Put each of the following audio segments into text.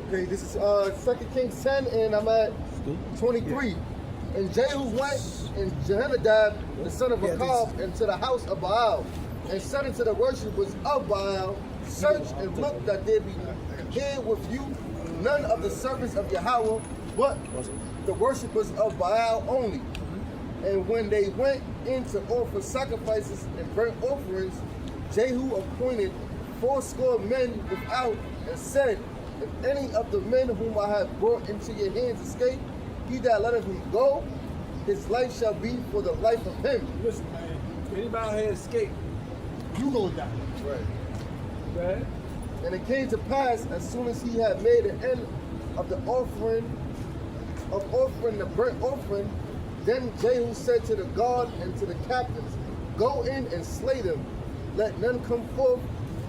Okay, this is 2 Kings 10, and I'm at 23. And Jehu went and Jehonadab, the son of Rechab, into the house of Baal, and said unto the worshippers of Baal, search and look that there be here with you none of the servants of Yahweh, but the worshippers of Baal only. And when they went in to offer sacrifices and burnt offerings, Jehu appointed 80 men without, and said, if any of the men whom I have brought into your hands escape, he that letteth him go, his life shall be for the life of him. Listen, man, anybody out here escape, you gonna die. Right. Okay? And it came to pass, as soon as he had made an end of the offering the burnt offering, then Jehu said to the guard and to the captains, go in and slay them, let none come forth.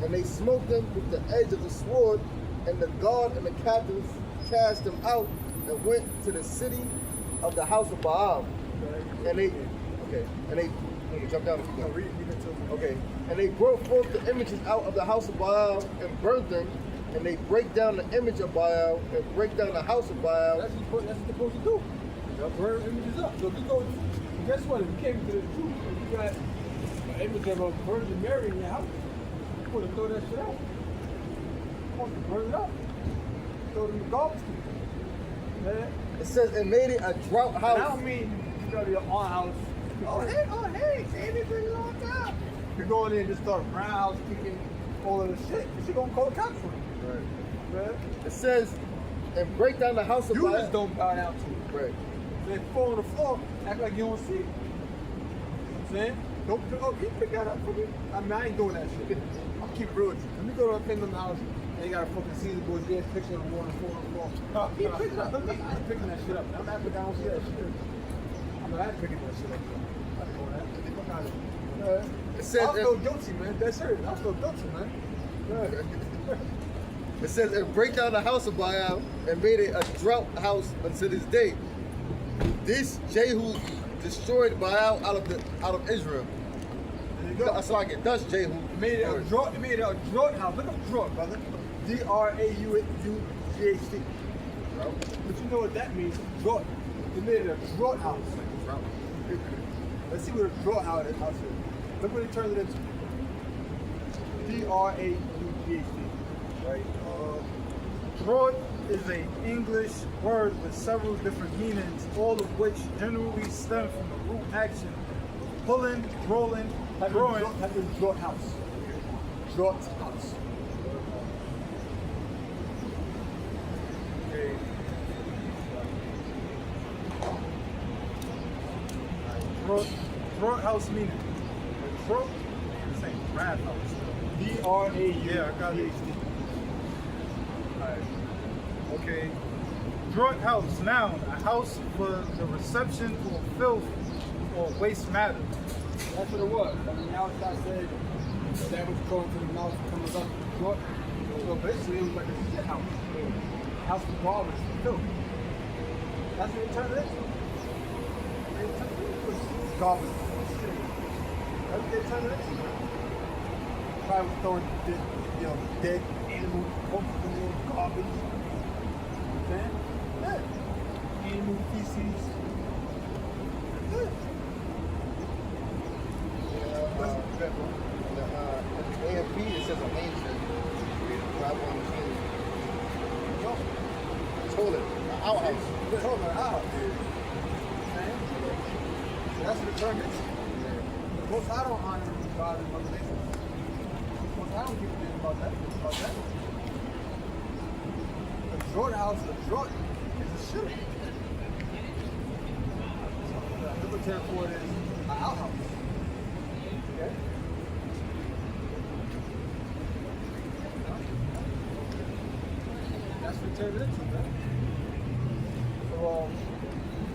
And they smote them with the edge of the sword, and the guard and the captains cast them out and went to the city of the house of Baal. And they, jump down if you go. Okay, and they brought forth the images out of the house of Baal and burnt them, and they break down the image of Baal and break down the house of Baal. That's what they're supposed to do. They'll burn images up. So if you go, guess what? If you came to the truth and you got an image of a Virgin Mary in your house, you want to throw that shit out. You want to burn it up. Throw it in the garbage can. Man. It says it made it a drought house. And I don't mean you go to your own house. Oh hey, Sammy, been a long time. You're going in and just start roundhouse kicking all of the shit. You're gonna call the cops for you. Right. Man. It says, and break down the house of You Baal. just don't bow down to it. Right. They fall on the floor, act like you don't see it. You know what I'm saying? Don't can you pick that up for me? I mean, I ain't doing that shit. I'll keep it real with you. Let me go to a Kingdom house and they got a fucking Caesar Borgia picture on the wall and fall on the floor. Keep picking up. I ain't picking that shit up. I'm acting like I don't see that shit. I'm not picking that shit up. I ain't doing that. Fuck out of here. It says, I feel guilty, man. That's serious. I feel guilty, man. It says, and break down the house of Baal and made it a drought house unto this day. This Jehu destroyed Baal out of Israel. There you go. That's like it. That's Jehu. Made it a drought. Made it a drought house. Look up drought, brother. D-R-A-U-G-H-T. But you know what that means? Drought. They made it a drought house. Let's see what a drought house is. Look what it turned it into. D-R-A-U-G-H-T. Right. Drought is an English word with several different meanings, all of which generally stem from the root action of pulling, rolling, growing. That means drought house. Drought house. Okay. Drought house meaning. Drought is saying rat house. D-R-A-U-G-H-T. Yeah, I got it. Alright. Okay. Drug house, noun, a house for the reception of filth or waste matter. That's what it was. I mean, outside said that was going to the mouth coming up short. So basically, it was like a shit house. A house for garbage, for filth. That's what it turned into. It was garbage. Shit. That's what they turned it into. Probably was throwing dead animal garbage. Yeah. Animal feces. Yeah. AMP, it says a mansion. Drop on the machine. Toilet. An outhouse. Toilet, an outhouse. That's what it turned into. Most I don't honor God and Mother Nature. Most I don't give a damn about that. The Jordan house, the Jordan is a shit. So the biblical term for it is an outhouse. Okay? That's what it turned into, man. So,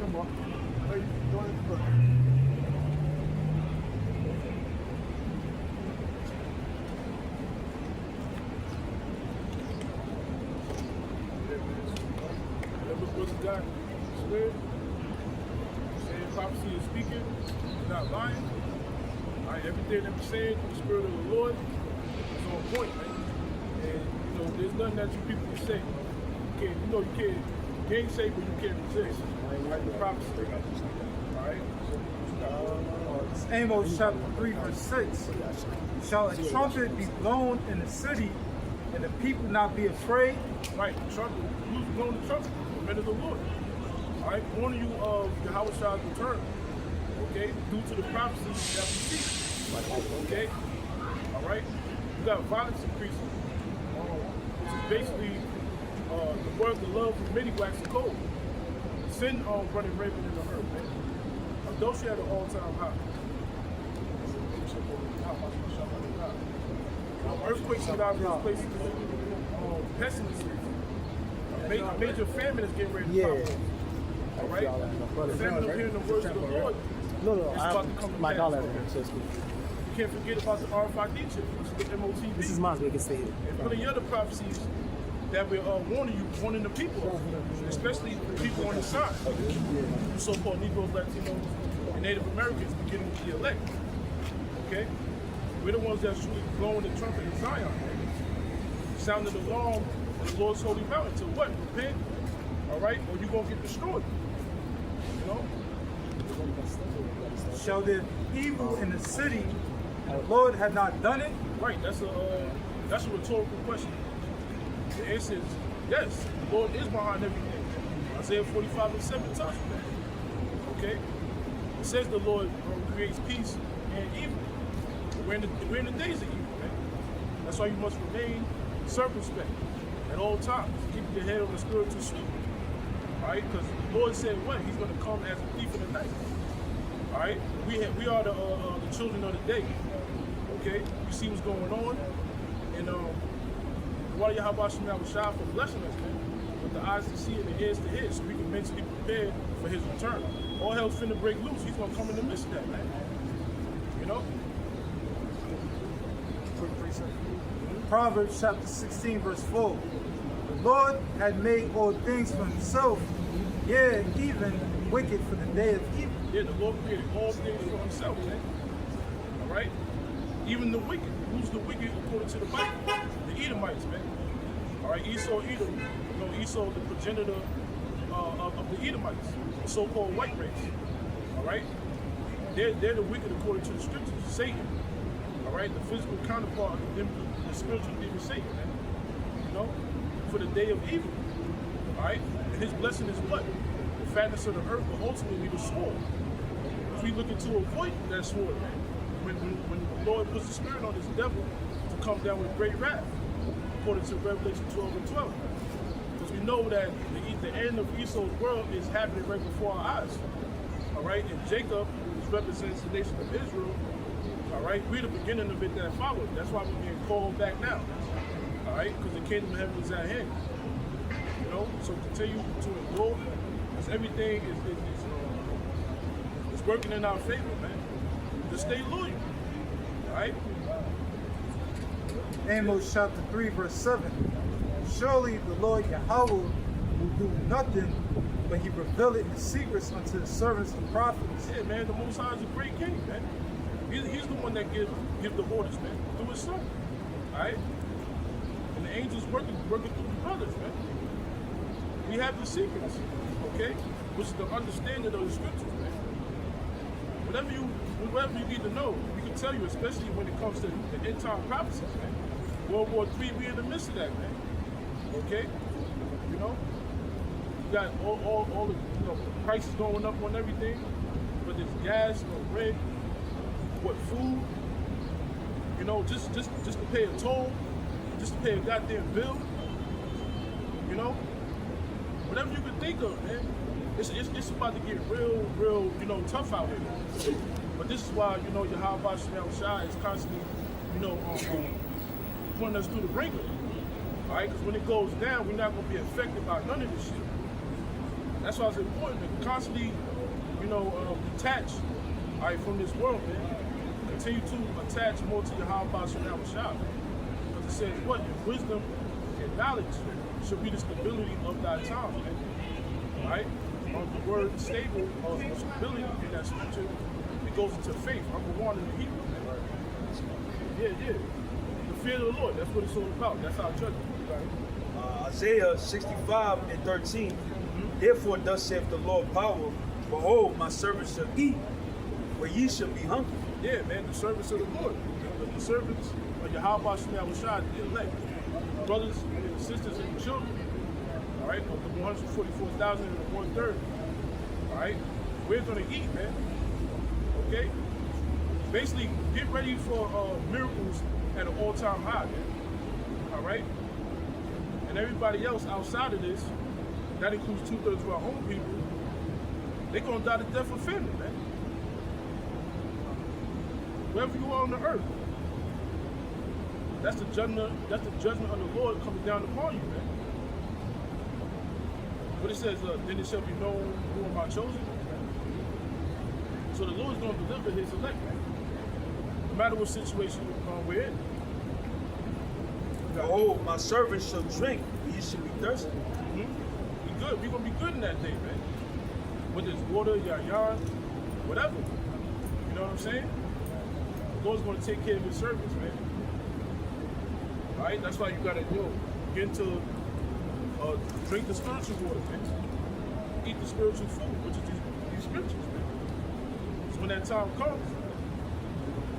come on. How are you doing it for? God swear, saying prophecy is speaking, not lying. Everything that we say, the Spirit of the Lord is on point, man. And you know, there's nothing that you people can say. You can't gainsay, but you can't resist. Right? The prophecy. All right. It's Amos chapter 3, verse 6. Shall a trumpet be blown in the city, and the people not be afraid? Right, the trumpet. Who's blowing the trumpet? The men of the Lord. All right, warning you of Yahweh's return. Okay, due to the prophecies that we see. Okay, all right. You got violence increasing, which is basically the word, the love of many wax and cold. Sin running rampant in the earth, man. Adultery at an all-time high. Earthquakes in various places. Pestilences. A major famine is getting ready to come. All right? The famine of hearing the words of the Lord. No, is about to come to my pass. dollar. You can't forget about the RFID chip, which is the MOTV. This is mine, we can stay here. And plenty of other prophecies that we're warning the people of, especially the people on the side, the so-called Negroes, Latinos, and Native Americans beginning to be elect. Okay? We're the ones that's truly blowing the trumpet in Zion, sounding the alarm on the Lord's holy mountain to what? Repent, all right, or you're going to get destroyed. You know? Shall there be evil in the city, and the Lord had not done it? Right, that's a rhetorical question. The answer is yes, the Lord is behind everything. Isaiah 45:7 tells you that. Okay? It says the Lord creates peace and evil. We're in the days of evil, man. That's why you must remain circumspect at all times. Keep your head on the spiritual sweep. Alright? Because the Lord said what? He's going to come as a thief in the night. Alright? We are the children of the day. Okay? You see what's going on. And why Yahweh Shemel Shah for blessing us, man. With the eyes to see and the ears to hear, so we can mentally prepare for his return. All hell's finna break loose. He's gonna come in the midst of that, man. You know? Proverbs chapter 16, verse 4. The Lord had made all things for himself, yea, even wicked for the day of evil. Yeah, the Lord created all things for himself, man. All right? Even the wicked. Who's the wicked according to the Bible? The Edomites, man. All right, Esau, Edom. You know, Esau, the progenitor of the Edomites, the so-called white race. All right? They're the wicked according to the scriptures. Satan. All right? The physical counterpart of the spiritual demon Satan, man. You know? For the day of evil. All right? And his blessing is what? The fatness of the earth, but ultimately the sword. If we looking to avoid that sword, man. When the Lord puts the spirit on this devil to come down with great wrath, according to Revelation 12 and 12. Because we know that the end of Esau's world is happening right before our eyes. All right, and Jacob, which represents the nation of Israel, all right, we're the beginning of it that followed. That's why we're being called back now. All right, because the kingdom of heaven is at hand. You know, so continue to endure, because everything is working in our favor, man. Just stay loyal. All right? Amos chapter 3, verse 7. Surely the Lord Yahweh will do nothing, but he revealed it in secrets unto his servants and prophets. Yeah, man, the Most High is a great king, man. He's the one that give the orders, man, through his son. All right? And the angels working through the brothers, man. We have the secrets, okay? Which is the understanding of the scriptures, man. Whatever you need to know, we can tell you, especially when it comes to the end time prophecies, man. World War III, we're in the midst of that, man. Okay? You know? You got all the prices going up on everything, whether it's gas or rent, what food, you know, just to pay a toll, just to pay a goddamn bill, you know? Whatever you can think of, man. It's about to get real, you know, tough out here. But this is why, you know, Yahweh Shemel Shah is constantly, you know, putting us through the ringer. All right, because when it goes down, we're not going to be affected by none of this shit. That's why it's important to constantly, you know, detach, all right, from this world, man. Continue to attach more to Yahweh Shemel Shah. Because it says what? Wisdom and knowledge should be the stability of thy time, man. All right? The word stable or stability in that scripture, it goes into faith. Number one in the Hebrew, man. Yeah. The fear of the Lord. That's what it's all about. That's our judgment. Right? Isaiah 65:13. Therefore, thus saith the Lord power, behold, my servants shall eat, where ye shall be hungry. Yeah, man, the servants of the Lord. The servants of Yahweh Shemel Shad, the elect. Brothers and sisters and children. All right, of the 144,000 and the 1/3. All right, we're going to eat, man. Okay? Basically, get ready for miracles at an all-time high, man. All right? And everybody else outside of this, that includes 2/3 of our own people, they're going to die the death of famine, man. Wherever you are on the earth. That's the judgment of the Lord coming down upon you, man. But it says, then it shall be known who am I chosen. So the Lord's going to deliver his elect, man. No matter what situation we're in. Behold, my servants shall drink, and ye shall be thirsty. Be good. We're going to be good in that day, man. Whether it's water, yarn, whatever. You know what I'm saying? The Lord's going to take care of his servants, man. All right? That's why you got to get into, drink the spiritual water, man. Eat the spiritual food, which is these scriptures, man. So when that time comes,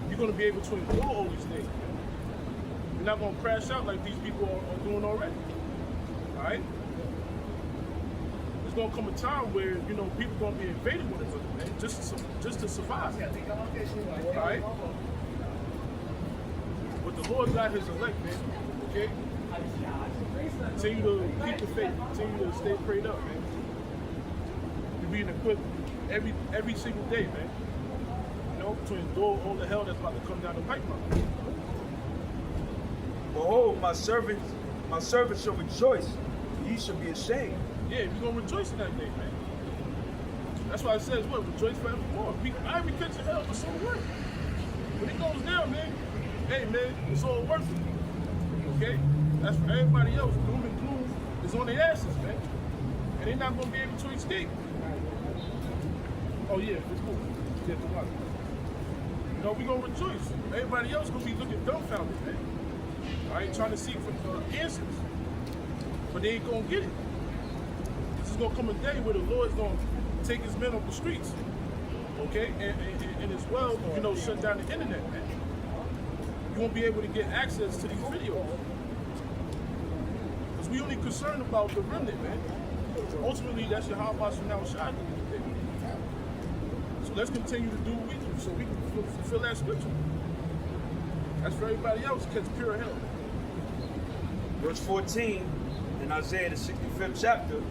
you're going to be able to endure all these things, man. You're not going to crash out like these people are doing already. All right? There's going to come a time where, people are going to be invading one another, man, just to survive. All right? But the Lord got his elect, man. Okay? Continue to keep the faith. Continue to stay prayed up, man. You're being equipped every single day, man. To endure all the hell that's about to come down the pipeline. Behold, my servants shall rejoice, and ye shall be ashamed. Yeah, we're gonna rejoice in that day, man. That's why it says what? Rejoice forevermore. I be catching hell for so what? When it goes down, man, hey man, it's all worth it. Okay? That's for everybody else. Doom and gloom is on their asses, man. And they're not gonna be able to escape. Oh yeah, it's cool. Yeah, the water. We're gonna rejoice. Everybody else gonna be looking dumbfounded, man. All right, trying to seek for answers. But they ain't gonna get it. This is gonna come a day where the Lord's gonna take his men off the streets. Okay? And as well, shut down the internet, man. You won't be able to get access to these videos. Because we only concerned about the remnant, man. Ultimately, that's your how about now shot. So let's continue to do what we do so we can fulfill that scripture. That's for everybody else, catch pure hell. Verse 14 in Isaiah the 65th chapter.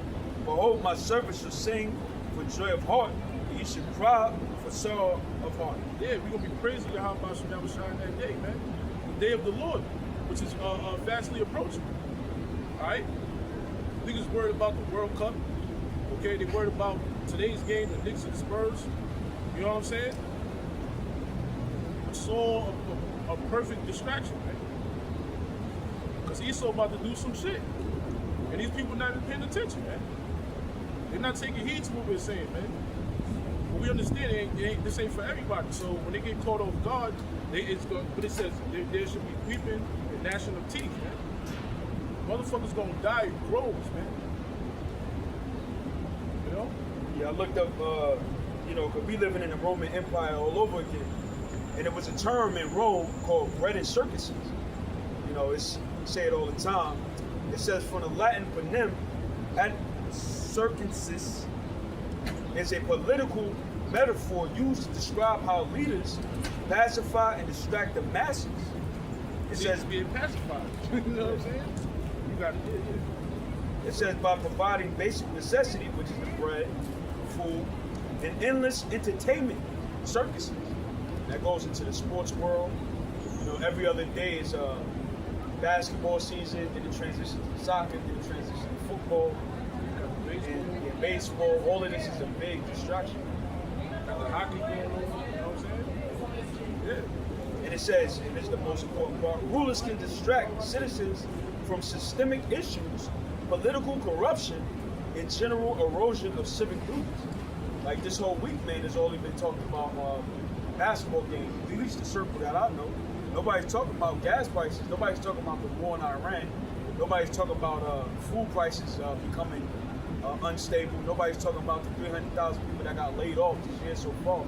Behold, my servants shall sing for joy of heart, and ye shall cry for sorrow of heart. Yeah, we're going to be praising your how about you never shine that day, man. The day of the Lord, which is fastly approaching. All right? Niggas worried about the World Cup. Okay, they worried about today's game, the Knicks and Spurs. You know what I'm saying? It's all a perfect distraction, man. Because Esau about to do some shit. And these people not even paying attention, man. They're not taking heed to what we're saying, man. But we understand this ain't for everybody. So when they get caught off guard, but it says there should be weeping and gnashing of teeth, man. Motherfuckers gonna die in groves, man. Yeah, I looked up, because we living in the Roman Empire all over again. And there was a term in Rome called bread and circuses. It's say it all the time. It says from the Latin panem, at circenses is a political metaphor used to describe how leaders pacify and distract the masses. It says being pacified. You know what I'm saying? You got to get it. It says by providing basic necessity, which is the bread, food, and endless entertainment, circuses. That goes into the sports world. Every other day is basketball season, then it transitions to soccer, then it transitions to football, and baseball. All of this is a big distraction. Got the hockey going on, you know what I'm saying? Yeah. And it says, and this is the most important part, rulers can distract citizens from systemic issues, political corruption, and general erosion of civic duties. Like this whole week, man, has only been talking about basketball games, at least the circle that I know. Nobody's talking about gas prices. Nobody's talking about the war in Iran. Nobody's talking about food prices becoming unstable. Nobody's talking about the 300,000 people that got laid off this year so far.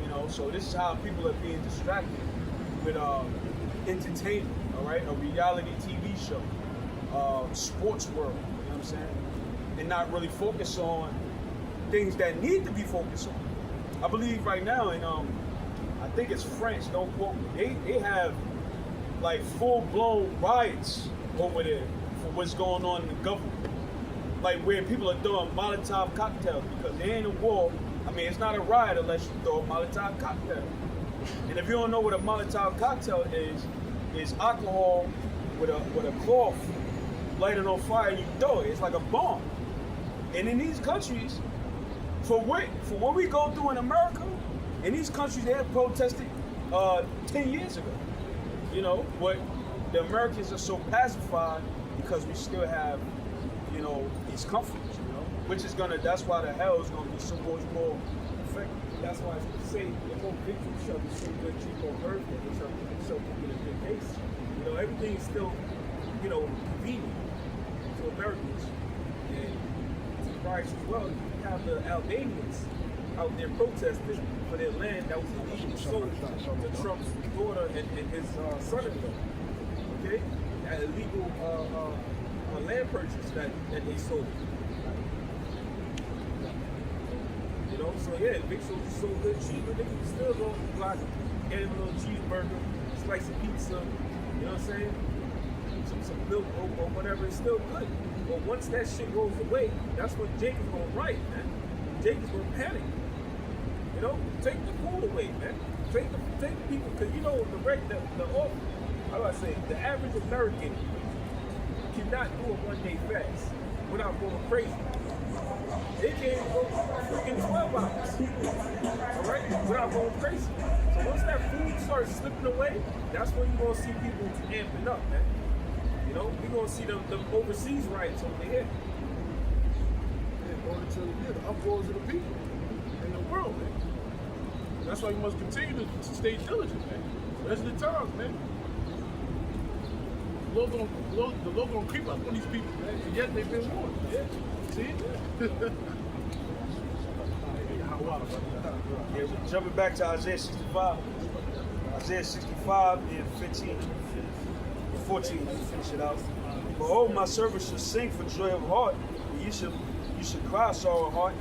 You know, so this is how people are being distracted with entertainment, all right? A reality TV show, sports world, you know what I'm saying? And not really focus on things that need to be focused on. I believe right now in, I think it's France, don't quote me, they have like full-blown riots over there for what's going on in the government. Like where people are throwing Molotov cocktails because they ain't a war. I mean, it's not a riot unless you throw a Molotov cocktail. And if you don't know what a Molotov cocktail is alcohol with a cloth, light it on fire and you throw it. It's like a bomb. And in these countries, for what we go through in America, in these countries they have protested 10 years ago. You know, but the Americans are so pacified because we still have, you know, these comforts, you know, that's why the hell is gonna be so much more effective. That's why I say the whole victory shall be so good, cheap on earth, and it shall be in a good case. You know, everything is still, you know, convenient to Americans. And to Christ as well, you have the Albanians out there protesting for their land that was illegally sold to Trump's daughter and his son-in-law. Okay? That illegal land purchase that they sold. You know, so yeah, Big Shows is so good, cheaper. They can still go to the block, get him a little cheeseburger, slice of pizza, you know what I'm saying? Some milk or whatever, it's still good. But once that shit goes away, that's when Jake is gonna write, man. Jake is gonna panic. You know, take the food away, man. Take the people, because you know how do I say, the average American cannot do a one-day fast without going crazy. They can't go freaking 12 hours, all right, without going crazy. So once that food starts slipping away, that's when you're gonna see people amping up, man. You know, you're gonna see them overseas riots over here. In order to the uproars of the people in the world, man. That's why you must continue to stay diligent, man. Rest of the times, man. The Lord gonna creep up on these people, man. And yet they've been warned. Yeah. See? Yeah, we're jumping back to Isaiah 65. Isaiah 65 and 15. 14, finish it out. Behold, my servants shall sing for joy of heart, and you should cry sorrow of heart,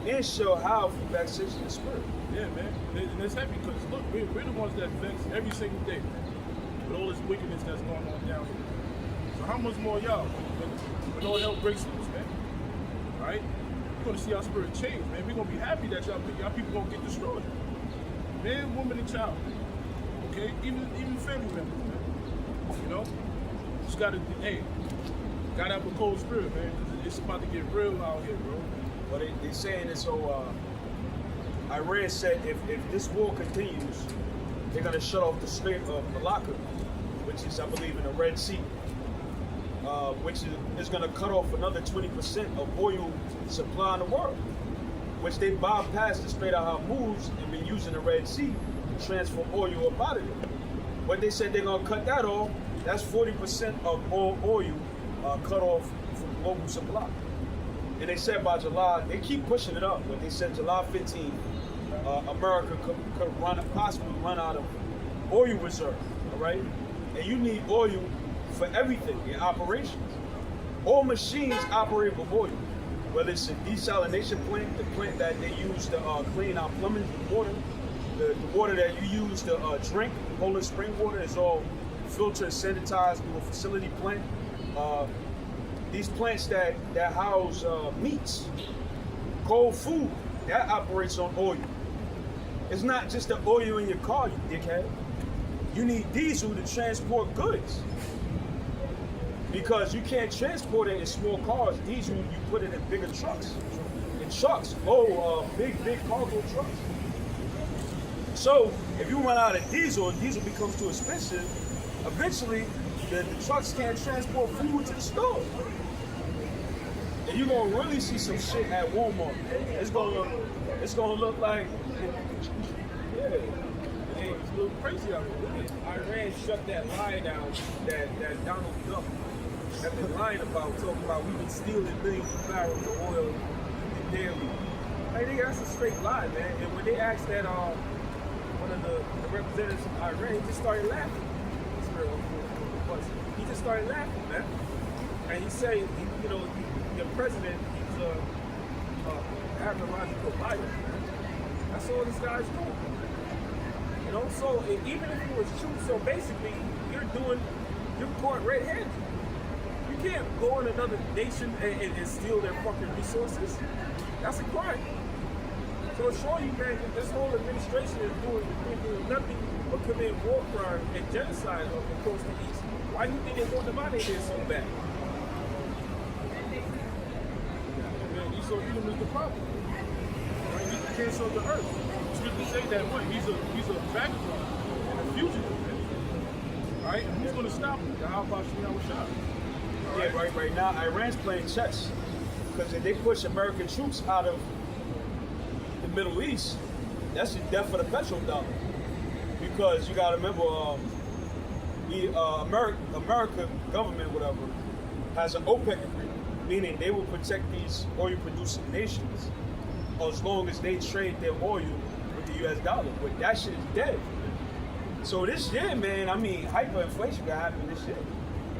and shall howl for vexation of spirit. Yeah, man. And it's heavy because look, we're the ones that vex every single day, man. With all this wickedness that's going on down here. So how much more y'all when all hell breaks loose, man? All right? You're gonna see our spirit change, man. We're gonna be happy that y'all people gonna get destroyed. Man, woman, and child. Okay? Even family members, man. You know? Just gotta have a cold spirit, man, because it's about to get real out here, bro. But they're saying it so, Iran said if this war continues, they're gonna shut off the Strait of Malacca, which is, I believe, in the Red Sea, which is gonna cut off another 20% of oil supply in the world, which they bypassed the Strait of Hormuz and been using the Red Sea to transfer oil up out of it. But they said they're gonna cut that off. That's 40% of all oil cut off from global supply. And they said by July, they keep pushing it up, but they said July 15th, America could possibly run out of oil reserve, all right? And you need oil for everything in operations. All machines operate with oil, whether it's a desalination plant, the plant that they use to clean our plumbing water, the water that you use to drink, Poland spring water, is all filtered and sanitized through a facility plant. These plants that house meats, cold food, that operates on oil. It's not just the oil in your car, you dickhead. You need diesel to transport goods. Because you can't transport it in small cars. Diesel, you put it in bigger trucks. In trucks, big cargo trucks. So, if you run out of diesel and diesel becomes too expensive, eventually the trucks can't transport food to the store. And you're gonna really see some shit at Walmart. It's gonna look like, yeah. little crazy out here. Iran shut that lie down that Donald Trump have been lying about, talking about we've been stealing millions of barrels of oil daily. Hey, that's a straight lie, man. And when they asked that one of the representatives from Iran, he just started laughing. He just started laughing, man. And he said, you know, the president, he's a pathological liar, man. That's all this guy's doing. You know, so even if it was true, so basically you're caught red-handed. You can't go in another nation and steal their fucking resources. That's a crime. So it's showing you, man, that this whole administration is doing nothing but committing war crime and genocide across the East. Why do you think they want them out of here so bad? Man, so Edom is the problem. Right? He's the cancer of the earth. Scripture say that what? He's a vagabond and a fugitive. Right? And who's going to stop him? How about Shah? Yeah, right now Iran's playing chess because if they push American troops out of the Middle East, that's the death for the petrodollar. Because you got to remember, the American government, whatever, has an OPEC agreement, meaning they will protect these oil-producing nations as long as they trade their oil with the U.S. dollar. But that shit is dead. So this year, man, I mean, hyperinflation gonna happen this year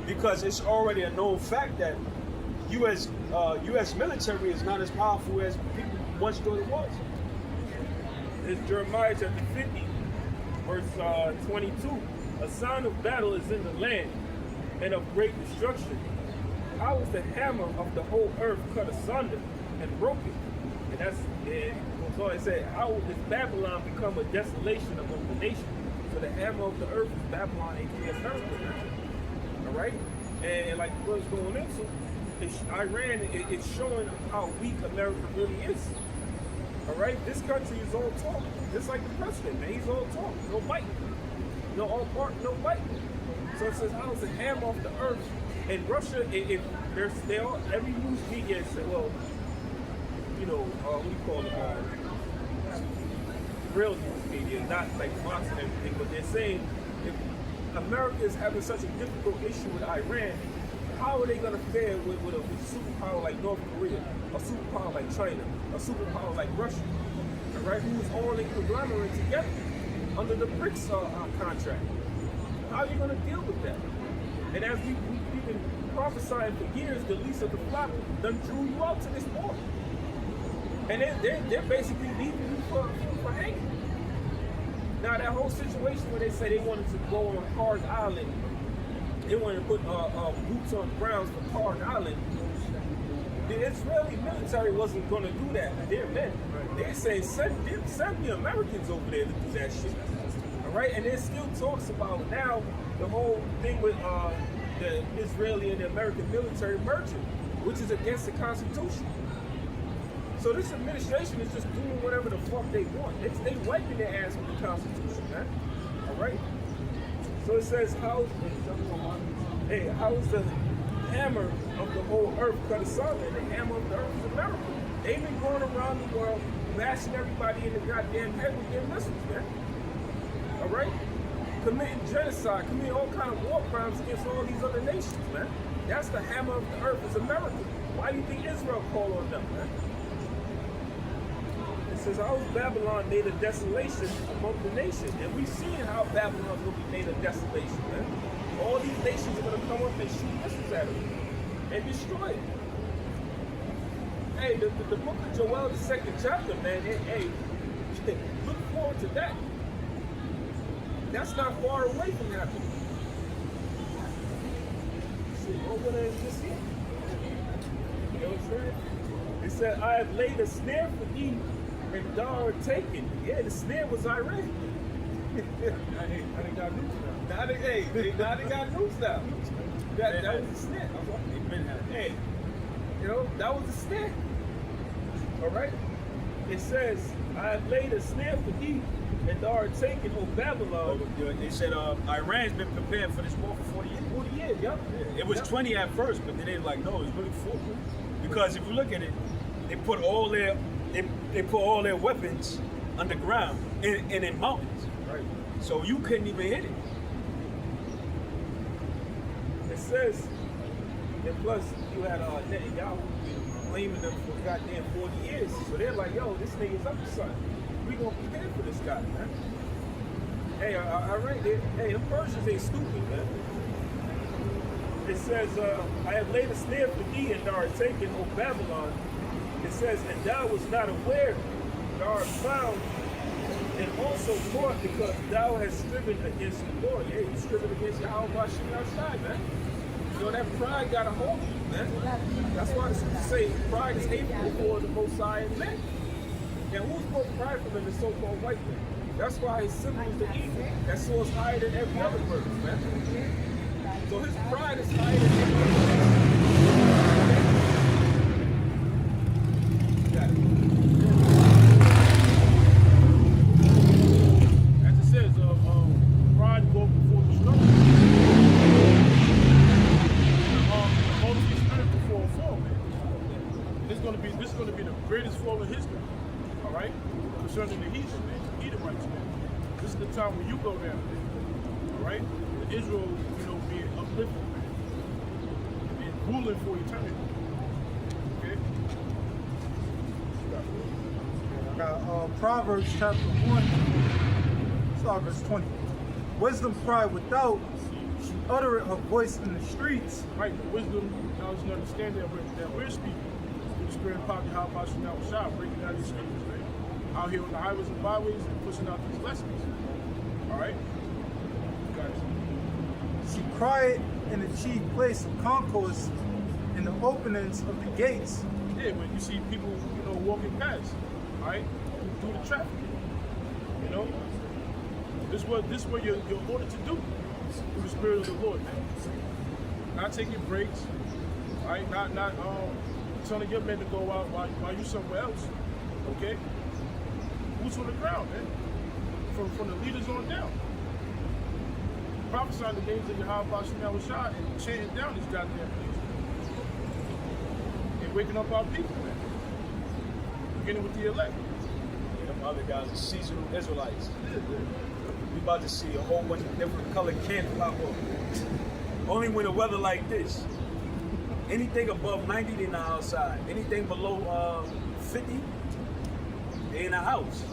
because it's already a known fact that U.S. military is not as powerful as people once thought it was. It's Jeremiah chapter 50, verse 22. A sound of battle is in the land and of great destruction. How is the hammer of the whole earth cut asunder and broken? And that's, so it said, how is Babylon become a desolation among the nations? So the hammer of the earth is Babylon, aka America. All right? And like the brother's going into, Iran, it's showing how weak America really is. All right? This country is all talk, just like the president, man. He's all talk, no bite. No all part, no bite. So it says, how is the hammer of the earth? And Russia, they all, every news media said, well, you know, what do you call it? Real news media, not like Fox and everything, but they're saying if America is having such a difficult issue with Iran, how are they going to fare with a superpower like North Korea, a superpower like China, a superpower like Russia, right? Who's all in conglomerate together under the BRICS contract? How are you going to deal with that? And as we've been prophesying for years, the least of the flock done drew you out to this war. And they're basically leaving you for hanging. Now that whole situation where they say they wanted to go on Card Island, they wanted to put boots on the grounds for Card Island. The Israeli military wasn't going to do that. They're men. They say send the Americans over there to do that shit. All right, and there still talks about now the whole thing with the Israeli and the American military merging, which is against the Constitution. So this administration is just doing whatever the fuck they want. They wiping their ass with the Constitution, man. All right. So it says, how is the hammer of the whole earth cut asunder? The hammer of the earth is America. They've been going around the world bashing everybody in the goddamn head with their missiles, man. All right. Committing genocide, committing all kind of war crimes against all these other nations, man. That's the hammer of the earth is America. Why do you think Israel called on them, man? Says, how is Babylon made a desolation among the nations? And we've seen how Babylon will be made a desolation, man. All these nations are going to come up and shoot missiles at it and destroy it. Hey, the book of Joel, the 2nd chapter, man, hey, look forward to that. That's not far away from happening. See, over there is this here. You know what I'm saying? It said, I have laid a snare for thee, and thou art taken. Yeah, the snare was Iran. I didn't got news now. Now they got news now. That was the snare. Hey, you know, that was the snare. All right? It says, I have laid a snare for thee, and thou art taken, O Babylon. They said Iran's been prepared for this war for 40 years. 40 years, yep. It was 20 at first, but then they were like, no, it's really 40. Because if you look at it, they put all their weapons underground and in mountains. Right. So you couldn't even hit it. It says, and plus you had Netanyahu blaming them for goddamn 40 years. So they're like, yo, this nigga's up to something. We gonna prepare for this guy, man. Hey, I read it. Hey, the Persians ain't stupid, man. It says, I have laid a snare for thee, and thou art taken, O Babylon. It says, and thou was not aware, thou art found, and also caught, because thou hast striven against the Lord. Yeah, you striven against Yahweh Shem outside, man. You know, that pride got a hold of you, man. That's why the scriptures say pride is hateful before the Most High and men. And who's more prideful than the so-called white man? That's why his symbol is the eagle. That soars higher than every other bird, man. So his pride is higher than every other bird. Got it. As it says, pride goes before destruction. The Holy Spirit before a fall, man. This is gonna be the greatest fall in history. All right, concerning the heathen, man, the Edomites, man. This is the time when you go down, man. All right, and Israel, being uplifted, man, and ruling for eternity. Okay. Got Proverbs chapter 1, start verse 20. Wisdom cried without, she uttered her voice in the streets. Right, the wisdom, knowledge, and understanding that we're speaking. The spirit of poverty, how about you now shop, breaking down these scriptures, man. Out here on the highways and byways and pushing out these lessons. All right? Got it. She cried in the chief place of concourse, in the openings of the gates. Yeah, when you see people, walking past, all right, through the traffic, this is what you're ordered to do through the Spirit of the Lord, man. Not taking breaks, all right, not telling your men to go out while you somewhere else, okay? Boots on the ground, man. From the leaders on down. Prophesying the names of Yahweh Shem Shah and chanting down these goddamn things. And waking up our people, man. Beginning with the elect. And them other guys are seasonal Israelites. We about to see a whole bunch of different colored cans pop up. Only when the weather like this. Anything above 90, they're not outside. Anything below 50, they in a house.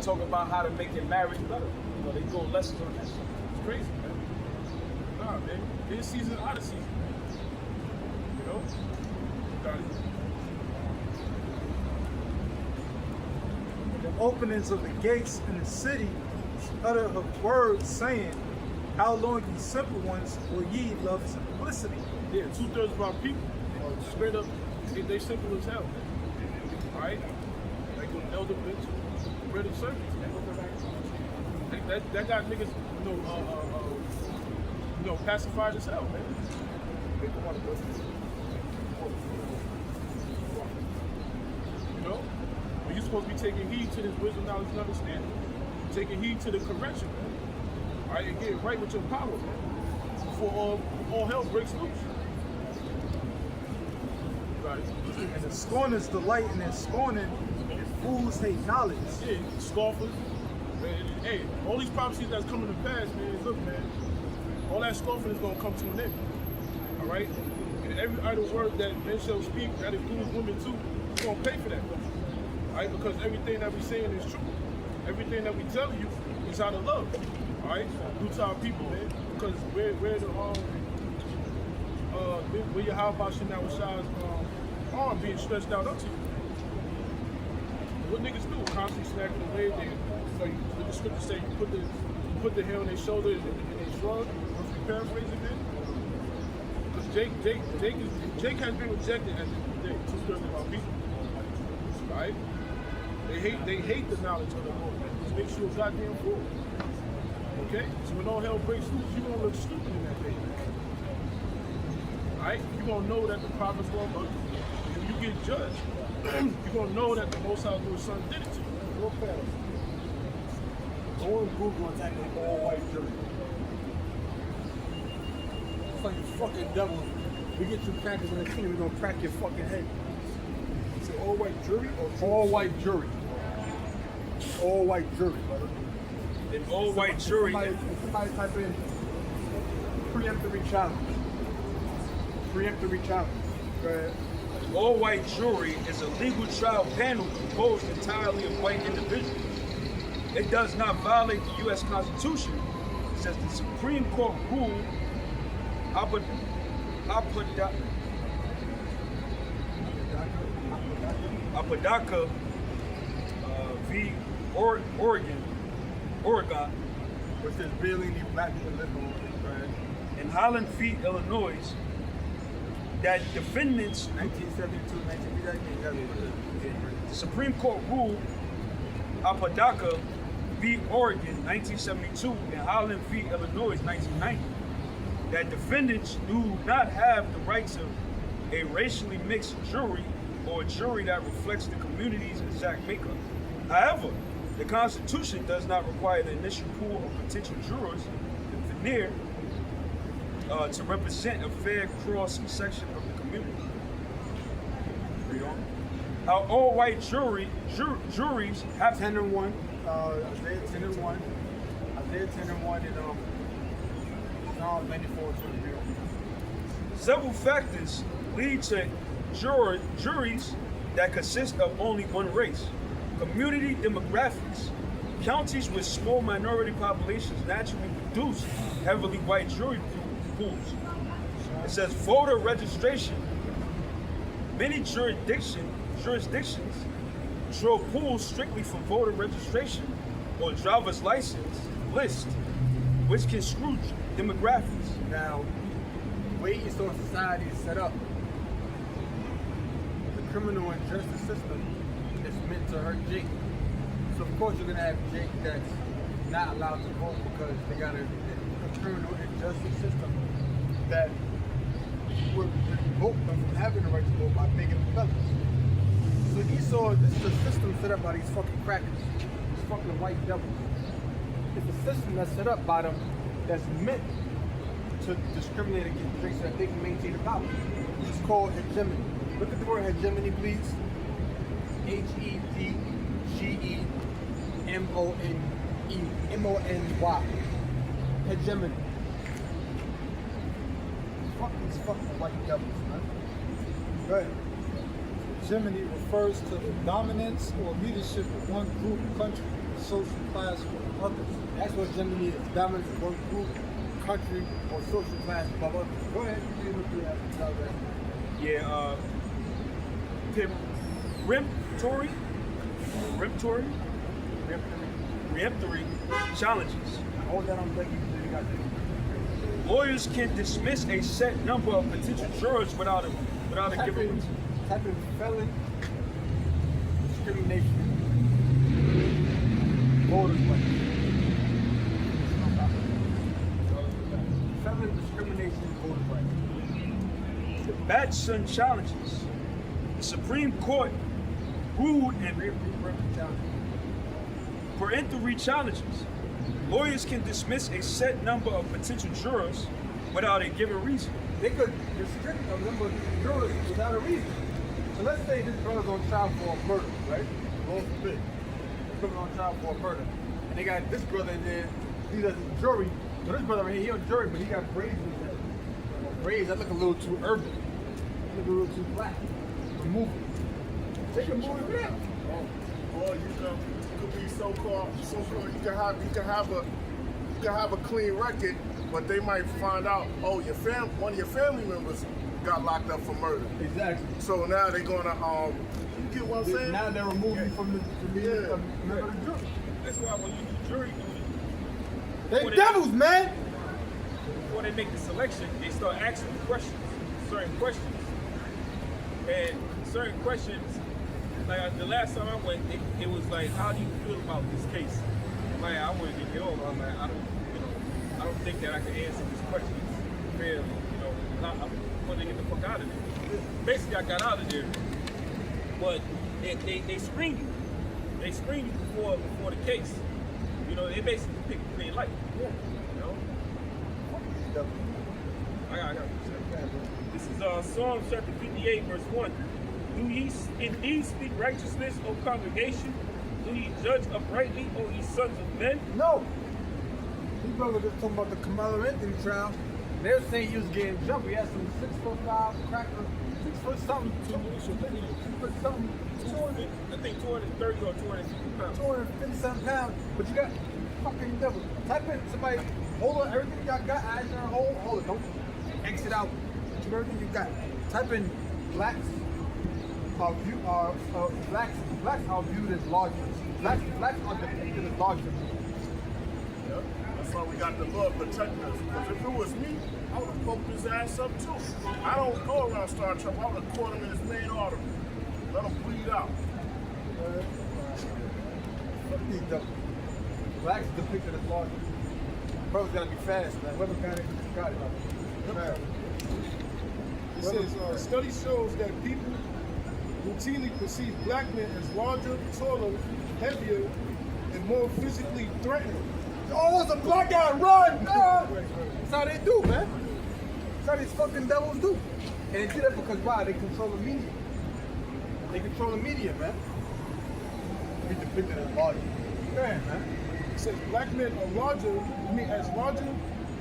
Talk about how to make your marriage better. They go lessons on that shit. It's crazy, man. Nah, man. In season, out of season. Got it. The openings of the gates in the city, she uttered her words, saying, how long, ye simple ones, will ye love simplicity? Yeah, 2/3 of our people are straight up, they simple as hell, man. All right? Like with elder bitch, bread and servants, man. That got niggas, pacified as hell, man. But you're supposed to be taking heed to this wisdom, knowledge, and understanding. Taking heed to the correction, man. All right, and get right with your power, man. Before all hell breaks loose. Right. And the scorners delight in their scorning, and fools hate knowledge. Yeah, scoffers. Hey, all these prophecies that's coming to pass, man, look, man, all that scoffing is going to come to an end. All right? And every idle word that men shall speak, that includes women too, you're going to pay for that. All right? Because everything that we're saying is true. Everything that we tell you is out of love. All right? Due to our people, man. Because where your Yahweh Shem Shah's arm being stretched out up to you. What niggas do? Constantly smacking the leg. The scripture say you put the hair on their shoulder and they shrug. If you paraphrase it, man. Because Jake has been rejected at the end of the day. 2/3 of our people. Right? They hate the knowledge of the Lord, man. Just make sure goddamn fool. Okay? So when all hell breaks loose, you're gonna look stupid in that day. Alright? You're gonna know that the prophets were ugly. When you get judged, you're gonna know that the Most High through His Son did it to you. Real fast. Go on Google and type in all-white jury. It's like the fucking devil. We get you crackers in the kingdom, we're gonna crack your fucking head. Is it all-white jury or all-white jury? All-white jury, brother. an all-white jury. Somebody type in preemptory challenge. Preemptory challenge. Go ahead. An all-white jury is a legal trial panel composed entirely of white individuals. It does not violate the U.S. Constitution. It says the Supreme Court ruled Apodaca v. Oregon, Which is really the black people live on. and Holland v. Illinois, that defendants, 1972, the Supreme Court ruled Apodaca v. Oregon, 1972, and Holland v. Illinois, 1990, that defendants do not have the rights of a racially mixed jury or a jury that reflects the community's exact makeup. However, the Constitution does not require the initial pool of potential jurors, the veneer, to represent a fair cross-section of the community. Read on. Our all-white juries have 10 and 1. Isaiah 10 and 1. Isaiah 10 and 1 and Psalm 94 to the real. several factors lead to juries that consist of only one race. Community demographics. Counties with small minority populations naturally produce heavily white jury pools. It says voter registration. Many jurisdictions draw pools strictly for voter registration or driver's license list, which can screw demographics. Now, the way East Orange society is set up, the criminal and justice system is meant to hurt Jake. So of course you're gonna have Jake that's not allowed to vote because they got a criminal and justice system that would revoke them from having the right to vote by making them felons. So Esau, this is a system set up by these fucking crackers, these fucking white devils. It's a system that's set up by them that's meant to discriminate against Drake so that they can maintain the power. It's called hegemony. Look at the word hegemony, please. H-E-G-E-M-O-N-Y. Hegemony. Fuck these fucking white devils, man. Go ahead. Hegemony refers to the dominance or leadership of one group, country, social class, or others. That's what hegemony is. Dominance of one group, country, or social class above others. Go ahead. You can look through that. Yeah, preemptory challenges. Hold that on deck. You got that. Lawyers can dismiss a set number of potential jurors without a given reason. Type in felon discrimination. Voters right. Felon discrimination, voters right. The Batson challenges. The Supreme Court ruled in preemptory challenges. Lawyers can dismiss a set number of potential jurors without a given reason. They could restrict a number of jurors without a reason. So let's say this brother's on trial for a murder, right? Lord forbid. This brother's on trial for a murder. And they got this brother in there, he does a jury. So this brother right here, he on jury, but he got braids in his head. Braids, that look a little too urban. That look a little too black. Remove it. They can move it out. Or you could be so-called. You can have a clean record, but they might find out, oh, one of your family members got locked up for murder. Exactly. So now they're gonna you get what I'm saying? Now they're removing from the member of the jury. That's why when you do jury duty, They devils, man. before they make the selection, they start asking questions, certain questions. And certain questions, like the last time I went, it was like, how do you feel about this case? Like I want to get it over. I'm like, I don't think that I can answer these questions fairly. I want to get the fuck out of there. Basically, I got out of there, but they screen you. They screen you before the case. They basically pick who they like. Yeah. I got this is Psalm chapter 58, verse 1. Do ye indeed speak righteousness, O congregation? Do ye judge uprightly, O ye sons of men? No. these brothers just talking about the Kamala Anthony trial. They were saying he was getting jumped. He had some 6'5" cracker, 6 foot something, 6 foot something, 200, I think 230 or 250 pounds. 250 something pounds. But you got fucking devil. Type in somebody, hold on, everything y'all got, eyes in hold it, don't exit out. Everything you got. Type in blacks are viewed as larger. Blacks are depicted as larger. Yep. That's why we got the Lord protecting us. Because if it was me, I would have poked his ass up too. I don't go around Star Trek. I would have caught him in his main artery. Let him bleed out. Fuck these devils. Blacks are depicted as larger. Bro's gotta be fast, man. Whoever got it. Man. It says, study shows that people routinely perceive black men as larger, taller, heavier, and more physically threatening. Oh, it's a black guy, run! That's how they do, man. That's how these fucking devils do. And they do that because why? They control the media. They control the media, man. Be depicted as larger. Go ahead, man. It says black men are larger,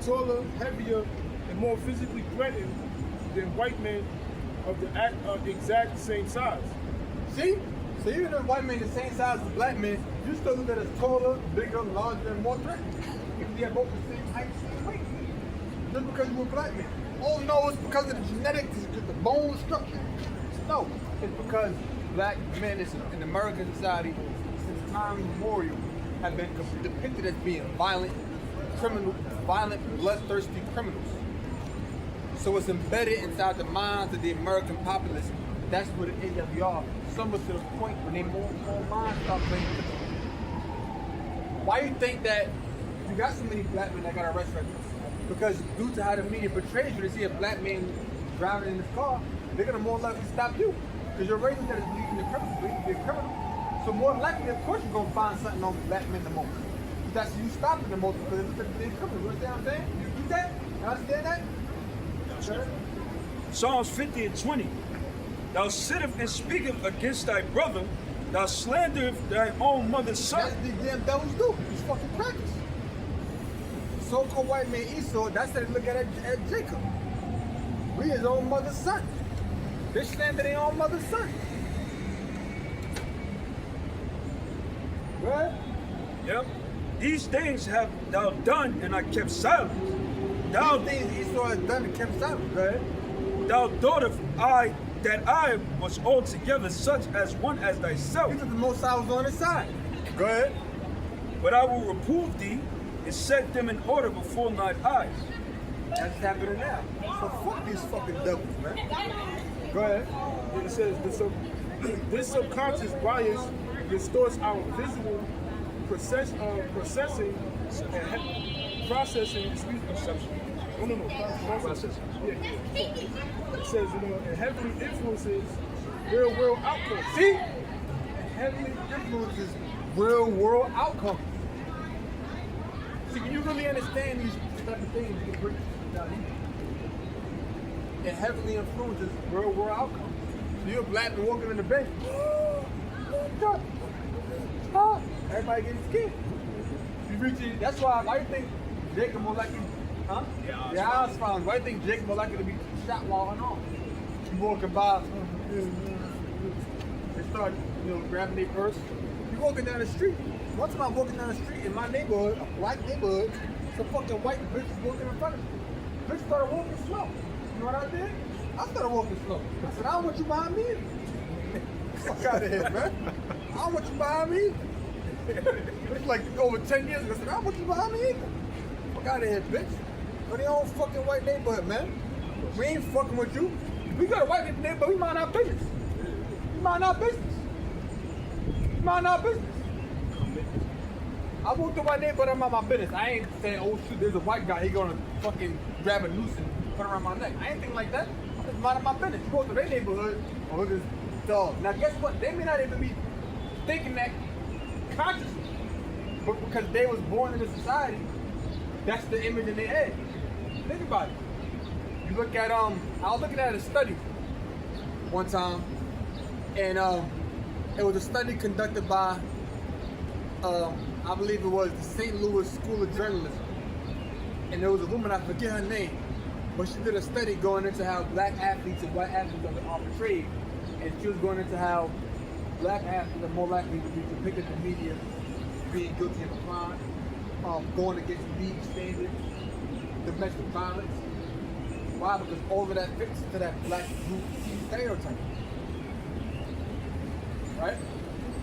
taller, heavier, and more physically threatened than white men of the exact same size. See? So even if white men the same size as black men, you still look at us taller, bigger, larger, and more threatening. If we have both the same height, same weight. Just because we're black men. Oh no, it's because of the genetics, it's because of the bone structure. No, it's because black men in American society since time immemorial have been depicted as being violent, bloodthirsty criminals. So it's embedded inside the minds of the American populace. That's what it is that we are. Somewhat to the point when they more minds start playing with them. Why you think that you got so many black men that got arrested right now? Because due to how the media portrays you, to see a black man driving in his car, they're gonna more likely stop you. Because you're raising that is leading to be a criminal. So more likely, of course, you're gonna find something on black men the most. That's you stopping the most because it's a big criminal. You understand what I'm saying? You get that? You understand that? Psalms 50 and 20. Thou sittest and speakest against thy brother, thou slanderest thy own mother's son. That's what these damn devils do. These fucking crackers. So-called white man Esau, that's how they look at Jacob. We his own mother's son. They slander their own mother's son. Right? Yep. These things have thou done, and I kept silent. Thou These things Esau has done and kept silent. Go ahead. Thou thoughtest that I was altogether such as one as thyself. He took the most I was on his side. Go ahead. But I will reprove thee and set them in order before thine eyes. That's happening now. So fuck these fucking devils, man. Go ahead. It says this subconscious bias distorts our visual processing and processing. Processing. Yeah. It says, it heavily influences real world outcomes. See? It heavily influences real world outcomes. See, when you really understand these type of things, you can break it down easy. It heavily influences real world outcomes. So you're black and walking in the bank. Everybody getting scared. You reach it. That's why you think Jacob more likely, huh? Yeah, I was found. Why do you think Jacob more likely to be shot while unarmed? You walking by, they start, grabbing their purse. You walking down the street. One time I'm walking down the street in my neighborhood, a black neighborhood, some fucking white bitch was walking in front of me. Bitch started walking slow. You know what I did? I started walking slow. I said, I don't want you behind me. Fuck out of here, man. I don't want you behind me. It's like over 10 years ago. I said, I don't want you behind me either. Fuck out of here, bitch. Go to your own fucking white neighborhood, man. We ain't fucking with you. We got a white neighborhood, we mind our business. We mind our business. We mind our business. I walk to my neighborhood, I'm on my business. I ain't saying, oh shoot, there's a white guy, he gonna fucking grab a noose and put it around my neck. I ain't thinking like that. I'm just minding my business. You go to their neighborhood, oh look at this dog. Now guess what? They may not even be thinking that consciously, but because they was born in a society, that's the image in their head. Think about it. You look at I was looking at a study one time, and it was a study conducted by I believe it was the St. Louis School of Journalism. and there was a woman, I forget her name, but she did a study going into how black athletes and white athletes are portrayed, and she was going into how black athletes are more likely to be depicted in the media being guilty of a crime, going against league standards, domestic violence. Why? Because all of that fits to that black group stereotype. Right?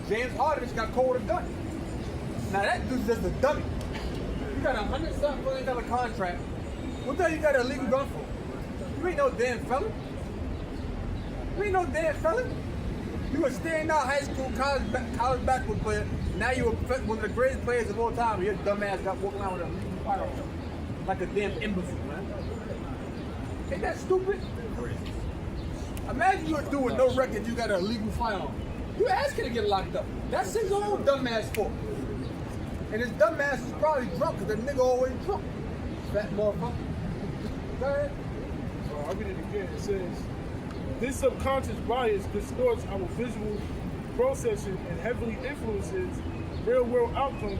James Harden just got cold a gun. Now that dude's just a dummy. You got $100 million contract. What the hell you got an illegal gun for? You ain't no damn felon. You ain't no damn felon. You a standout high school, college basketball player. Now you one of the greatest players of all time. Your dumb ass got walking around with a illegal firearm. Like a damn imbecile, man. Ain't that stupid? Imagine you're a dude with no record, you got an illegal firearm. You asking to get locked up. That's his own dumbass fault. And his dumbass is probably drunk, because the nigga always drunk. Fat motherfucker. Go ahead. I'll read it again. It says, this subconscious bias distorts our visual processing and heavily influences real-world outcomes,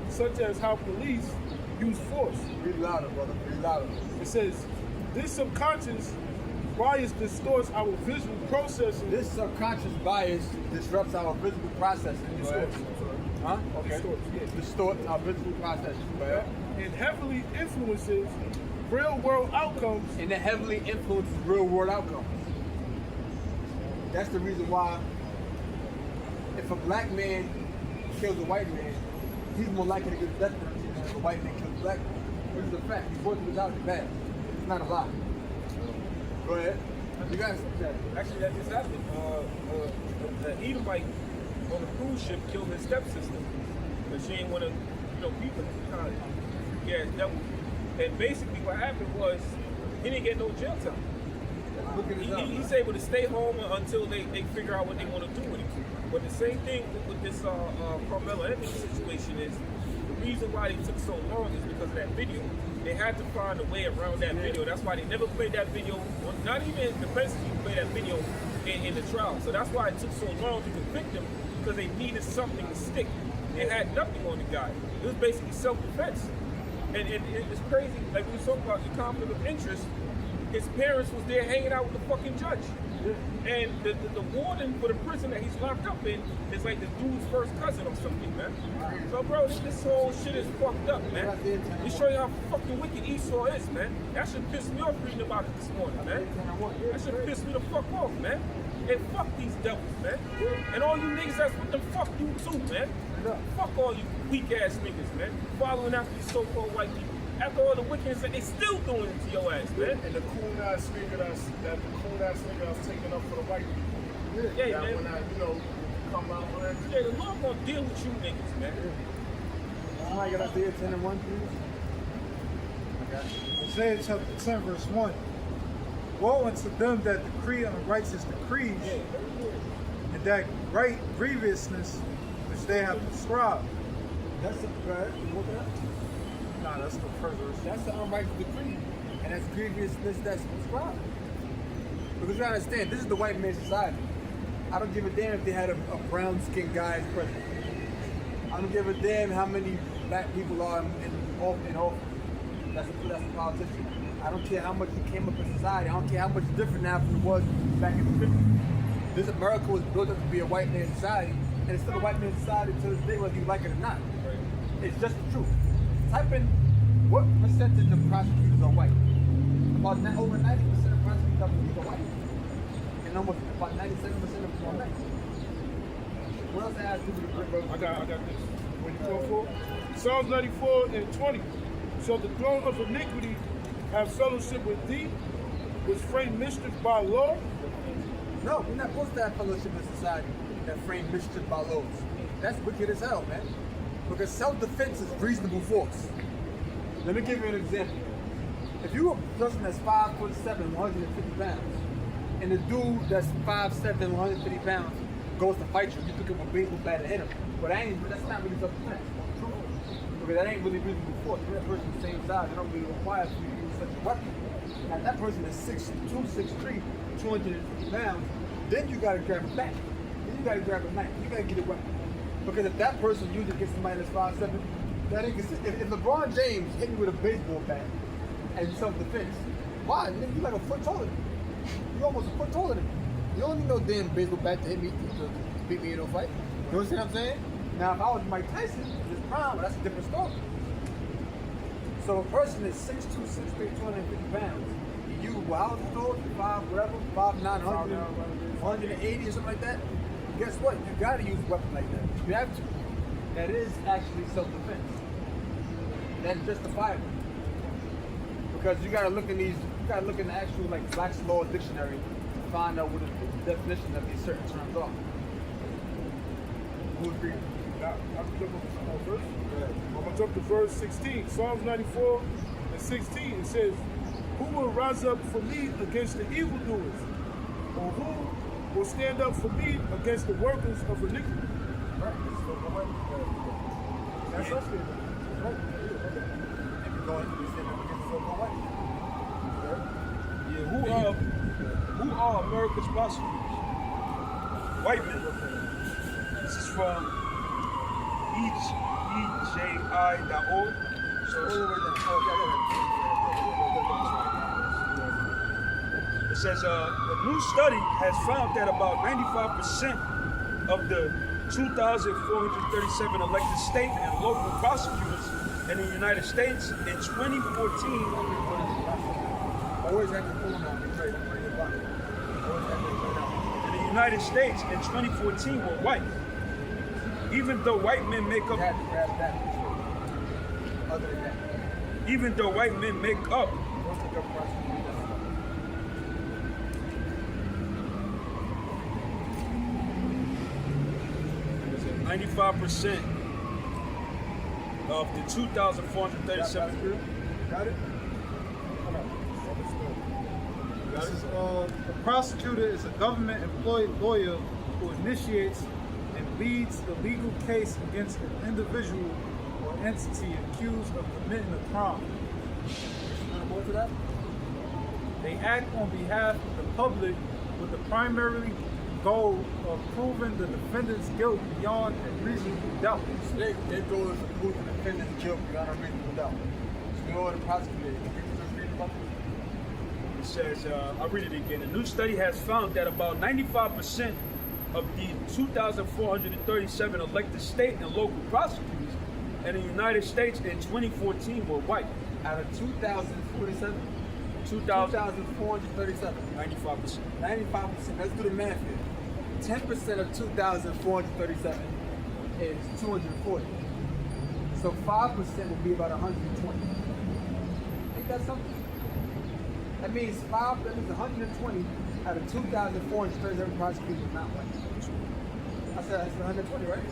such as how police use force. Read louder, brother. Read louder. It says, this subconscious bias distorts our visual processing. This subconscious bias disrupts our physical processing. Distorts. Huh? Okay. Distorts, yeah. Distorts our physical processing. Go ahead. And heavily influences real-world outcomes. And it heavily influences real-world outcomes. That's the reason why if a black man kills a white man, he's more likely to get the death penalty than if a white man kills a black man. This is a fact. These voices without the bad. It's not a lie. Go ahead. You guys said Actually, that just happened. An Edomite on a cruise ship killed his stepsister, but she ain't want to, beat him. Yeah, devil. And basically, what happened was he didn't get no jail time. He's able to stay home until they figure out what they want to do with him. But the same thing with this Carmelo Anthony situation is the reason why they took so long is because of that video. They had to find a way around that video. That's why they never played that video. Not even the defense team played that video in the trial. So that's why it took so long to convict him, because they needed something to stick. They had nothing on the guy. It was basically self-defense. And it's crazy. Like we were talking about the conflict of interest. His parents was there hanging out with the fucking judge. And the warden for the prison that he's locked up in is like the dude's first cousin or something, man. So, bro, this whole shit is fucked up, man. It show you how fucking wicked Esau is, man. That should piss me off reading about it this morning, man. That should piss me the fuck off, man. And fuck these devils, man. And all you niggas that's with them, fuck you too, man. Fuck all you weak ass niggas, man. Following after these so-called white people. After all the wickedness that they still doing it to your ass, man. And the cool ass nigga that's taking up for the white people. Yeah, that man. when I, come out with it. Yeah, the law gonna deal with you niggas, man. Somebody got Isaiah 10 and 1, please? Isaiah chapter 10, verse 1. Woe unto them that decree unrighteous decrees, and that great grievousness which they have prescribed. That's the Nah, that's the first verse. That's the unrighteous decree. And that's grievousness that's prescribed. Because you understand, this is the white man's society. I don't give a damn if they had a brown-skinned guy as president. I don't give a damn how many black people are in office. That's a politician. I don't care how much he came up in society. I don't care how much different now from it was back in the 50s. This America was built up to be a white man's society, and it's still a white man's society to this day, whether you like it or not. It's just the truth. Type in what percentage of prosecutors are white. Over 90% of prosecutors are white. And almost about 97% of them are black. What else I asked you to bring? I got this. When you go for Psalms 94 and 20. So the throne of iniquity have fellowship with thee, which frame mischief by law. No, we're not supposed to have fellowship in society that frame mischief by laws. That's wicked as hell, man. Because self-defense is reasonable force. Let me give you an example. If you're a person that's 5'7", 150 pounds, and the dude that's 5'7", 150 pounds goes to fight you, you pick up a baseball bat and hit him. But that's not really self-defense. Because that ain't really reasonable force. When that person's the same size, they don't really require for you to use such a weapon. Now if that person is 6'2", 6'3", 250 pounds, then you gotta grab a bat. Then you gotta grab a knife. You gotta get a weapon. Because if that person usually gets somebody that's 5'7", That ain't consistent. If LeBron James hit me with a baseball bat and self-defense, why? Nigga, you like a foot taller than me. You almost a foot taller than me. You don't need no damn baseball bat to hit me to beat me in a fight. You understand what I'm saying? Now, if I was Mike Tyson, his prime, that's a different story. So a person is 6'2", 6'3", 250 pounds. You, how old are you? 5, whatever, 5'9", 180 or something like that. Guess what? You gotta use a weapon like that. You have to. That is actually self-defense. That's justifiable. Because you gotta look in these, you gotta look in the actual like Black's Law Dictionary to find out what the definition of these certain terms are. Who agrees? I can jump up to some verse. I'm gonna jump to verse 16. Psalms 94 and 16. It says, "Who will rise up for me against the evildoers, or who will stand up for me against the workers of iniquity?" Right. That's us here. Right. If you're going to stand up against the so-called white. Yeah, who are America's prosecutors? White men. This is from EJI.org. It says a new study has found that about 95% of the 2,437 elected state and local prosecutors in the United States in 2014 Always have to pull on me, trade on your body. Always have to trade on. in the United States in 2014 were white. Even though white men make You up, had to grab that. Other than that, even though white men make up don't take up prosecution. 95% of the 2,437. Got it? This is a prosecutor is a government employed lawyer who initiates and leads the legal case against an individual or entity accused of committing a crime. You want to go to that? They act on behalf of the public with the primary goal of proving the defendant's guilt beyond a reasonable doubt. So their goal is to prove the defendant's guilt beyond a reasonable doubt. So you know what the prosecutor is. Can you just read about this? It says, I'll read it again. A new study has found that about 95% of the 2,437 elected state and local prosecutors in the United States in 2014 were white. Out of 2,047? 2,437. 95%. 95%. Let's do the math here. 10% of 2,437 is 240. So 5% would be about 120. Ain't that something? That means 120 out of 2,437 prosecutors are not white. I said that's 120, right?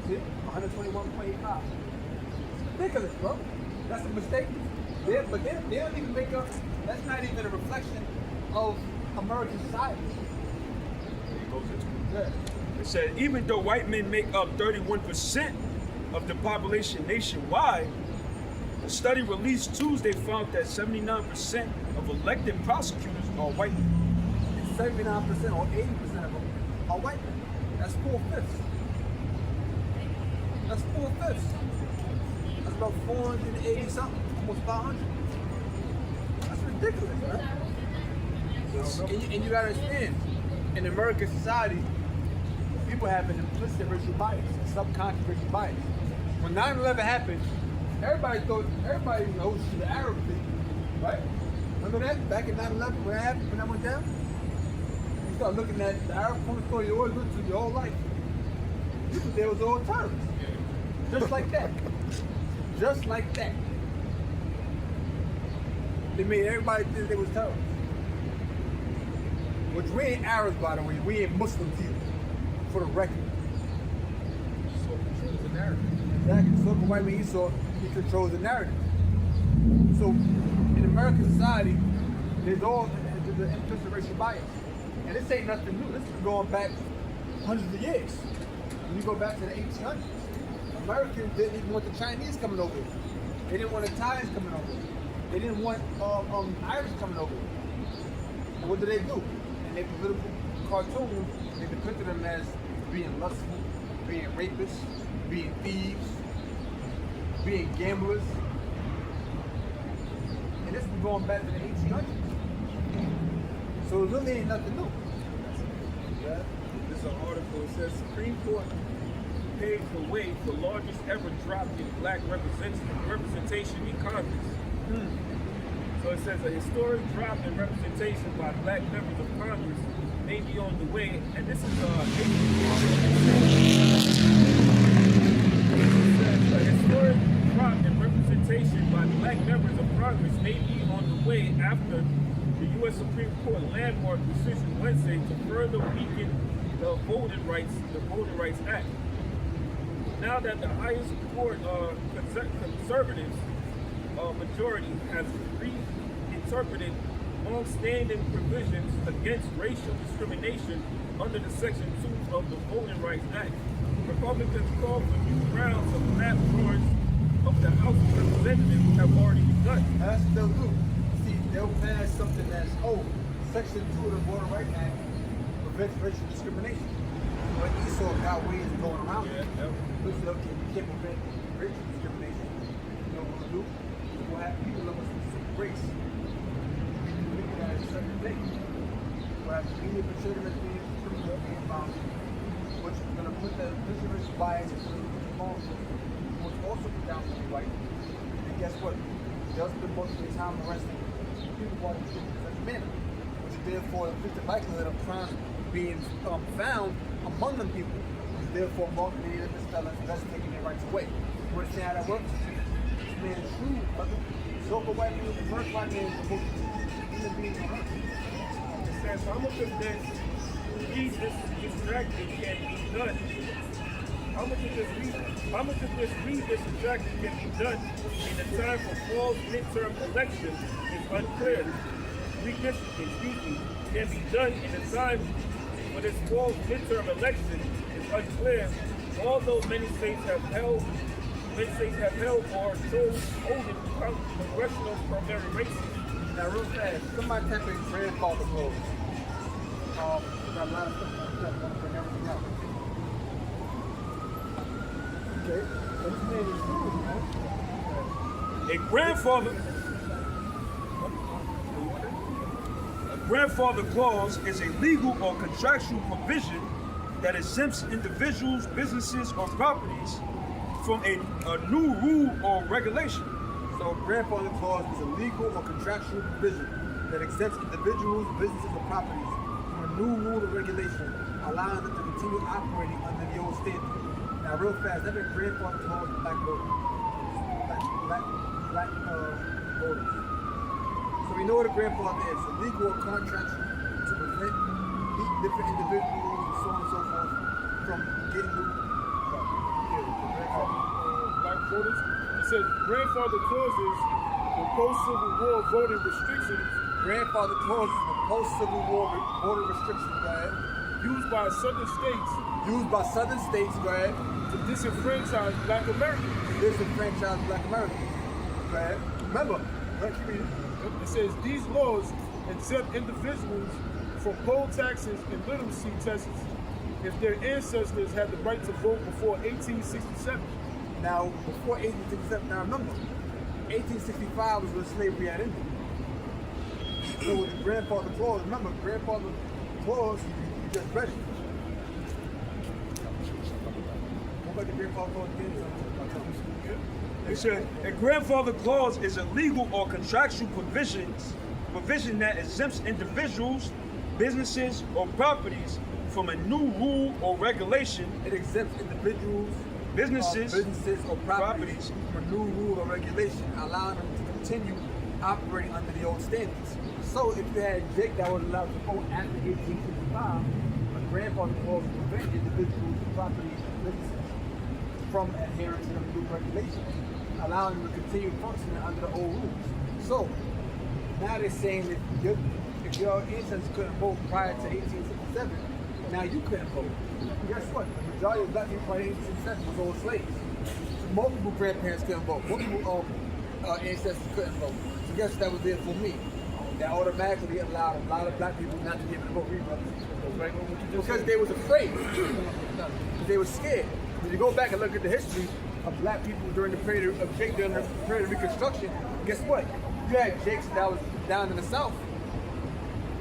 See? 121.85. Ridiculous, bro. That's a mistake. But they don't even make up. That's not even a reflection of American society. Yeah. It said, even though white men make up 31% of the population nationwide, a study released Tuesday found that 79% of elected prosecutors are white men. 79% or 80% of them are white men. That's 4/5. That's 4/5. That's about 480 something, almost 500. That's ridiculous, man. And you gotta understand, in American society, people have an implicit racial bias, a subconscious racial bias. When 9/11 happened, everybody knows the Arab thing, right? Remember that? Back in 9/11, when that went down? You start looking at the Arab porn story you always looked to your whole life. You thought they was all terrorists. Just like that. Just like that. They made everybody think they was terrorists. Which we ain't Arabs, by the way. We ain't Muslims either. For the record. So controls the narrative. Exactly. So for white man Esau, he controls the narrative. So in American society, there's an implicit racial bias. And this ain't nothing new. This is going back hundreds of years. When you go back to the 1800s, Americans didn't even want the Chinese coming over here. They didn't want Italians coming over here. They didn't want Irish coming over here. And what do? In their political cartoons, they depicted them as being lustful, being rapists, being thieves. being gamblers. And this is going back to the 1800s. So it really ain't nothing new. Yeah. There's an article. It says Supreme Court paved the way for largest ever drop in black representation in Congress. So it says a historic drop in representation by black members of Congress may be on the way, and this is a historic drop in representation by black members of Congress may be on the way after the U.S. Supreme Court landmark decision Wednesday to further weaken the Voting Rights Act. Now that the highest court conservatives majority has reinterpreted long-standing provisions against racial discrimination under the Section 2 of the Voting Rights Act, Republicans call for new rounds of mass floors of the House of Representatives have already begun. That's what they'll do. See, they'll pass something that's, Section 2 of the Voting Rights Act prevents racial discrimination. But Esau got ways of going around it. Because you can't prevent racial discrimination. You know what we'll do? We'll have people of a specific race. We look at a certain thing. We'll have immediate maturity being criminal being bound. Which is going to put the racial bias into the law, which also put down to the white. And guess what? They'll spend most of their time arresting people while they're in such a manner. Which is therefore increase the likelihood of crimes being found among them people. Which is therefore more many of the felons that's taking their rights away. You understand how that works? This man is shrewd, brother. So for white people, the first white man is the most human being on earth. It says how much of this distraction can be done? How much of this distraction can be done in the time for fall midterm elections is unclear. Redistricting, can be done in the time for this fall midterm election is unclear. Although many states have held or chose holding congressional primary races. Now, real fast, somebody type in grandfather clause. Got a lot of stuff that want to bring everything out. Okay, so this man is true, man. A grandfather clause is a legal or contractual provision that exempts individuals, businesses, or properties from a new rule or regulation. So, grandfather clause is a legal or contractual provision that exempts individuals, businesses, or properties from a new rule or regulation, allowing them to continue operating under the old standard. Now, real fast, that means grandfather clause is black voters. Black voters. So we know what a grandfather is. A legal or contractual to prevent different individuals and so on and so forth from getting new black voters. It says grandfather clauses for post-Civil War voting restrictions. Grandfather clauses for post-Civil War voting restrictions, go ahead. Used by southern states Go ahead. to disenfranchise black Americans. Disenfranchise black Americans. Go ahead. Remember, let's read it. It says these laws exempt individuals from poll taxes and literacy tests if their ancestors had the right to vote before 1867. Now, before 1867, now remember, 1865 was when slavery had ended. So with the grandfather clause, remember, grandfather clause, you just read it. What about the grandfather clause again? It said a grandfather clause is a legal or contractual provision that exempts individuals, businesses, or properties from a new rule or regulation. It exempts individuals, businesses or properties from a new rule or regulation, allowing them to continue operating under the old standards. So if you had Jake that was allowed to vote after 1865, a grandfather clause would prevent individuals, properties, and businesses from adhering to the new regulations, allowing them to continue functioning under the old rules. So now they're saying that if your ancestors couldn't vote prior to 1867, now you couldn't vote. Guess what? The majority of black people prior to 1867 was all slaves. So multiple grandparents couldn't vote. Multiple ancestors couldn't vote. So guess that was there for me. That automatically allowed a lot of black people not to be able to vote. Because they was afraid. They were scared. When you go back and look at the history, of black people during the period of Jake, during the period of Reconstruction, guess what? You had Jakes that was down in the South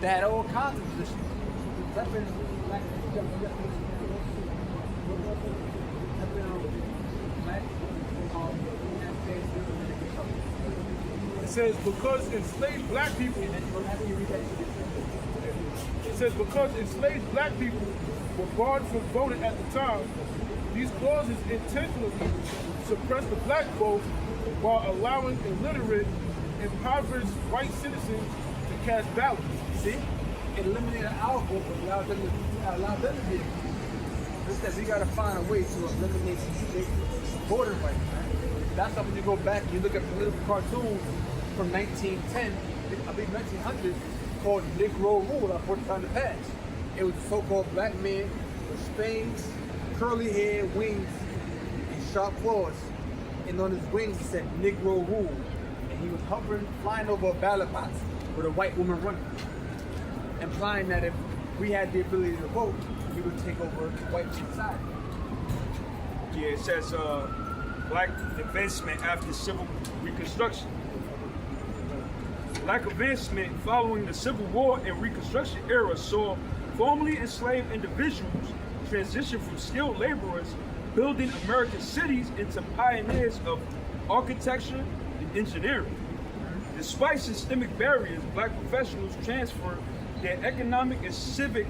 that had all kinds of positions. It says because enslaved black people. It says because enslaved black people were barred from voting at the time, these clauses intentionally suppressed the black vote while allowing illiterate, impoverished white citizens to cast ballots. See? It eliminated our vote, but allowed them to be. This says we gotta find a way to eliminate voting rights, man. That's something you go back and you look at political cartoons from 1910, I believe 1900, called Negro Rule, our 40 time to pass. It was a so-called black man with spades, curly hair, wings, and sharp claws. And on his wings it said Negro Rule. And he was hovering, flying over a ballot box with a white woman running. Implying that if we had the ability to vote, we would take over white society. Yeah, it says black advancement after civil reconstruction. Black advancement following the Civil War and Reconstruction era saw formerly enslaved individuals transition from skilled laborers building American cities into pioneers of architecture and engineering. Despite systemic barriers, black professionals transferred their economic and civic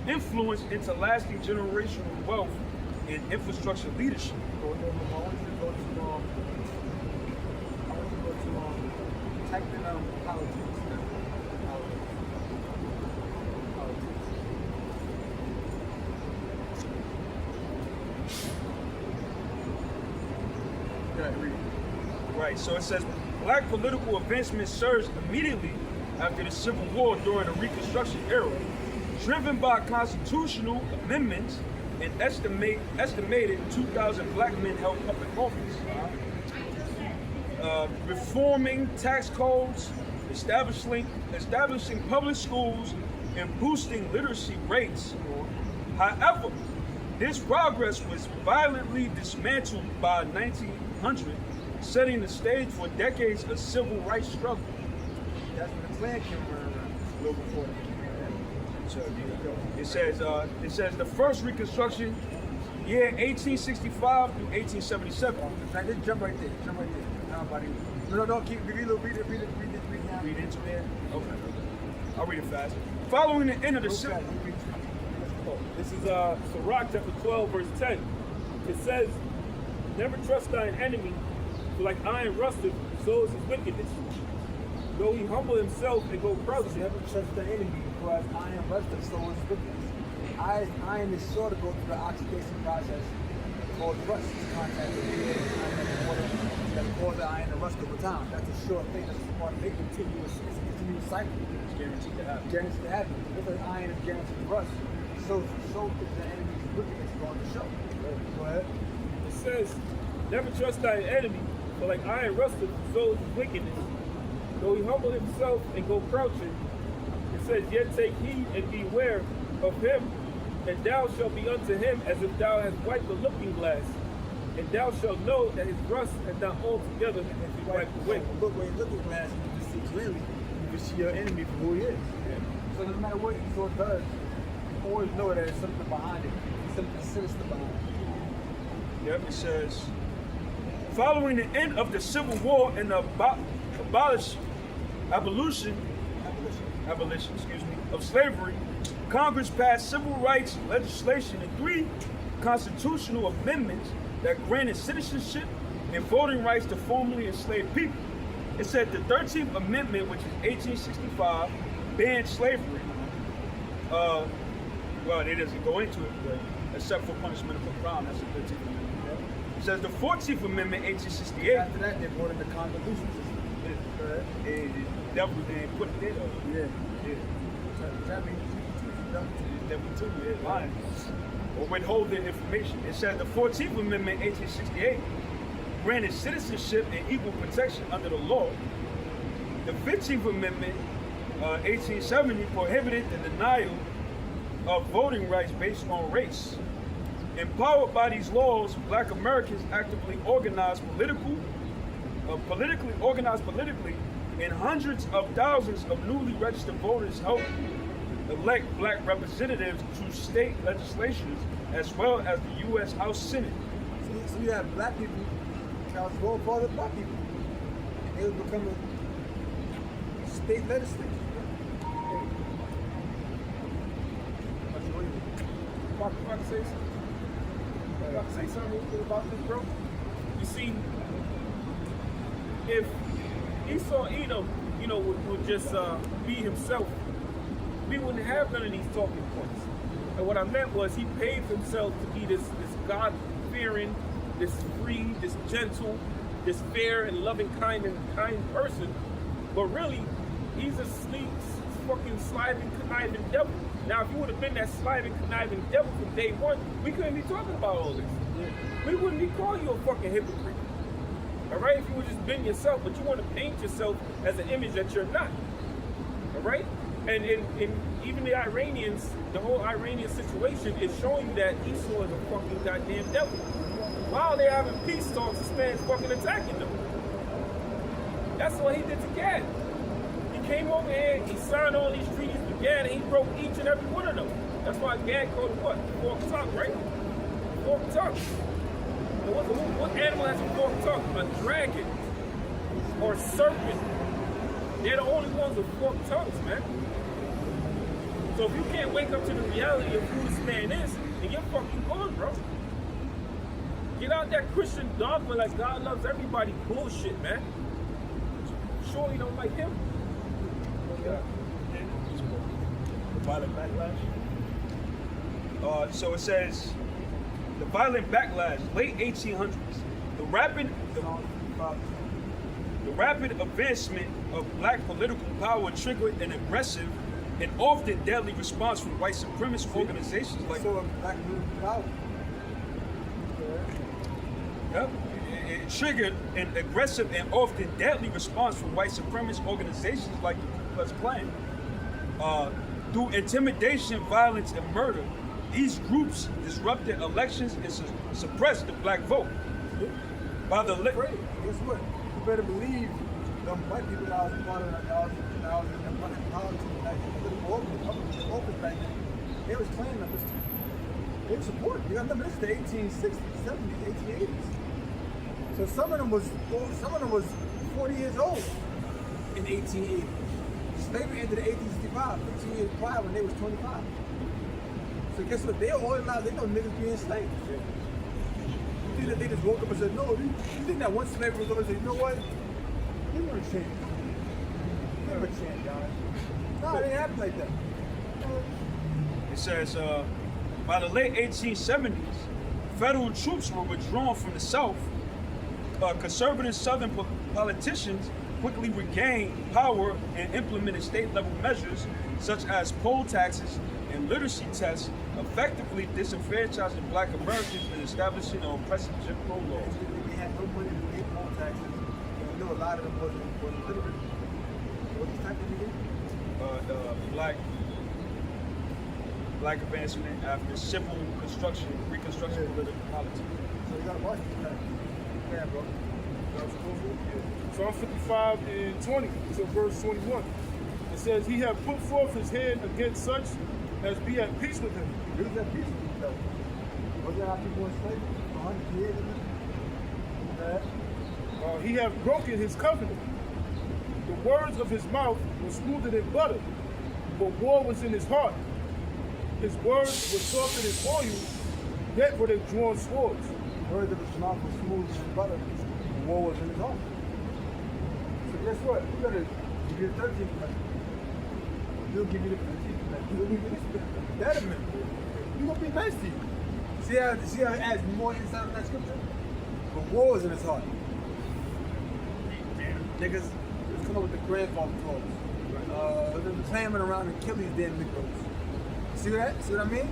influence into lasting generational wealth and infrastructure leadership. I want you to go to type in politics. Right, so it says black political advancement surged immediately after the Civil War during the Reconstruction era, driven by constitutional amendments and estimated 2,000 black men held public office. Reforming tax codes, establishing public schools, and boosting literacy rates. However, this progress was violently dismantled by 1900, setting the stage for decades of civil rights struggle. That's when the Klan came around a little before that. So it says the first Reconstruction, year 1865 through 1877. Just jump right there. No, keep read it now. Read into it. Okay. I'll read it fast. Following the end of the Civil. This is Sirach chapter 12, verse 10. It says, never trust thine enemy, for like iron rusteth, so is his wickedness. Though he humble himself and go crouching. Never trust the enemy, for as iron rusteth, so is wickedness. Iron is sure to go through the oxidation process called rust. Contact with the water that cause the iron to rust over time. That's a sure thing. That's part of it. It's a continuous cycle. It's guaranteed to happen. Guaranteed to happen. If an iron is guaranteed to rust, so is the enemy's wickedness going to show. Go ahead. It says, never trust thine enemy, for like iron rusteth, so is his wickedness. Though he humble himself and go crouching, it says, yet take heed and beware of him, and thou shalt be unto him as if thou hast wiped the looking glass, and thou shalt know that his rust has not altogether been wiped away. Look where you're looking glass, you can see clearly. You can see your enemy for who he is. Yeah. So no matter what Esau does, you always know that there's something behind it. Something sinister behind it. Yep, it says, following the end of the Civil War and the abolition of slavery, Congress passed civil rights legislation and 3 constitutional amendments that granted citizenship and voting rights to formerly enslaved people. It said the 13th Amendment, which is 1865, banned slavery. Well, it doesn't go into it, but except for punishment of a crime, that's the 13th Amendment. It says the 14th Amendment, 1868. After that, they brought in the convolution system. They put it there. Yeah. That means lying or withholding information. It says the 14th Amendment, 1868, granted citizenship and equal protection under the law. The 15th Amendment, 1870, prohibited the denial of voting rights based on race. Empowered by these laws, Black Americans actively organized politically, and hundreds of thousands of newly registered voters helped elect Black representatives to state legislatures as well as the U.S. House Senate. So you have black people that was voting for other black people. And they would become a state legislature. Mark, if I can say something. If I can say something real quick about this, bro. You see, if Esau Edom, would just be himself, we wouldn't have none of these talking points. And what I meant was he paved himself to be this God-fearing, this free, this gentle, this fair and loving kind person. But really, he's a sleek, fucking sliding, conniving devil. Now, if you would have been that sliding, conniving devil from day one, we couldn't be talking about all this. We wouldn't be calling you a fucking hypocrite. All right? If you would just been yourself, but you want to paint yourself as an image that you're not. All right? And even the Iranians, the whole Iranian situation is showing that Esau is a fucking goddamn devil. While they're having peace talks, this man's fucking attacking them. That's what he did to Gad. He came over here, he signed all these treaties with Gad, and he broke each and every one of them. That's why Gad called it what? Forked tongue, right? Forked tongue. What animal has a forked tongue? A dragon or a serpent. They're the only ones with forked tongues, man. So if you can't wake up to the reality of who this man is, then you're fucking gone, bro. Get out that Christian dogma like God loves everybody bullshit, man. Sure you don't like him? The violent backlash. So it says, the violent backlash, late 1800s. The rapid advancement of Black political power triggered an aggressive and often deadly response from white supremacist organizations like. So black political power. Yep. It triggered an aggressive and often deadly response from white supremacist organizations like the Ku Klux Klan. Through intimidation, violence, and murder, these groups disrupted elections and suppressed the black vote. By the Guess what? You better believe them white people that was part of that was in the politics back then, political office back then, they was claiming them. They were supporting. You got to remember, this is the 1860s, 70s, 1880s. So some of them was 40 years old in 1880. Slavery ended in 1865, 15 years prior when they was 25. So guess what? They organized. They know niggas being enslaved. You think that they just woke up and said, no? You think that once slavery was over, they said, you know what? They never changed. Never changed, guys. No, it didn't happen like that. It says, by the late 1870s, federal troops were withdrawn from the South. Conservative Southern politicians quickly regained power and implemented state-level measures such as poll taxes and literacy tests, effectively disenfranchising Black Americans and establishing an oppressive Jim Crow law. They had no money to pay poll taxes. You know, a lot of them wasn't literate. What was the tax again? Black advancement after civil construction, reconstruction, political politics. So you gotta watch this tax. Yeah, bro. Psalm 55 and 20, so verse 21. It says, he hath put forth his hand against such as be at peace with him. Who's that peace with each other? Wasn't that how people were enslaved for 100 years? He hath broken his covenant. The words of his mouth were smoother than butter, but war was in his heart. His words were softer than oil, yet were they drawn swords. The words of his mouth were smooth than butter, and war was in his heart. So guess what? We're gonna give you the 13th commandment. He'll give you the 15th commandment. He'll give you the betterment. He's gonna be nice to you. See how it adds more inside of that scripture? But war is in his heart. Niggas just come up with the grandfather talks. Them clamming around and kill these damn Negroes. See that? See what I mean?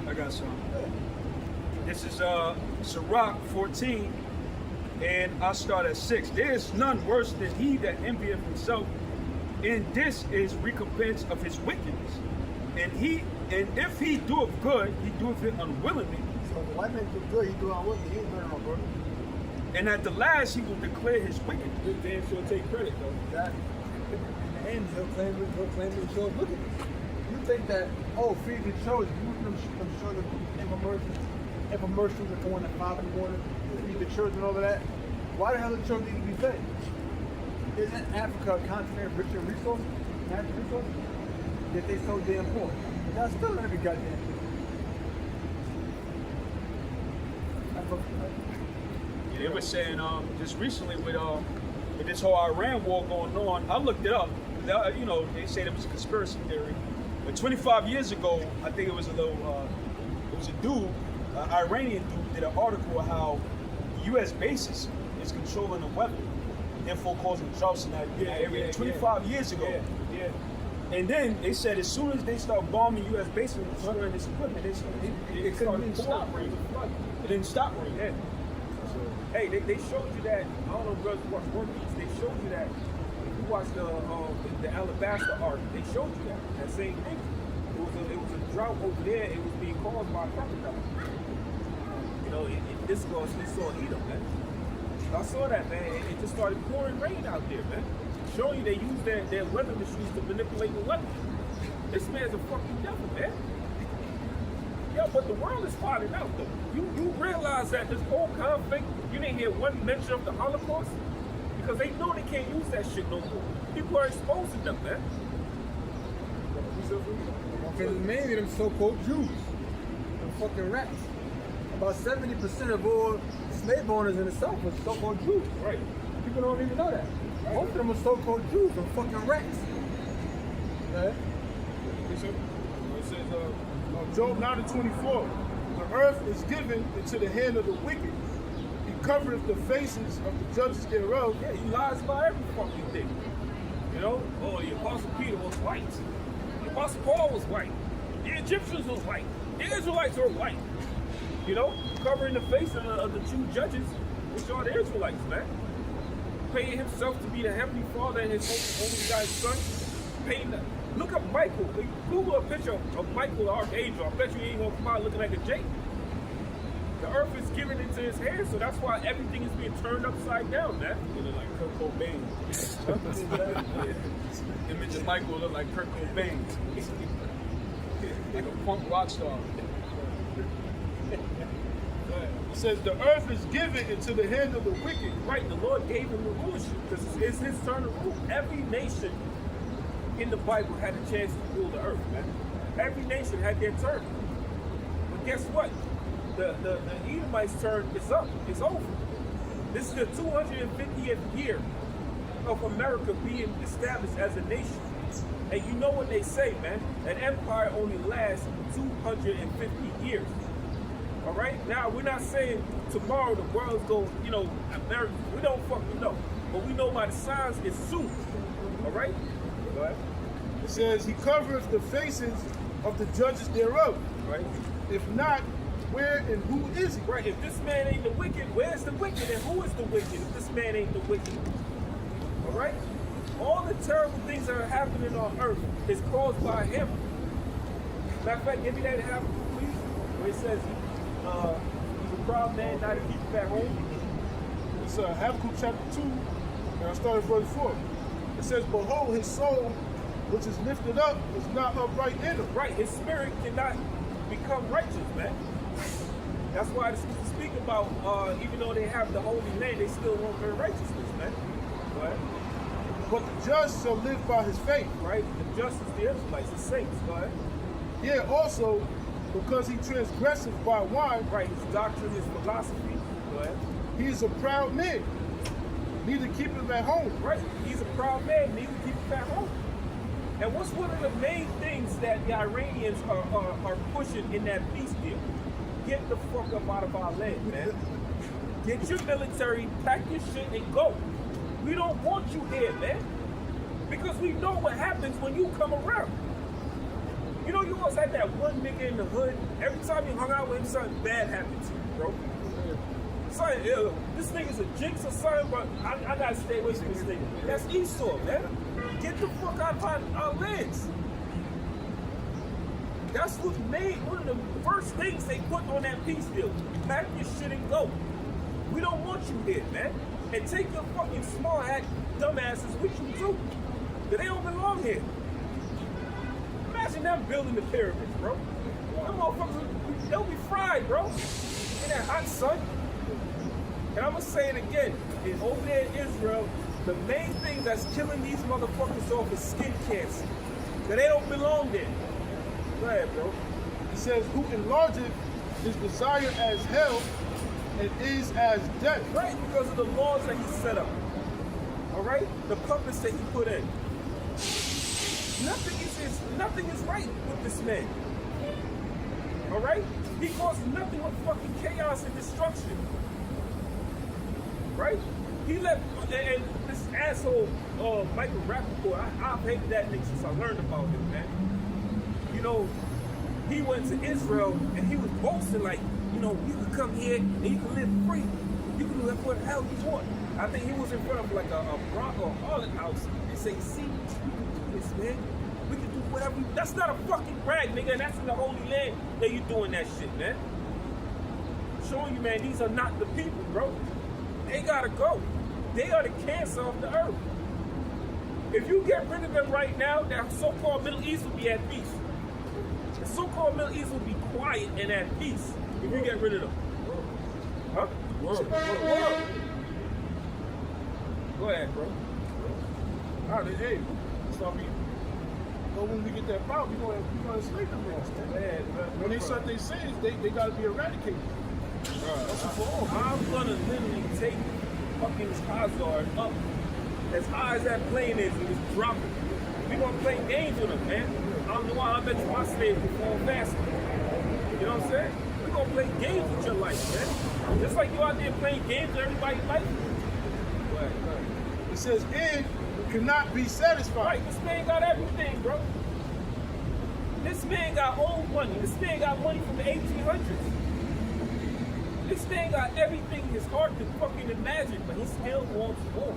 I got some. This is Sirach 14, and I'll start at 6. There is none worse than he that envieth himself, and this is recompense of his wickedness. And if he doeth good, he doeth it unwillingly. So the white man do good, he do unwillingly. He ain't learning on brother. And at the last, he will declare his wicked. This damn sure take credit though. Exactly. In the end, he'll claim it and show us wickedness. You think that, oh, feed the children, you them show the infomercials that go on at 5 in the morning, feed the children and all of that. Why the hell do the children need to be fed? Isn't Africa a continent of richer resources, natural resources? Yet they so damn poor. But that's still not every goddamn thing. They were saying just recently with this whole Iran war going on, I looked it up. You know, they said it was a conspiracy theory. But 25 years ago, I think it was a dude, an Iranian dude, did an article of how the U.S. bases is controlling the weather, therefore causing droughts in that area. 25 years ago. Yeah. And then they said as soon as they start bombing U.S. bases and destroying this equipment, it didn't stop raining. It didn't stop raining. Yeah. Hey, they showed you that. I don't know if brothers watch One Piece. They showed you that. If you watch the Alabasta arc, they showed you that same thing. It was a drought over there. It was being caused by crocodiles. You know, this saw Edom, man. I saw that, man. It just started pouring rain out there, man. Showing you they use their weather machines to manipulate the weather. This man's a fucking devil, man. Yeah, but the world is finding out, though. You realize that this whole conflict, you didn't hear one mention of the Holocaust? Because they know they can't use that shit no more. People are exposing them, man. Because mainly them so-called Jews. Them fucking rats. About 70% of all slave owners in the South are so-called Jews. Right. People don't even know that. Most of them are so-called Jews. Them fucking rats. Right? It says, Job 9:24. The earth is given into the hand of the wicked. He covereth the faces of the judges thereof. yeah, he lies about every fucking thing. You know? Oh, the Apostle Peter was white. The Apostle Paul was white. The Egyptians was white. The Israelites were white. You know? Covering the face of the two judges, which are the Israelites, man. Paying himself to be the Heavenly Father and his only guy's son. Look up Michael. Google a picture of Michael the Archangel. I bet you he ain't gonna come out looking like a Jake. The earth is given into his hands, so that's why everything is being turned upside down, man. They look like Kurt Cobain. Image of Michael look like Kurt Cobain. Like a punk rock star. It says the earth is given into the hand of the wicked. Right, the Lord gave him the rulership because it's his turn to rule. Every nation in the Bible had a chance to rule the earth, man. Every nation had their turn. But guess what? The Edomites' turn is up. It's over. This is the 250th year of America being established as a nation. And you know what they say, man? An empire only lasts 250 years. All right? Now, we're not saying tomorrow the world's going, you know, America, we don't fucking know. But we know by the signs it's soon. All right? Go ahead. It says he covereth the faces of the judges thereof. Right? If not, where and who is he? Right. If this man ain't the wicked, where's the wicked and who is the wicked if this man ain't the wicked? All right? All the terrible things that are happening on earth is caused by him. Matter of fact, give me that half, please. Where it says he's a proud man, not to keep it at home. It's Habakkuk chapter 2, and I start at verse 4. It says, behold, his soul, which is lifted up, is not upright in him. Right, his spirit cannot become righteous, man. That's why the scriptures speak about, even though they have the Holy Land, they still won't earn righteousness, man. Right? But the just shall live by his faith. Right? The just is the Israelites, the saints, right? Yea, also, because he transgresseth by wine, Right, his doctrine, his philosophy, right? he is a proud man, neither keep him at home. Right, he's a proud man, neither keep him at home. And what's one of the main things that the Iranians are pushing in that peace deal? Get the fuck up out of our land, man. Get your military, pack your shit, and go. We don't want you here, man. Because we know what happens when you come around. You know, you always had that one nigga in the hood. Every time you hung out with him, something bad happened to you, bro. Son, this nigga's a jinx or something, but I gotta stay away from this nigga. That's Esau, man. Get the fuck out of our lands. That's what made one of the first things they put on that peace deal. Pack your shit and go. We don't want you here, man. And take your fucking small act dumbasses with you too. That they don't belong here. Imagine them building the pyramids, bro. Them motherfuckers, they'll be fried, bro. In that hot sun. And I'm gonna say it again. Over there in Israel, the main thing that's killing these motherfuckers off is skin cancer. That they don't belong there. Go ahead, bro. It says, who enlargeth his desire as hell and is as death. Right, because of the laws that he set up. All right? The puppets that he put in. Nothing is right with this man. All right? He caused nothing but fucking chaos and destruction. Right? He left, and this asshole, Michael Rappaport, I've hated that nigga since I learned about him, man. You know, he went to Israel and he was boasting like, you know, you can come here and you can live free. You can live what the hell you want. I think he was in front of like a Bronco Harlot house and say, see, we can do this, man. We can do whatever. That's not a fucking brag, nigga, and that's in the Holy Land that you doing that shit, man. Showing you, man, these are not the people, bro. They gotta go. They are the cancer of the earth. If you get rid of them right now, that so-called Middle East will be at peace. The so-called Middle East will be quiet and at peace if you get rid of them. Huh? Word. Go ahead, bro. All right, hey, so I mean, when we get that power, we're gonna enslave them niggas, man. When they start their sins, they gotta be eradicated. That's for all. I'm gonna literally take fucking Hazard up as high as that plane is and just drop it. We gonna play games with him, man. I don't know why I bet you my slaves will fall faster. You know what I'm saying? We gonna play games with your life, man. Just like you out there playing games with everybody's life. Right. It says, and cannot be satisfied. Right, this man got everything, bro. This man got old money. This man got money from the 1800s. This man got everything his heart could fucking imagine, but he still wants more.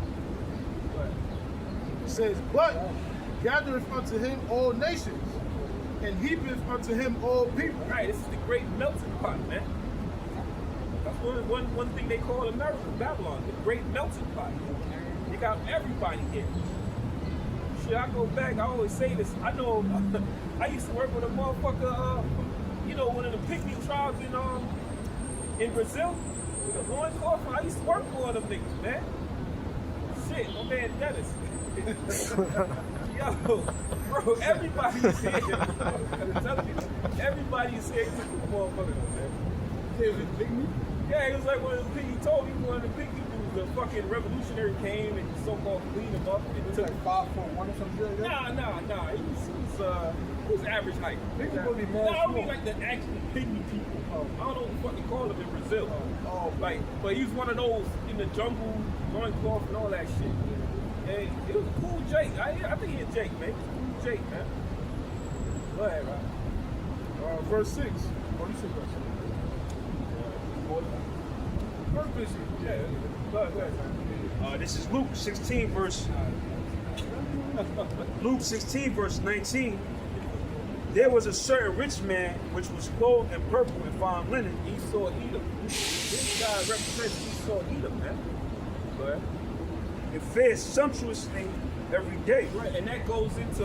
It says, but gathereth unto him all nations, and heapeth unto him all people. Right, this is the great melting pot, man. That's one thing they call America, Babylon, the great melting pot. You got everybody here. Shit, I go back, I always say this. I know, I used to work with a motherfucker, you know, one of the pygmy tribes in Brazil. The loincloth, I used to work for one of them niggas, man. Shit, my man Dennis. Yo, bro, everybody's here. I'm telling you, everybody's here except for the motherfucker, man. Yeah, it was like one of the piggy told me, one of the piggy dudes, the fucking revolutionary came and so-called cleaned him up and took like 5'1" or something. Nah. He was average height. No, I mean like the actual pygmy people. I don't know what the fuck they call them in Brazil. Like, but he was one of those in the jungle, loincloth and all that shit. And it was a cool Jake. I think he a Jake, man. Cool Jake, man. Go ahead, right? Verse 6. What do you say, verse 6? Yeah. Go ahead. This is Luke 16, verse 19. There was a certain rich man which was clothed in purple and fine linen. Esau Edom. This guy represents Esau Edom, man. Go ahead. And fared sumptuously every day. Right, and that goes into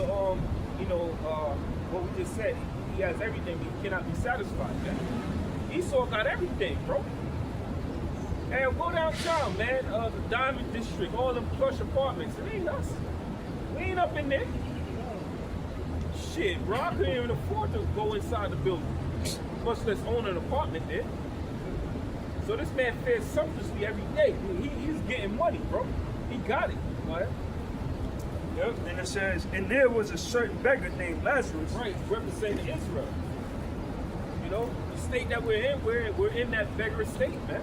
what we just said. He has everything. He cannot be satisfied, man. Esau got everything, bro. And go downtown, man. The Diamond District, all them plush apartments. It ain't us. We ain't up in there. Shit, bro. I couldn't even afford to go inside the building, much less own an apartment there. So this man fares sumptuously every day. He's getting money, bro. He got it. What? Yep. And it says, and there was a certain beggar named Lazarus. Right, representing Israel. You know, the state that we're in, we're in that beggar state, man.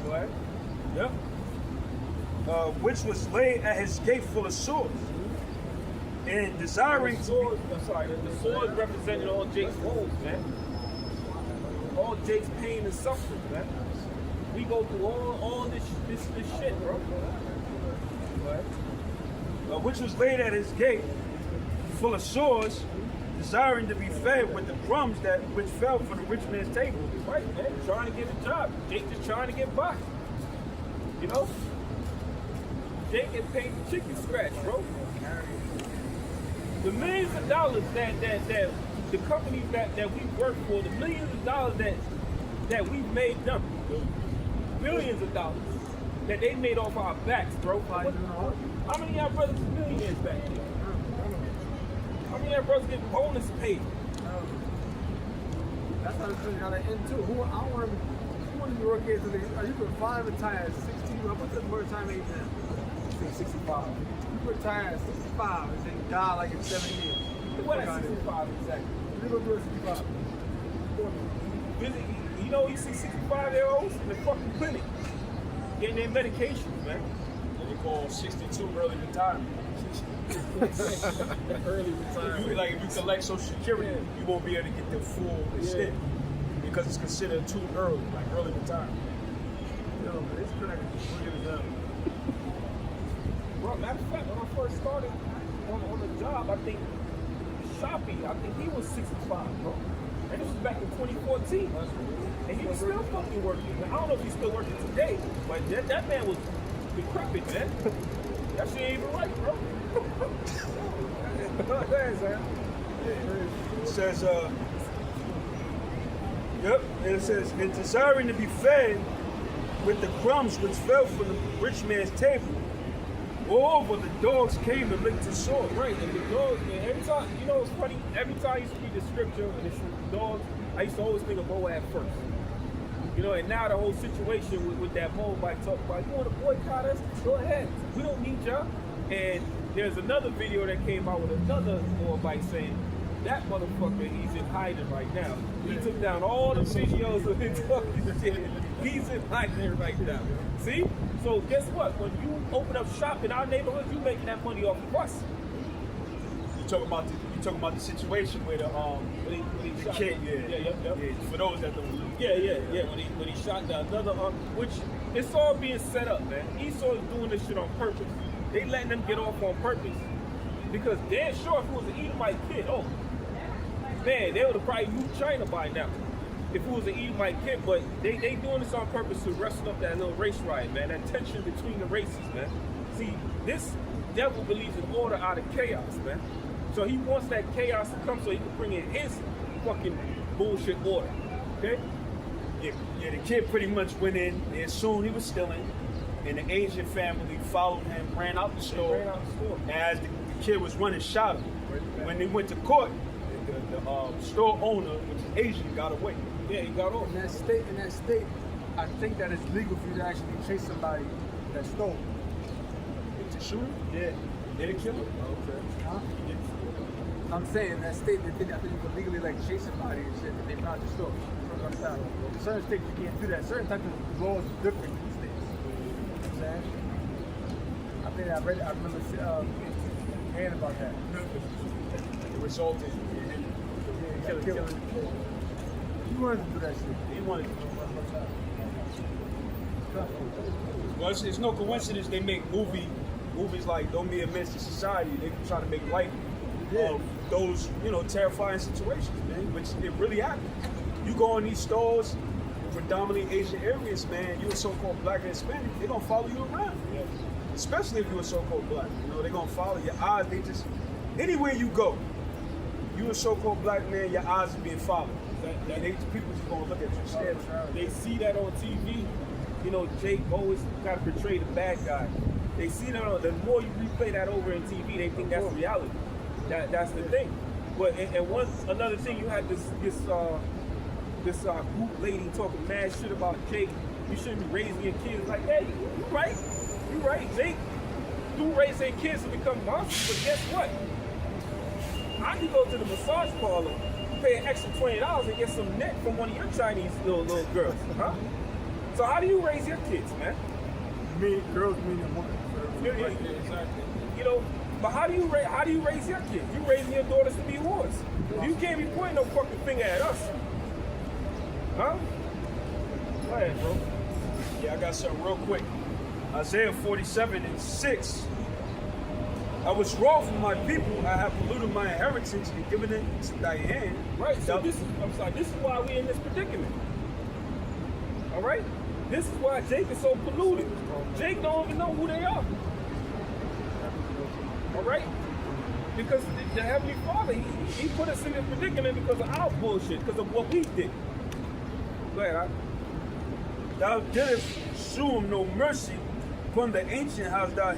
What? Yep. Which was laid at his gate full of swords. And desiring the swords represented all Jake's woes, man. All Jake's pain and suffering, man. We go through all this shit, bro. Which was laid at his gate, full of swords, desiring to be fed with the crumbs that which fell from the rich man's table. Right, man. Trying to get a job. Jake just trying to get by. You know? Jake get paid for chicken scratch, bro. The millions of dollars that the companies that we work for, the millions of dollars that we've made them, billions of dollars that they made off our backs, bro. How many of y'all brothers are millionaires back there? How many of y'all brothers get bonus paid? That's how it's got to end too. I don't want to be working here today. You could fly retire at 16. What's the more time age now? I think 65. You could retire at 65 and then die like in 7 years. What at 65 exactly? You're going to do it at 65. You know, you see 65-year-olds in the fucking clinic getting their medications, man. What they call 62 early retirement. Early retirement. You, like if you collect Social Security, you won't be able to get the full extent because it's considered too early, like early retirement. Yo, but it's crazy. Look at it up. Bro, matter of fact, when I first started on the job, I think Shoppy, I think he was 65, bro. And this was back in 2014. And he was still fucking working. I don't know if he's still working today, but that man was decrepit, man. That shit ain't even right, bro. Go ahead, Sam. It says, it says, and desiring to be fed with the crumbs which fell from the rich man's table. Moreover, the dogs came and licked his sword. Right, and the dogs, man, every time, you know, it's funny, every time I used to read the scripture and it's dogs, I used to always think of Moab first. You know, and now the whole situation with that Moabite talk about, you want to boycott us? Go ahead. We don't need y'all. And there's another video that came out with another Moabite saying, that motherfucker, he's in hiding right now. He took down all the videos of him talking shit. He's in hiding right now. See? So guess what? When you open up shop in our neighborhood, you making that money off of us. You talking about the situation where the When he shot kid, yeah. for those that don't know. Yeah. When he shot down another, which it's all being set up, man. Esau is doing this shit on purpose. They letting them get off on purpose because damn sure if it was an Edomite kid, oh man, they would have probably moved China by now. If it was an Edomite kid, but they doing this on purpose to wrestle up that little race riot, man. That tension between the races, man. See, this devil believes in order out of chaos, man. So he wants that chaos to come so he can bring in his fucking bullshit order. Okay? Yeah, the kid pretty much went in and soon he was stealing, and the Asian family followed him, ran out the store. And as the kid was running, shot him. When they went to court, the store owner, which is Asian, got away. Yeah, he got off. In that state, I think that it's legal for you to actually chase somebody that stole. To shoot him? Yeah. Did it kill him? Okay. Huh? I'm saying in that state, I think you can legally like chase somebody and shit that they found the store. Certain states you can't do that. Certain types of laws are different in states. You know what I'm saying? I think I remember hearing about that. It resulted in him. Yeah, you wanted to do that shit. He wanted to. Well, it's no coincidence they make movies like Don't Be a Menace to Society. They try to make light of those, terrifying situations, man, which it really happened. You go in these stores, predominantly Asian areas, man, you a so-called black and Hispanic, they're gonna follow you around. Yeah. Especially if you're a so-called black. They're gonna follow your eyes. Anywhere you go, you a so-called black man, your eyes are being followed. People just gonna look at you scared. They see that on TV. Jake always gotta portray the bad guy. They see that the more you replay that over in TV, they think that's reality. That's the thing. But another thing, you had this group lady talking mad shit about Jake. You shouldn't be raising your kids like that. You right. Jake do raise their kids to become monsters, but guess what? I can go to the massage parlor, pay an extra $20 and get some neck from one of your Chinese little girls, huh? So how do you raise your kids, man? Girls meaning women. Yeah, exactly. But how do you raise your kids? You raising your daughters to be whores. You can't be pointing no fucking finger at us. Huh? Go ahead, bro. Yeah, I got something real quick. Isaiah 47:6. I was wrong for my people. I have polluted my inheritance and given it to thy hand. Right, so this is why we in this predicament. All right? This is why Jake is so polluted. Jake don't even know who they are. All right? Because the Heavenly Father, he put us in this predicament because of our bullshit, because of what we did. Go ahead, Thou didst shew him no mercy. Upon the ancient hast thou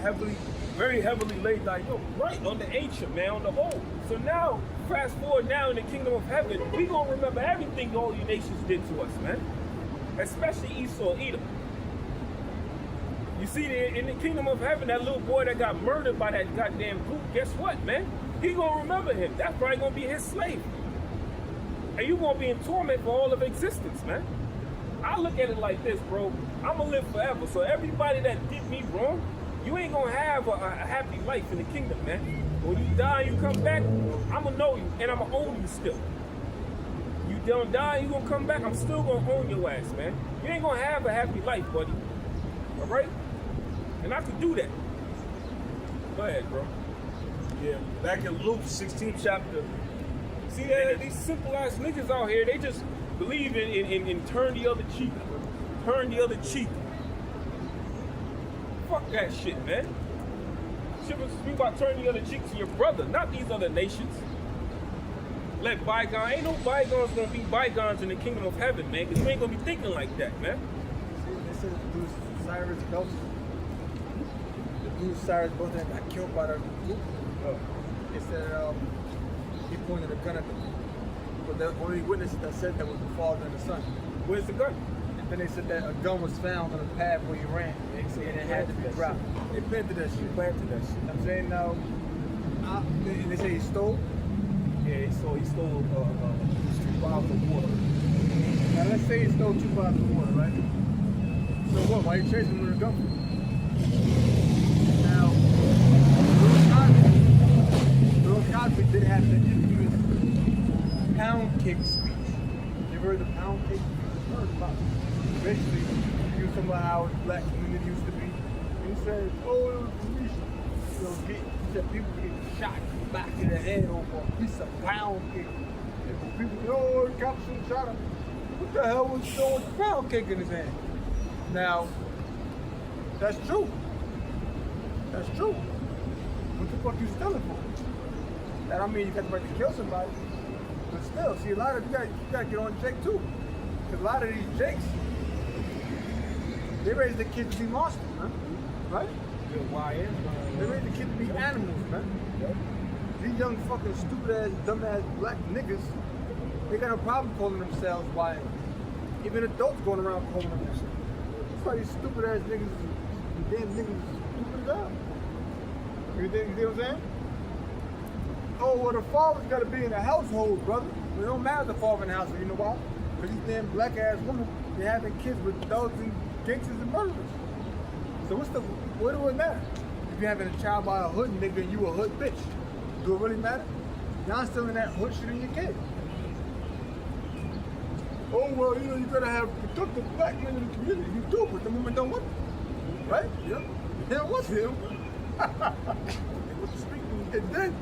very heavily laid thy yoke. right, on the ancient, man, on the old. So now, fast forward now in the kingdom of heaven, we gonna remember everything all you nations did to us, man. Especially Esau, Edom. You see, in the kingdom of heaven, that little boy that got murdered by that goddamn group, guess what, man? He gonna remember him. That's probably gonna be his slave. And you gonna be in torment for all of existence, man. I look at it like this, bro. I'm gonna live forever. So everybody that did me wrong, you ain't gonna have a happy life in the kingdom, man. When you die, you come back, I'm gonna know you, and I'm gonna own you still. You don't die, you gonna come back, I'm still gonna own your ass, man. You ain't gonna have a happy life, buddy. All right? And I could do that. Go ahead, bro. Yeah. Back in Luke 16th chapter. See that these simple ass niggas out here, they just believe in turn the other cheek. Turn the other cheek. Fuck that shit, man. Shit was speak about turning the other cheek to your brother, not these other nations. Let bygones, ain't no bygones gonna be bygones in the kingdom of heaven, man, because you ain't gonna be thinking like that, man. See, they said the dude Cyrus Belcher. The dude Cyrus Belcher that got killed by the group. They said he pointed a gun at them. But the only witness that said that was the father and the son. Where's the gun? And then they said that a gun was found on the path where he ran. And it had to be dropped. They planted that shit. Planted that shit. I'm saying now, they say he stole. Yeah, he stole 2 bottles of water. Now let's say he stole 2 bottles of water, right? So what? Why you chasing him with a gun? Now, Bill Cosby did have the infamous pound cake speech. You ever heard the pound cake speech? Heard about it. Basically, he was talking about how the black community used to be. And he said, oh, it was police. He said people get shot back in the head over a piece of pound cake. And people say, oh, the cops should have shot him. What the hell was he doing with the pound cake in his hand? Now, that's true. That's true. What the fuck you stealing for? That don't mean you got the right to kill somebody. But still, see, a lot of you gotta get on Jake too. Because a lot of these Jakes, they raise the kids to be monsters, man. Right? They raise the kids to be animals, man. These young fucking stupid ass, dumb ass black niggas, they got a problem calling themselves YN. Even adults going around calling them that shit. That's why these stupid ass niggas, these damn niggas, stupid as hell. You see what I'm saying? Oh, well, the father's got to be in the household, brother. It don't matter the father in the household. You know why? Because these damn black ass women, they having kids with thugs and gangsters and murderers. So what do it matter? If you're having a child by a hood nigga and you a hood bitch, do it really matter? Y'all still in that hood shit in your kid. Oh, well, you know, you gotta have protective black men in the community. You do, but the women don't want them. Right? Yeah. They don't want them. And then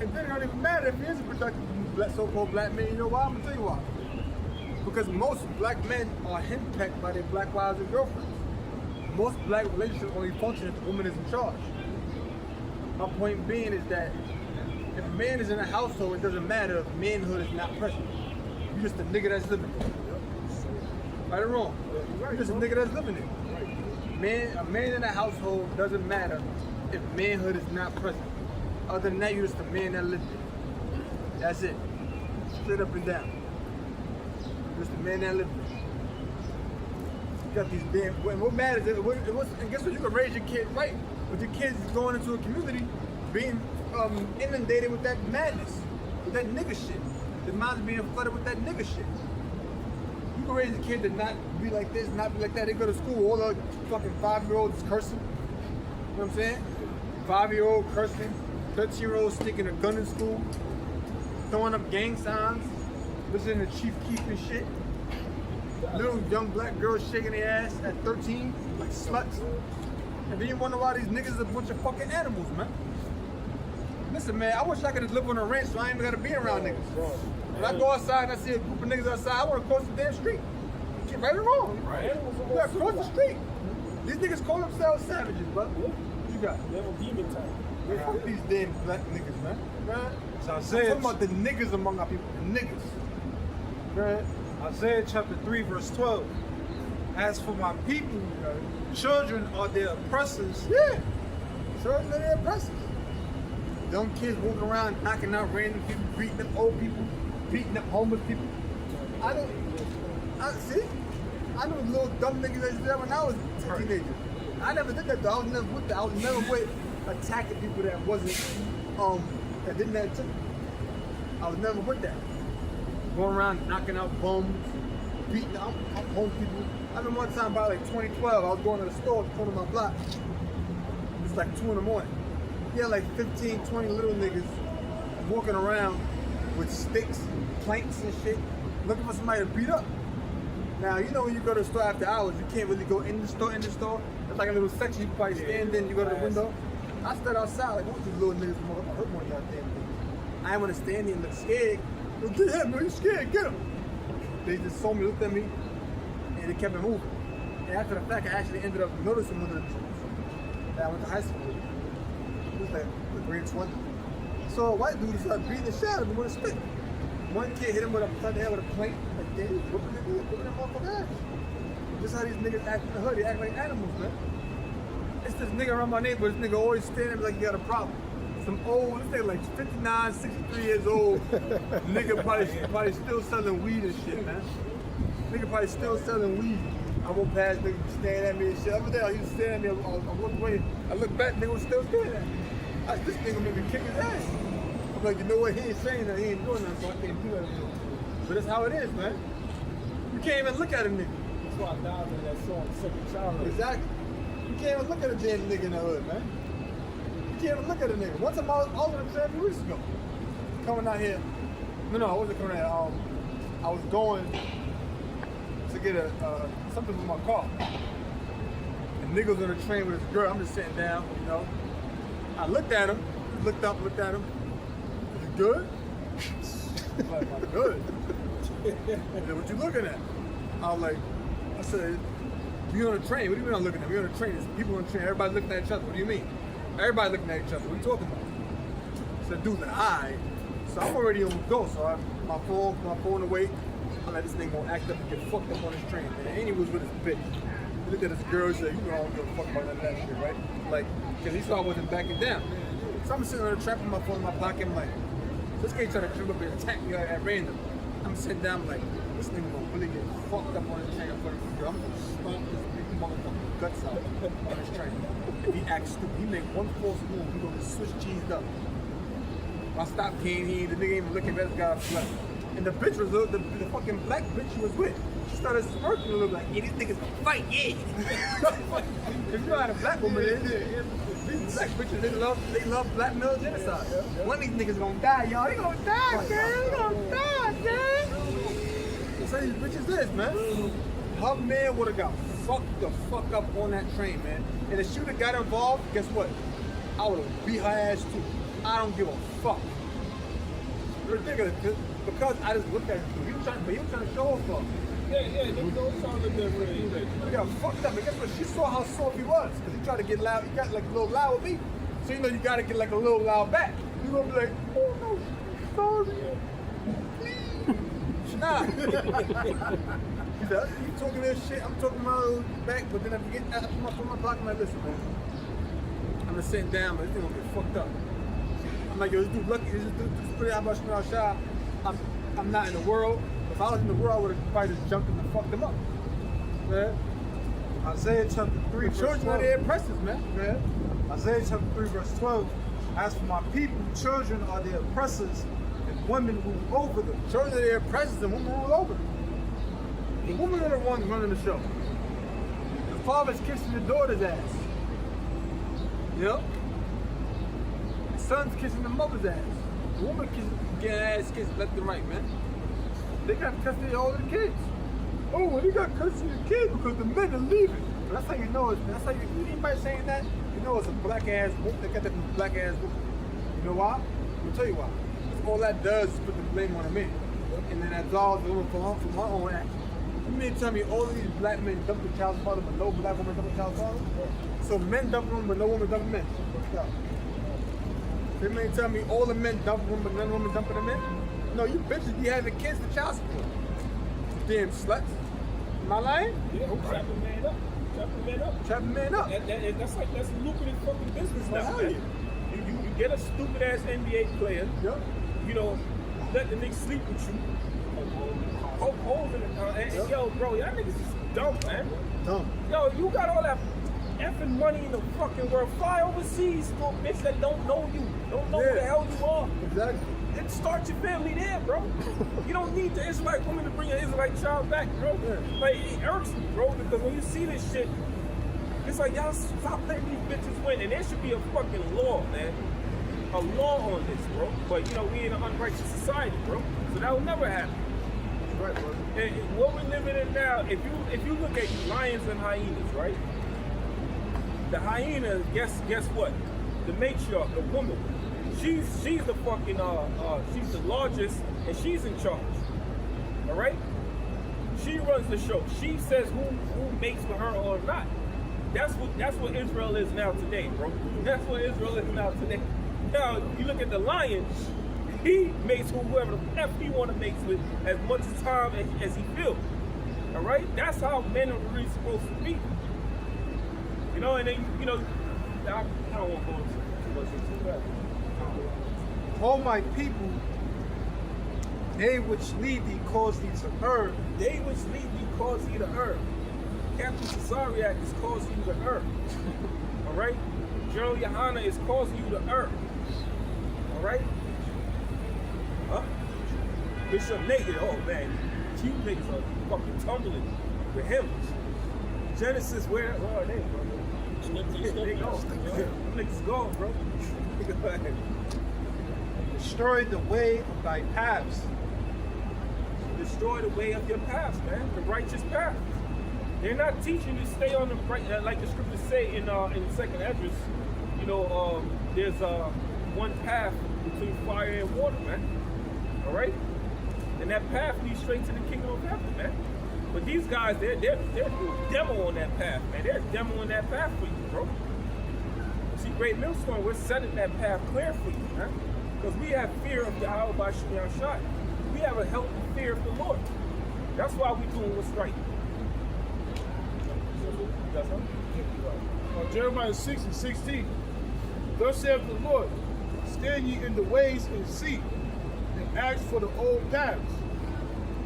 it don't even matter if he is a protective so-called black man. You know why? I'm gonna tell you why. Because most black men are henpecked by their black wives and girlfriends. Most black relationships only function if the woman is in charge. My point being is that if a man is in a household, it doesn't matter if manhood is not present. You're just a nigga that's living there. Right or wrong? You're just a nigga that's living there. A man in a household doesn't matter if manhood is not present. Other than that, you're just a man that lives there. That's it. Straight up and down. Just a man that lives there. You got these damn. What matters is, and guess what? You can raise your kid right, but your kids is going into a community being inundated with that madness, with that nigga shit. Their minds being flooded with that nigga shit. You can raise a kid to not be like this, not be like that. They go to school, all the fucking 5-year-olds cursing. You know what I'm saying? 5-year-old cursing, 13-year-old sticking a gun in school, throwing up gang signs, listening to Chief Keef and shit. Little young black girls shaking their ass at 13 like sluts. And then you wonder why these niggas are a bunch of fucking animals, man. Listen, man, I wish I could just live on a ranch so I ain't even gotta be around niggas. When I go outside and I see a group of niggas outside, I wanna cross the damn street. Get right or wrong. Right. You gotta cross the street. These niggas call themselves savages, but what you got? They're a demon type. Man, fuck these damn black niggas, man. It's I'm Isaiah, talking about the niggas among our people, the niggas. Man. Isaiah chapter 3, verse 12. As for my people, children are their oppressors. Yeah. Children are their oppressors. Young kids walking around knocking out random people, beating up old people, beating up homeless people. I know little dumb niggas that was there when I was a teenager. I never did that though. I was never with that. I was never with attacking people that wasn't that didn't have to. I was never with that. Going around knocking out bums, beating up homeless people. I remember one time by like 2012, I was going to the store at the corner of my block. It's like 2 in the morning. He had like 15, 20 little niggas walking around with sticks and planks and shit, looking for somebody to beat up. Now, you know when you go to the store after hours, you can't really go in the store. It's like a little section you can probably stand in, you go to the window. I stood outside like, what these little niggas, I'm gonna hurt one of y'all damn niggas. I didn't want to stand there and look scared. Get him, man, you scared, get him. They just saw me, looked at me, and they kept it moving. And after the fact, I actually ended up noticing one of the dudes that I went to high school with. He was like a grade 20. So a white dude started beating the shit out of him with a stick. One kid hit him with upside the head with a plate. Like, damn, he's whooping that motherfucker ass. This is how these niggas act in the hood. They act like animals, man. It's this nigga around my neighborhood. This nigga always standing like he got a problem. Some old, this nigga like 59, 63 years old. Nigga probably still selling weed and shit, man. Nigga probably still selling weed. I walk past, nigga staring at me and shit. Every day he was staring at me. I walked away. I look back, nigga was still staring at me. This nigga made me kick his ass. I'm like, you know what? He ain't saying that. He ain't doing nothing, so I can't do that anymore. But that's how it is, man. You can't even look at a nigga. That's why I died in that song, Second Childhood. Exactly. You can't even look at a damn nigga in the hood, man. You can't even look at a nigga. One time I was on the train a few weeks ago. Coming out here. No, I wasn't coming out here. I was going to get something with my car. And nigga was on the train with his girl. I'm just sitting down, you know. I looked at him, looked at him. Is he good? I'm like, I'm good. He said, what you looking at? I said, you on a train? What do you mean I'm looking at? We on a train. There's people on a train. Everybody looking at each other. What do you mean? Everybody looking at each other. What are you talking about? I said, dude's like, alright. So I'm already on go. So my phone away. I'm like, this nigga gonna act up and get fucked up on this train. And he was with his bitch. He looked at his girl and said, you know I don't give a fuck about none of that shit, right? Like, because he saw I wasn't backing down. So I'm sitting on the trap with my phone in my pocket. I'm like, this guy trying to come up and attack me at random. I'm sitting down, I'm like, this nigga gonna really get fucked up on this train in front of this girl. I'm gonna stomp this big motherfucking guts out on this train. If he acts stupid, he make one false move, he gonna switch cheesed up. I stopped Kane, the nigga ain't even looking at this guy left. And the bitch was the fucking black bitch she was with. She started smirking a little like, yeah, these niggas gonna fight, yeah. Cause you know how the black woman is. These black bitches, they love black male genocide. One of these niggas gonna die, y'all. They gonna die, man. They gonna die, man. That's how these bitches is, man. Her man would've got fucked the fuck up on that train, man. And if she would've got involved, guess what? I would've beat her ass too. I don't give a fuck. Ridiculous, because I just looked at him. He was trying to show off fuck. Yeah, they don't sound like that way. He got fucked up, and guess what? She saw how soft he was, because he tried to get loud. He got like a little loud with me. So you know you gotta get like a little loud back. You gonna be like, oh no, sorry. Nah. He said, you talking this shit, I'm talking my little back, but then I forget, I put my phone in my pocket, I'm like, listen, man. I'm just sitting down, but this thing gonna get fucked up. I'm like, yo, this dude lucky, this dude pretty out much shy. I'm not in the world. If I was in the world, I would have probably just jumped him and fucked him up. Man. Isaiah chapter 3, verse 12. Children are their oppressors, man. Isaiah chapter 3, verse 12. As for my people, children are their oppressors, and women rule over them. Children are their oppressors, and women rule over them. The women are the ones running the show. The father's kissing the daughter's ass. Yep. The son's kissing the mother's ass. The woman getting her ass kissed left and right, man. They got custody of all of the kids. Oh, well, they got custody of the kids because the men are leaving. But that's how you know it's, that's how you, anybody saying that, you know it's a black ass woman. They got that black ass woman. You know why? I'm gonna tell you why. Because all that does is put the blame on the men. And then absolves the woman from her own action. You mean to tell me all of these black men dump the child's father, but no black woman dump the child's father? So men dump women, but no woman dump men. You mean to tell me all the men dump women, but none women dumping the men? No, you bitches be having kids for child support. Damn sluts. Am I lying? Yeah, trap a man up. Trap a man up. Trap a man up. That's a lucrative fucking business Well, now, hell man. yeah. You get a stupid ass NBA player. Yep. You know, let the nigga sleep with you. Poke holes in it. And yo, bro, y'all niggas is dumb, man. Dumb. Yo, you got all that effing money in the fucking world. Fly overseas for a bitch that don't know you. Don't know who the hell you are. Exactly. Then start your family there, bro. You don't need the Israelite woman to bring your Israelite child back, bro. Yeah. Like, it irks me, bro, because when you see this shit, it's like, y'all stop letting these bitches win. And there should be a fucking law, man. A law on this, bro. But, you know, we in an unrighteous society, bro. So that will never happen. Right, bro. And what we're living in now, if you look at lions and hyenas, right? The hyena, guess what? The matriarch, the woman, she's the fucking she's the largest and she's in charge. All right? She runs the show. She says who mates with her or not. That's what Israel is now today, bro. That's what Israel is now today. Now you look at the lion. He mates with whoever the F he want to mate with as much time as he feels. All right? That's how men are really supposed to be. You know, and then, you know, I don't want to go into too much into that. O my people, they which lead thee cause thee to err. They which lead thee cause thee to err. Captain Cesariak is causing you to err. All right? General Yohana is causing you to err. All right? Huh? Bishop Naked, oh man, you niggas are fucking tumbling with him. Genesis, where are they, bro? They go. Them niggas gone, bro. Go ahead. Destroy the way of thy paths. Destroy the way of your paths, man. The righteous path. They're not teaching you to stay on the right, like the scriptures say in the second address. You know, there's one path between fire and water, man. All right, and that path leads straight to the kingdom of heaven, man. But these guys, they're doing demo on that path, man. They're demoing that path for you, bro. See, Great Millstone, we're setting that path clear for you, man. Because we have fear of Yahweh by Shemiah Shai. We have a healthy fear of the Lord. That's why we're doing what's right. That's how. Jeremiah 6:16. Thus saith the Lord, stand ye in the ways and see, and ask for the old paths,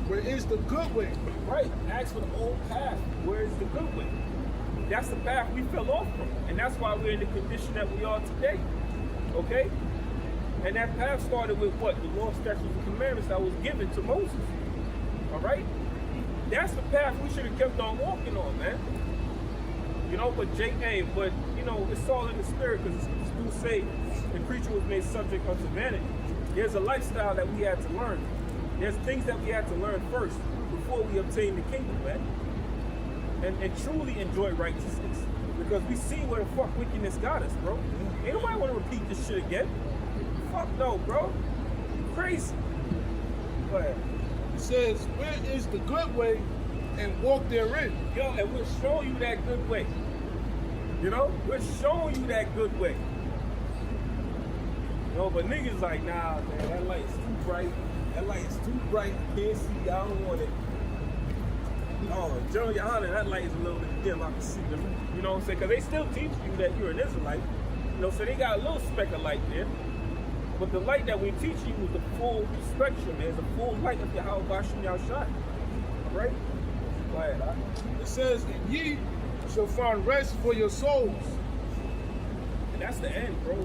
where is the good way. Right, ask for the old path. Where is the good way? That's the path we fell off from. And that's why we're in the condition that we are today. Okay? And that path started with what? The law, statutes, and commandments that was given to Moses. All right? That's the path we should have kept on walking on, man. You know, but you know, it's all in the spirit, because the scriptures do say the creature was made subject unto vanity. There's a lifestyle that we had to learn. There's things that we had to learn first before we obtain the kingdom, man. And truly enjoy righteousness. Because we see where the fuck wickedness got us, bro. Ain't nobody want to repeat this shit again. Fuck no, bro. You crazy. Go ahead. It says, where is the good way, and walk therein. Yo, and we're showing you that good way. You know? We're showing you that good way. You know, but niggas like, nah, man, that light's too bright. That light is too bright. Can't see. I don't want it. Oh, General Yohana, that light is a little bit dim. I can see them. You know what I'm saying? Because they still teach you that you're an Israelite. You know, so they got a little speck of light there. But the light that we teach you is the full spectrum, man. It's the full light of Yahweh Bashim Yahshai. All right? Go ahead, huh? It says, and ye shall find rest for your souls. And that's the end, bro.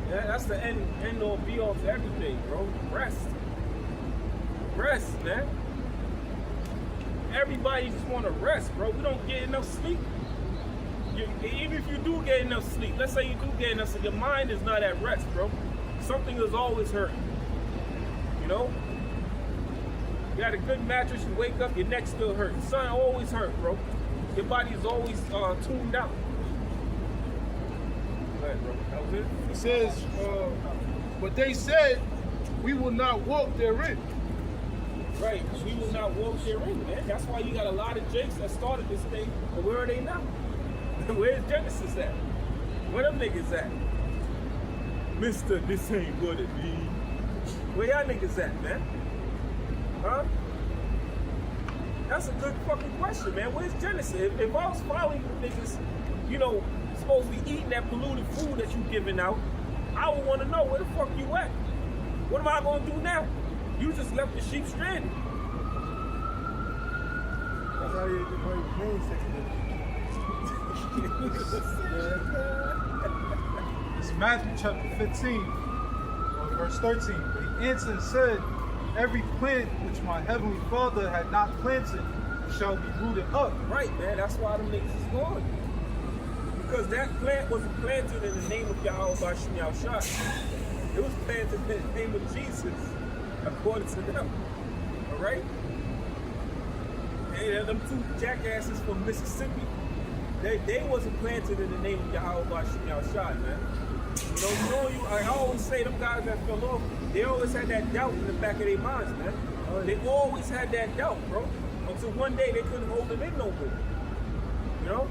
Yeah, that's the end all be all to everything, bro. Rest. Rest, man. Everybody just want to rest, bro. We don't get enough sleep. Even if you do get enough sleep, let's say you do get enough sleep, your mind is not at rest, bro. Something is always hurting. You know? You got a good mattress, you wake up, your neck still hurts. Sun always hurt, bro. Your body is always tuned out. Go ahead, bro. That was it? It says, But they said, we will not walk therein. Right, we will not walk therein, man. That's why you got a lot of Jakes that started this thing, but where are they now? Where's Genesis at? Where them niggas at? Mister, this ain't what it be. Where y'all niggas at, man? Huh? That's a good fucking question, man. Where's Genesis? If I was following you niggas, you know, supposed to be eating that polluted food that you giving out, I would want to know where the fuck you at. What am I gonna do now? You just left the sheep stranded. That's how you play main It's Matthew chapter 15, verse 13. But he answered and said, every plant which my heavenly Father had not planted shall be rooted up. Right, man. That's why them niggas is gone. Because that plant wasn't planted in the name of Yahweh Bashim Yahushua. It was planted in the name of Jesus, according to them. All right? Hey, them two jackasses from Mississippi, they wasn't planted in the name of Yahweh Bashim Yahushua, man. I always say them guys that fell off, they always had that doubt in the back of their minds, man. They always had that doubt, bro. Until one day they couldn't hold it in no more. You know?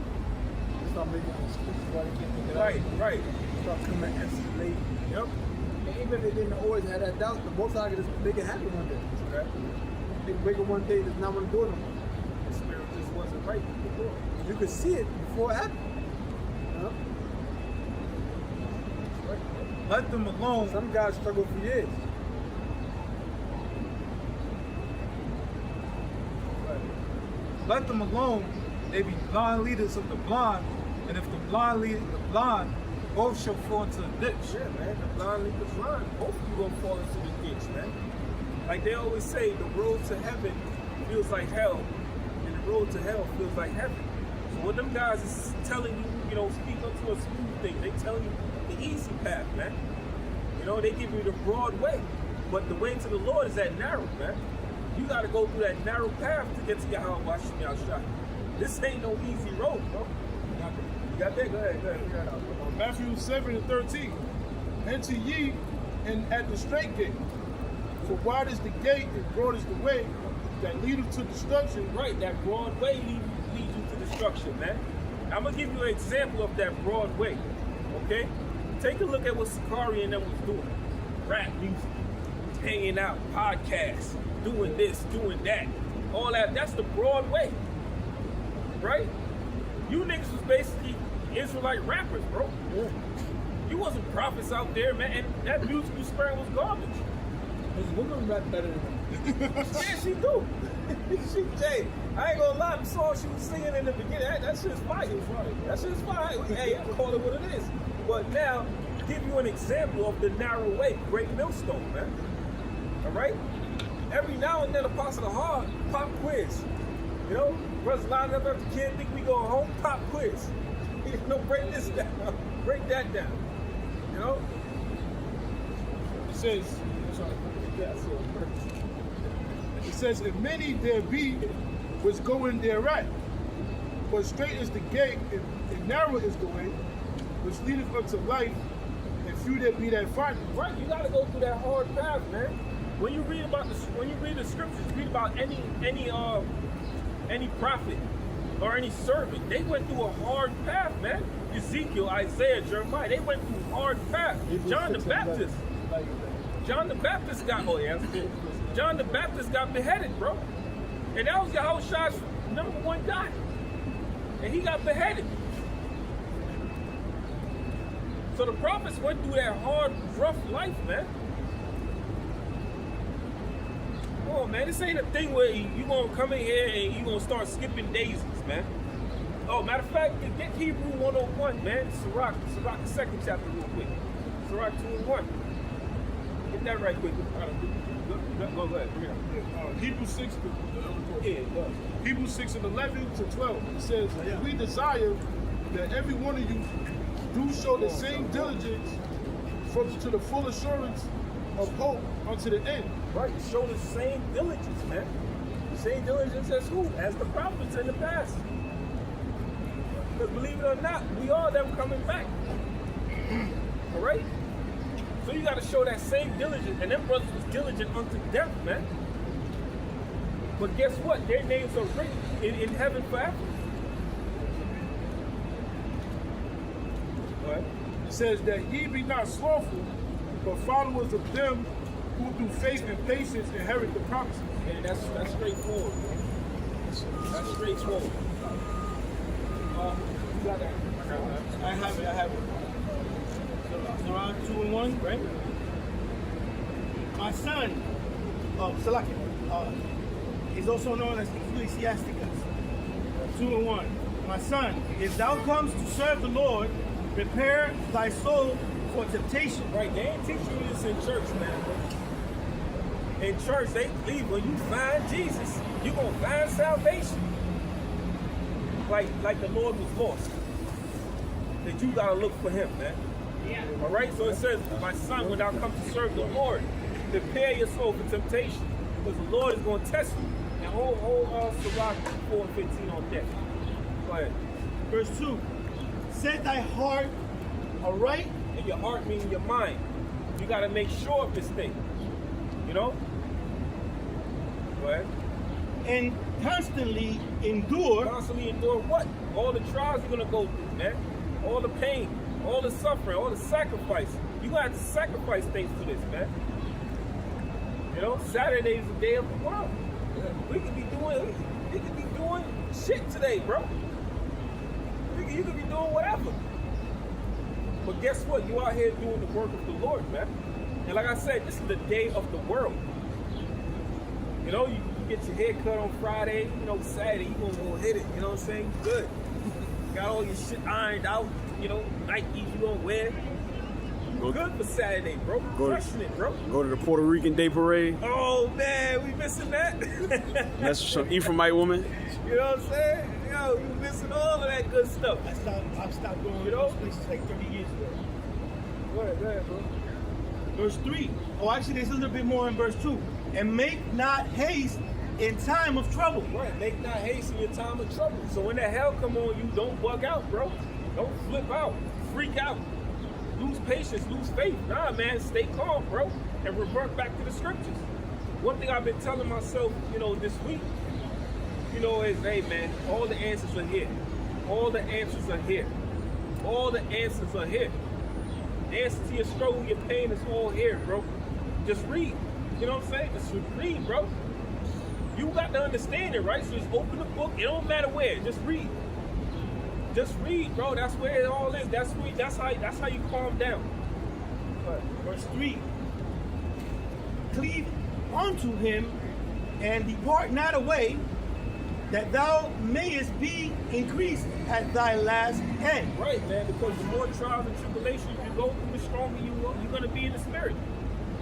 Stop making excuses why they can't make it out. Right. Stop coming answers late. Yep. And even if they didn't always have that doubt, the most I could just make it happen one day. Okay. They can wake up one day and just not want to do it no more. The spirit just wasn't right before. You could see it before it happened. You know? Let them alone. Some guys struggle for years. Let them alone. They be blind leaders of the blind, and if the blind lead the blind, both shall fall into the ditch. Yeah, man. The blind lead the blind. Both of you gonna fall into the ditch, man. Like they always say, the road to heaven feels like hell, and the road to hell feels like heaven. So what them guys is telling you, you know, speak up to a smooth thing. They tell you the easy path, man. You know, they give you the broad way, but the way to the Lord is that narrow, man. You got to go through that narrow path to get to Yahweh Bashim Yahushua. This ain't no easy road, bro. You got that? Go ahead. Figure that out. Matthew 7:13. Enter ye and at the straight gate. For wide is the gate and broad is the way that leadeth to destruction. Right, that broad way leads you to destruction, man. I'm gonna give you an example of that broad way. Okay? Take a look at what Sakari and them was doing. Rap music, hanging out, podcasts, doing this, doing that. All that, that's the broad way. Right? You niggas was basically Israelite rappers, bro. Yeah. You wasn't prophets out there, man, and that music you spreading was garbage. There's women rap better than them. Yeah, she do. Hey, I ain't gonna lie, the song she was singing in the beginning, that shit's fire. That shit's fire. Hey, I call it what it is. But now, give you an example of the narrow way, Great Millstone, man. All right? Every now and then, Apostle the Hard, pop quiz. You know, brothers lining up after the kid, think we going home, pop quiz. You know, break this down, break that down. You know? It says, and many there be which go in thereat, but straight is the gate, and narrow is the way, which leadeth unto life, and few there be that find it. Right, you gotta go through that hard path, man. When you read the scriptures, read about any prophet or any servant, they went through a hard path, man. Ezekiel, Isaiah, Jeremiah, they went through hard path. John the Baptist got beheaded, bro. And that was Yahushua's #1 guy. And he got beheaded. So the prophets went through that hard, rough life, man. Come on, man. This ain't a thing where you gonna come in here and you gonna start skipping daisies, man. Oh, matter of fact, get Hebrew 101, man. Sirach, the second chapter real quick. Sirach 2:1. Get that right quick. Go ahead. Bring it up. Hebrews 6 Yeah, it does. Hebrews 6:11-12. It says, we desire that every one of you do show the same diligence to the full assurance of hope unto the end. Right, show the same diligence, man. Same diligence as who? As the prophets in the past. Because believe it or not, we are them coming back. All right? So you got to show that same diligence. And them brothers was diligent unto death, man. But guess what? Their names are written in heaven forever. What? It says that ye be not slothful, but followers of them who through faith and patience inherit the promises. And that's straightforward. That's straightforward. You got that? I have it. So it's around 2 and 1, right? My son, Salaki, is also known as Ecclesiasticus. 2 and 1. My son, if thou comes to serve the Lord, prepare thy soul for temptation. Right, they ain't teach you this in church, man. In church, they believe when you find Jesus, you're going to find salvation. Like the Lord was lost. That you got to look for him, man. All right, so it says, my son, when thou come to serve the Lord, prepare your soul for temptation. Because the Lord is going to test you. And hold Sirach 4 and 15 on deck. Go ahead. Verse 2. Set thy heart aright. And your heart means your mind. You got to make sure of this thing. You know? Go ahead. And constantly endure. Constantly endure what? All the trials you're going to go through, man. All the pain, all the suffering, all the sacrifice. You're going to have to sacrifice things for this, man. You know, Saturday is the day of the world. We could be doing shit today, bro. You could be doing whatever. But guess what? You out here doing the work of the Lord, man. And like I said, this is the day of the world. You know, you get your hair cut on Friday, you know, Saturday, you gonna go hit it, you know what I'm saying? Good. Got all your shit ironed out, you know, Nikes you gonna wear. Good for Saturday, bro. Crushing it, bro. Go to the Puerto Rican Day Parade. Oh, man, we missing that? That's some Ephraimite woman. You know what I'm saying? Yo, you missing all of that good stuff. I stopped going to You know? those places like 30 years ago. Go ahead, bro. Verse 3. Oh, actually, there's a little bit more in verse 2. And make not haste in time of trouble. Right, make not haste in your time of trouble. So when that hell come on you, don't bug out, bro. Don't flip out, freak out, lose patience, lose faith. Nah, man, stay calm, bro, and revert back to the scriptures. One thing I've been telling myself, you know, this week, you know, is, hey, man, all the answers are here. All the answers are here. All the answers are here. The answer to your struggle, your pain is all here, bro. Just read. You know what I'm saying? Just read, bro. You got to understand it, right? So just open the book. It don't matter where. Just read. Just read, bro. That's where it all is. That's how you calm down. Verse 3. Cleave unto him and depart not away, that thou mayest be increased at thy last end. Right, man, because the more trials and tribulations you go through, the stronger you're going to be in the spirit.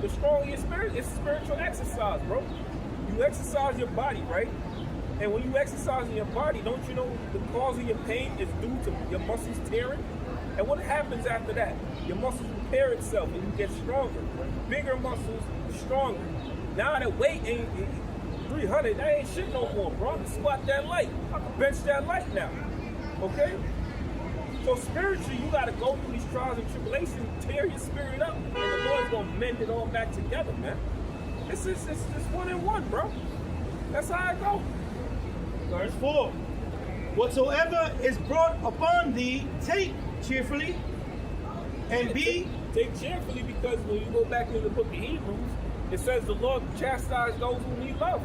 The stronger your spirit, it's spiritual exercise, bro. You exercise your body, right? And when you exercise in your body, don't you know the cause of your pain is due to your muscles tearing? And what happens after that? Your muscles repair itself and you get stronger. Bigger muscles, stronger. Now that weight ain't 300, that ain't shit no more, bro. I can squat that light. I can bench that light now. Okay? So spiritually, you got to go through these trials and tribulations, tear your spirit up, and the Lord's going to mend it all back together, man. It's 1-in-1, bro. That's how I go. Verse 4. Whatsoever is brought upon thee, take cheerfully, and be... Take cheerfully, because when you go back into the book of Hebrews, it says the Lord chastise those whom he loves.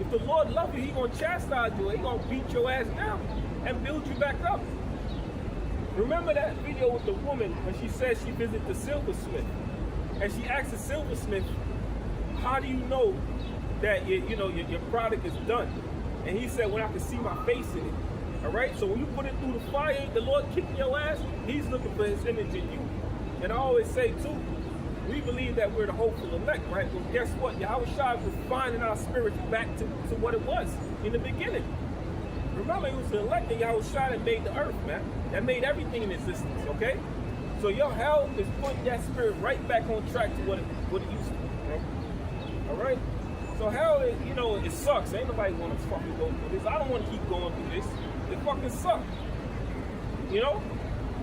If the Lord loves you, he's going to chastise you. He's going to beat your ass down and build you back up. Remember that video with the woman when she said she visited the silversmith, and she asked the silversmith, how do you know that your product is done? And he said, when I can see my face in it. All right? So when you put it through the fire, the Lord kicking your ass, he's looking for his image in you. And I always say, too, we believe that we're the hopeful elect, right? Well, guess what? Yahweh Shai was refining our spirits back to what it was in the beginning. Remember, it was the elect that Yahweh Shai that made the earth, man. That made everything in existence, okay? So your hell is putting that spirit right back on track to what it used to be, okay? All right? So hell, it sucks. Ain't nobody want to fucking go through this. I don't want to keep going through this. It fucking sucks. You know?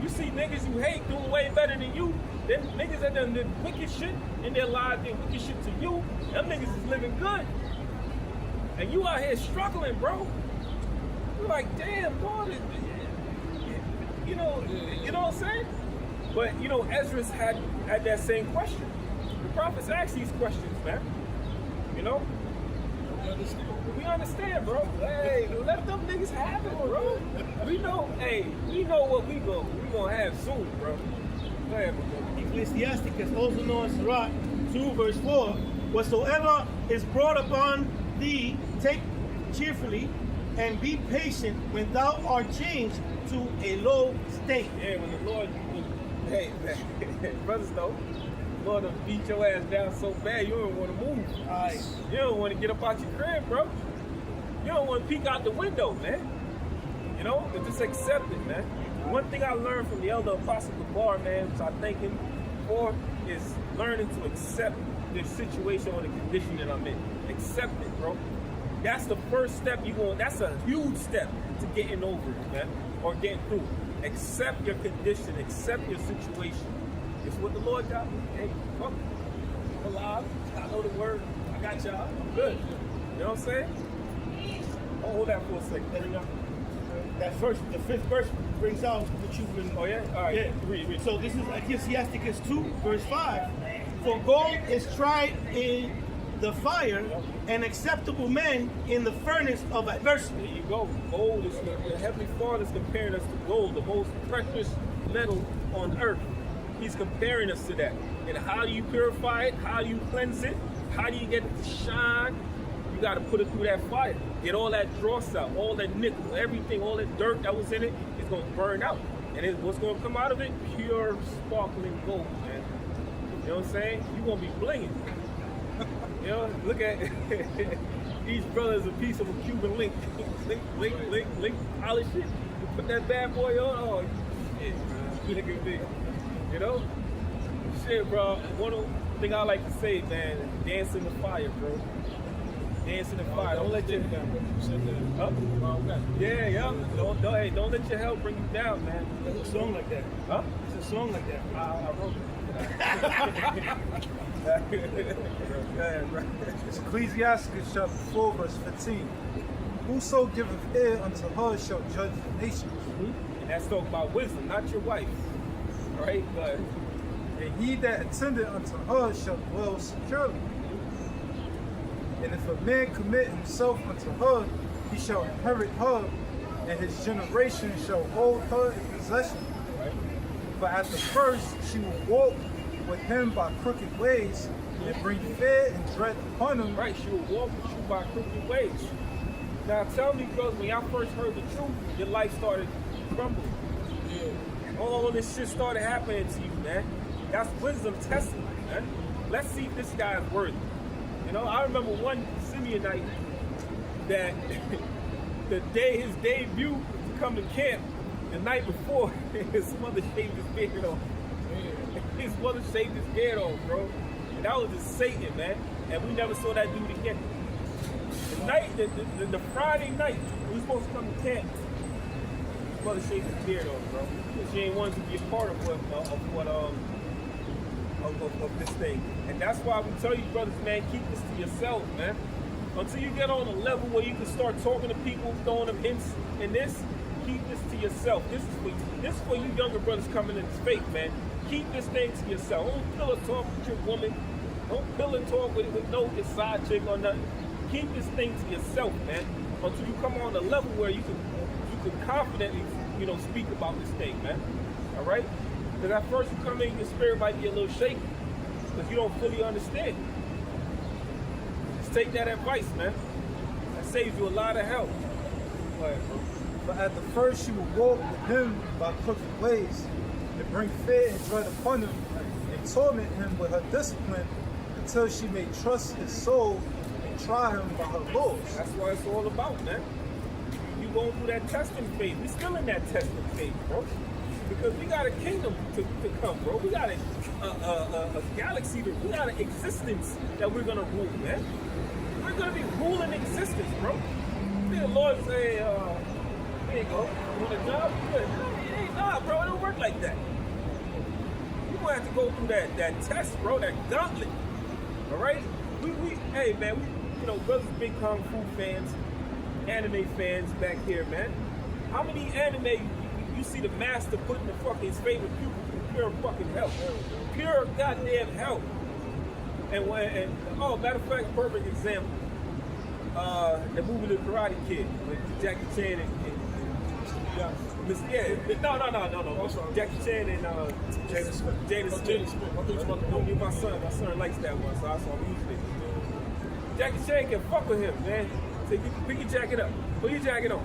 You see niggas you hate doing way better than you, Them niggas that done did wicked shit in their lives, did wicked shit to you, them niggas is living good. And you out here struggling, bro. You're like, damn, God, you know what I'm saying? But, you know, Ezra had that same question. The prophets asked these questions, man. You know? We understand, bro. Hey, let them niggas have it, bro. We know what we gonna have soon, bro. Go ahead, bro. Ecclesiasticus, also known as Sirach 2, verse 4, whatsoever is brought upon thee, take cheerfully, and be patient when thou art changed to a low state. Yeah, when the Lord, hey, man, brothers though, the Lord will beat your ass down so bad you don't want to move. You don't want to get up out your crib, bro. You don't want to peek out the window, man. You know, but just accept it, man. One thing I learned from the elder apostle Kabar, man, which I thank him for, is learning to accept the situation or the condition that I'm in. Accept it, bro. That's the first step that's a huge step to getting over it, man, or getting through. Accept your condition, accept your situation. It's what the Lord got me. Hey, fuck it. I'm alive. I know the word. I got y'all. I'm good. You know what I'm saying? Oh, hold that for a second. That first, the 5th verse brings out what you've been. Oh yeah? All right. Yeah. Read. So this is Ecclesiasticus 2, verse 5. For gold is tried in the fire, and acceptable men in the furnace of adversity. There you go. Gold is the Heavenly Father is comparing us to gold, the most precious metal on earth. He's comparing us to that. And how do you purify it? How do you cleanse it? How do you get it to shine? You got to put it through that fire. Get all that dross out, all that nickel, everything, all that dirt that was in it is going to burn out. And what's going to come out of it? Pure, sparkling gold, man. You know what I'm saying? You're going to be blinging. You know, look at each brother is a piece of a Cuban link. link, polish it. You put that bad boy on, oh shit, look at me. You know? Shit, bro. One thing I like to say, man, dance in the fire, bro. Dance in the fire. Don't let your yeah. Don't let your hell bring you down, man. There's a song like that. Huh? There's a song like that. I wrote it. It's Ecclesiasticus chapter 4, verse 15. Whoso giveth ear unto her shall judge the nations. And that's talking about wisdom, not your wife. Right? But And he that attendeth unto her shall dwell securely. And if a man commit himself unto her, he shall inherit her, and his generation shall hold her in possession. right? For at the first she will walk with him by crooked ways, and bring fear and dread upon him. Right, she will walk with you by crooked ways. Now tell me, because when y'all first heard the truth, your life started crumbling. All this shit started happening to you, man. That's wisdom testing, man. Let's see if this guy is worthy. You know, I remember one Simeonite that his debut to come to camp, the night before, his mother shaved his beard off. His mother shaved his beard off, bro. And that was just Satan, man. And we never saw that dude again. The Friday night, we were supposed to come to camp. His mother shaved his beard off, bro. She ain't wanted to be a part of this thing. And that's why we tell you, brothers, man, keep this to yourself, man. Until you get on a level where you can start talking to people, throwing them hints in this, keep this to yourself. This is for you younger brothers coming in this faith, man. Keep this thing to yourself. Don't pillow talk with your woman. Don't pillow talk with no side chick or nothing. Keep this thing to yourself, man. Until you come on a level where you can confidently, speak about this thing, man. All right? Because at first you come in, your spirit might be a little shaky because you don't fully understand. Just take that advice, man. That saves you a lot of help. Go ahead, bro. But at the first she will walk with him by crooked ways, and bring fear and dread upon him, and torment him with her discipline, until she may trust his soul and try him by her laws. That's what it's all about, man. You going through that testing phase. We still in that testing phase, bro. Because we got a kingdom to come, bro. We got a galaxy, we got an existence that we're gonna rule, man. We're gonna be ruling existence, bro. The Lord say, there you go. You want a job? Good. It ain't bro. It don't work like that. You gonna have to go through that test, bro, that gauntlet. All right? Hey, man, you know, brothers big kung fu fans, anime fans back here, man. How many anime you see the master putting the fucking his favorite pupil in pure fucking hell? Pure goddamn hell. And oh, matter of fact, perfect example. The movie The Karate Kid with Jackie Chan and no. Jackie Chan and Jada Smith. No, my son likes that one, so I saw him using it. Jackie Chan can fuck with him, man. Say, pick your jacket up. Put your jacket on.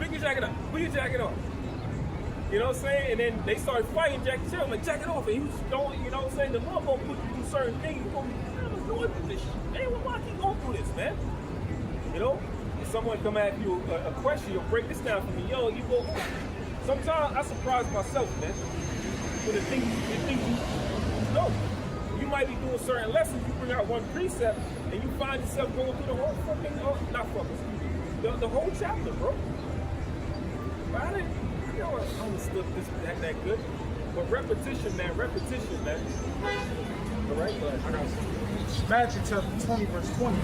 Pick your jacket up. Put your jacket on. You know what I'm saying? And then they started fighting Jackie Chan. I'm like, jacket off. And he was going, you know what I'm saying? The law gonna put you through certain things. You're gonna be, man, I'm going through this shit. Man, why I keep going through this, man? You know? If someone come at you a question, you'll break this down for me. Yo, you go. Sometimes I surprise myself, man. For the things you know. You might be doing certain lessons, you bring out one precept, and you find yourself going through the whole fucking, the whole chapter, bro. But I didn't, you know, I understood this that good. But repetition, man. All right, but I got Matthew chapter 20, verse 20.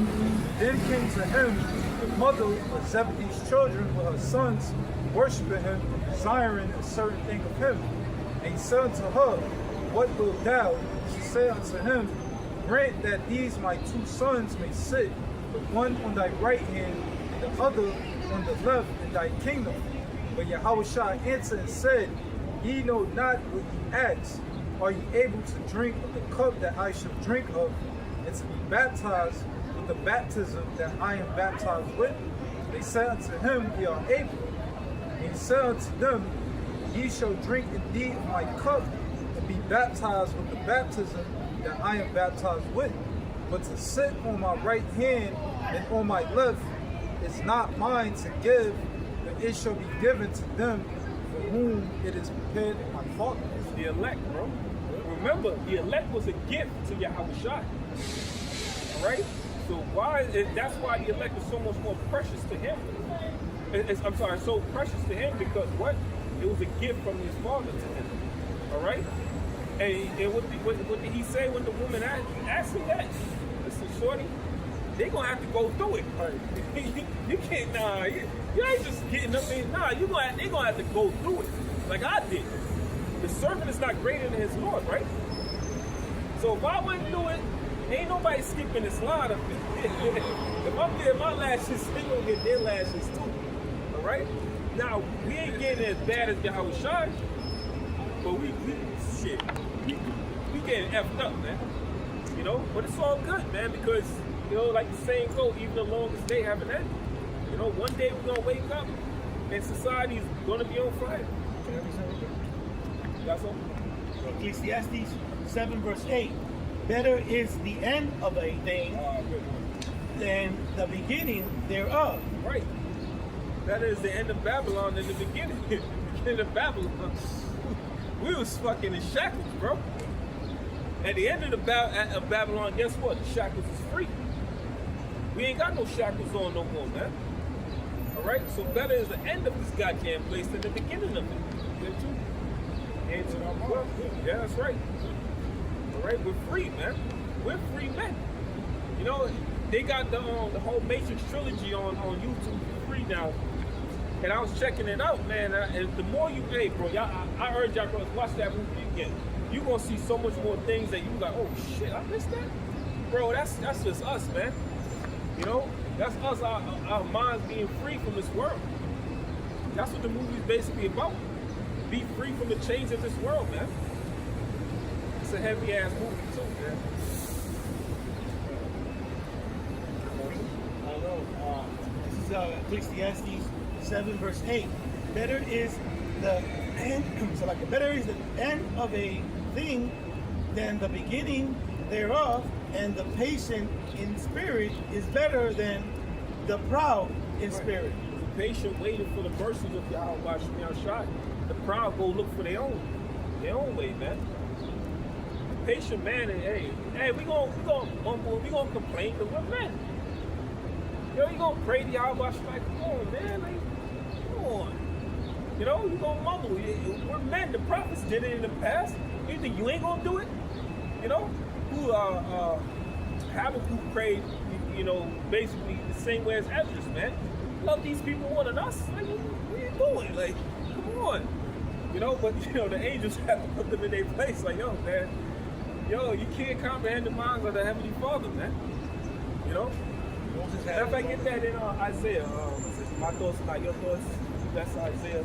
Then came to him the mother of Zebedee's children with her sons, worshiping him, desiring a certain thing of him. And he said unto her, What wilt thou? She said unto him, Grant that these my two sons may sit, the one on thy right hand, and the other on the left in thy kingdom. But Yahushua answered and said, Ye know not what ye ask. Are ye able to drink of the cup that I shall drink of, and to be baptized with the baptism that I am baptized with? They said unto him, We are able. And he said unto them, Ye shall drink indeed of my cup, and be baptized with the baptism that I am baptized with. But to sit on my right hand and on my left is not mine to give, but it shall be given to them for whom it is prepared in my Father. it's the elect, bro. Remember, the elect was a gift to Yahushua. All right? So that's why the elect is so much more precious to him. So precious to him because what? It was a gift from his Father to him. All right? And what did he say when the woman asked him that? Listen, shorty, they're going to have to go through it. You can't, you ain't just getting up in, they're going to have to go through it like I did. The servant is not greater than his Lord, right? So if I went through it, ain't nobody skipping this line up there. If I'm getting my lashes, they gonna get their lashes too. All right? Now, we ain't getting as bad as Yahushua, but we getting effed up, man. You know? But it's all good, man, because, you know, like the saying goes, even the longest day haven't ended. You know, one day we're gonna wake up and society's gonna be on fire. Got something? Ecclesiastes 7 verse 8. Better is the end of a thing than the beginning thereof. Right. Better is the end of Babylon than the beginning. The beginning of Babylon. We was fucking in shackles, bro. At the end of Babylon, guess what? The shackles is free. We ain't got no shackles on no more, man. All right. So better is the end of this goddamn place than the beginning of it. Get you? Yeah, that's right. All right, we're free, man. We're free men. You know, they got the whole Matrix trilogy on YouTube for free now. And I was checking it out, man. And the more you pay, bro, I urge y'all brothers, watch that movie again. You're gonna see so much more things that you like, oh shit, I missed that? Bro, that's just us, man. You know? That's us, our minds being free from this world. That's what the movie's basically about. Be free from the chains of this world, man. It's a heavy ass movie too, man. I don't know. This is Ecclesiastes 7 verse 8. Better is the end. So like better is the end of a thing than the beginning thereof, and the patient in spirit is better than the proud in spirit. The patient waiting for the mercies of Yahushua. The proud go look for their own way, man. The patient man, and hey, we gonna complain because we're men. Yo, you gonna pray to Yahushua? Like, come on, man, like, come on. You know, you gonna mumble. We're men. The prophets did it in the past. You think you ain't gonna do it? You know, who Habakkuk prayed, you know, basically the same way as Esdras, man. Love these people more than us. Like, what are you doing? Like, come on. You know, but you know, the angels have to put them in their place. Like, yo, man, yo, you can't comprehend the minds of the Heavenly Father, man. You know? If I get that in Isaiah, my thoughts are not your thoughts. That's Isaiah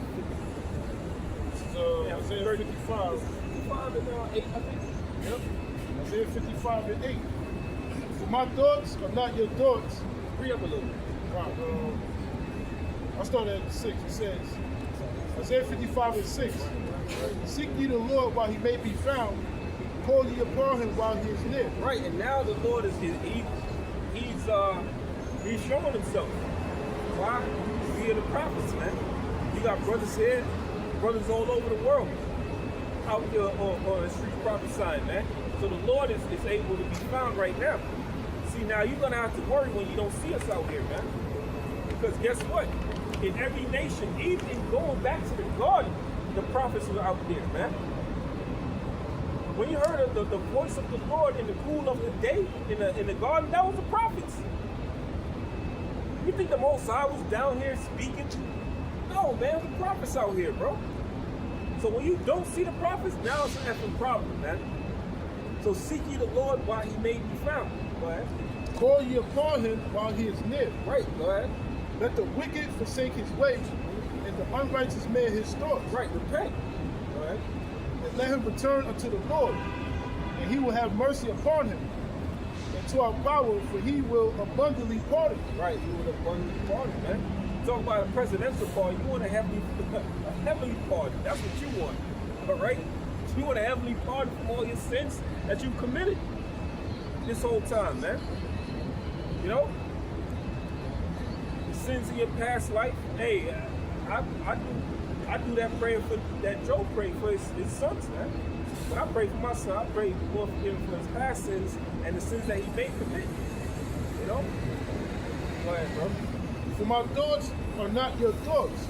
50. Isaiah 55. 55 and 8, I think. Yep. Isaiah 55 and 8. For my thoughts are not your thoughts. Free up a little bit. Right, I'll start at 6. It says, Isaiah 55 and 6. Seek ye the Lord while he may be found. Call ye upon him while he is near. Right, and now the Lord is he's showing himself. Why? Via the prophets, man. You got brothers here, brothers all over the world, out there on the streets prophesying, man. So the Lord is able to be found right now. See, now you're gonna have to worry when you don't see us out here, man. Because guess what? In every nation, even going back to the garden, the prophets were out there, man. When you heard of the voice of the Lord in the cool of the day in the garden, that was the prophets. You think the Most High was down here speaking? No, man, the prophets out here, bro. So when you don't see the prophets, now it's an effing problem, man. So seek ye the Lord while he may be found. Go ahead. Call ye upon him while he is near. Right, go ahead. Let the wicked forsake his ways, and the unrighteous man his thoughts. Right, repent. Go ahead. And let him return unto the Lord, and he will have mercy upon him, and to our power, for he will abundantly pardon. Right, you will abundantly pardon, man. Talk about a presidential pardon, you want a heavenly pardon. That's what you want. All right? You want a heavenly pardon from all your sins that you've committed this whole time, man. You know? The sins of your past life. Hey, I do that prayer for that Job prayed for his sons, man. When I pray for my son, I pray more for him for his past sins and the sins that he may commit. You know? Go ahead, bro. For my thoughts are not your thoughts,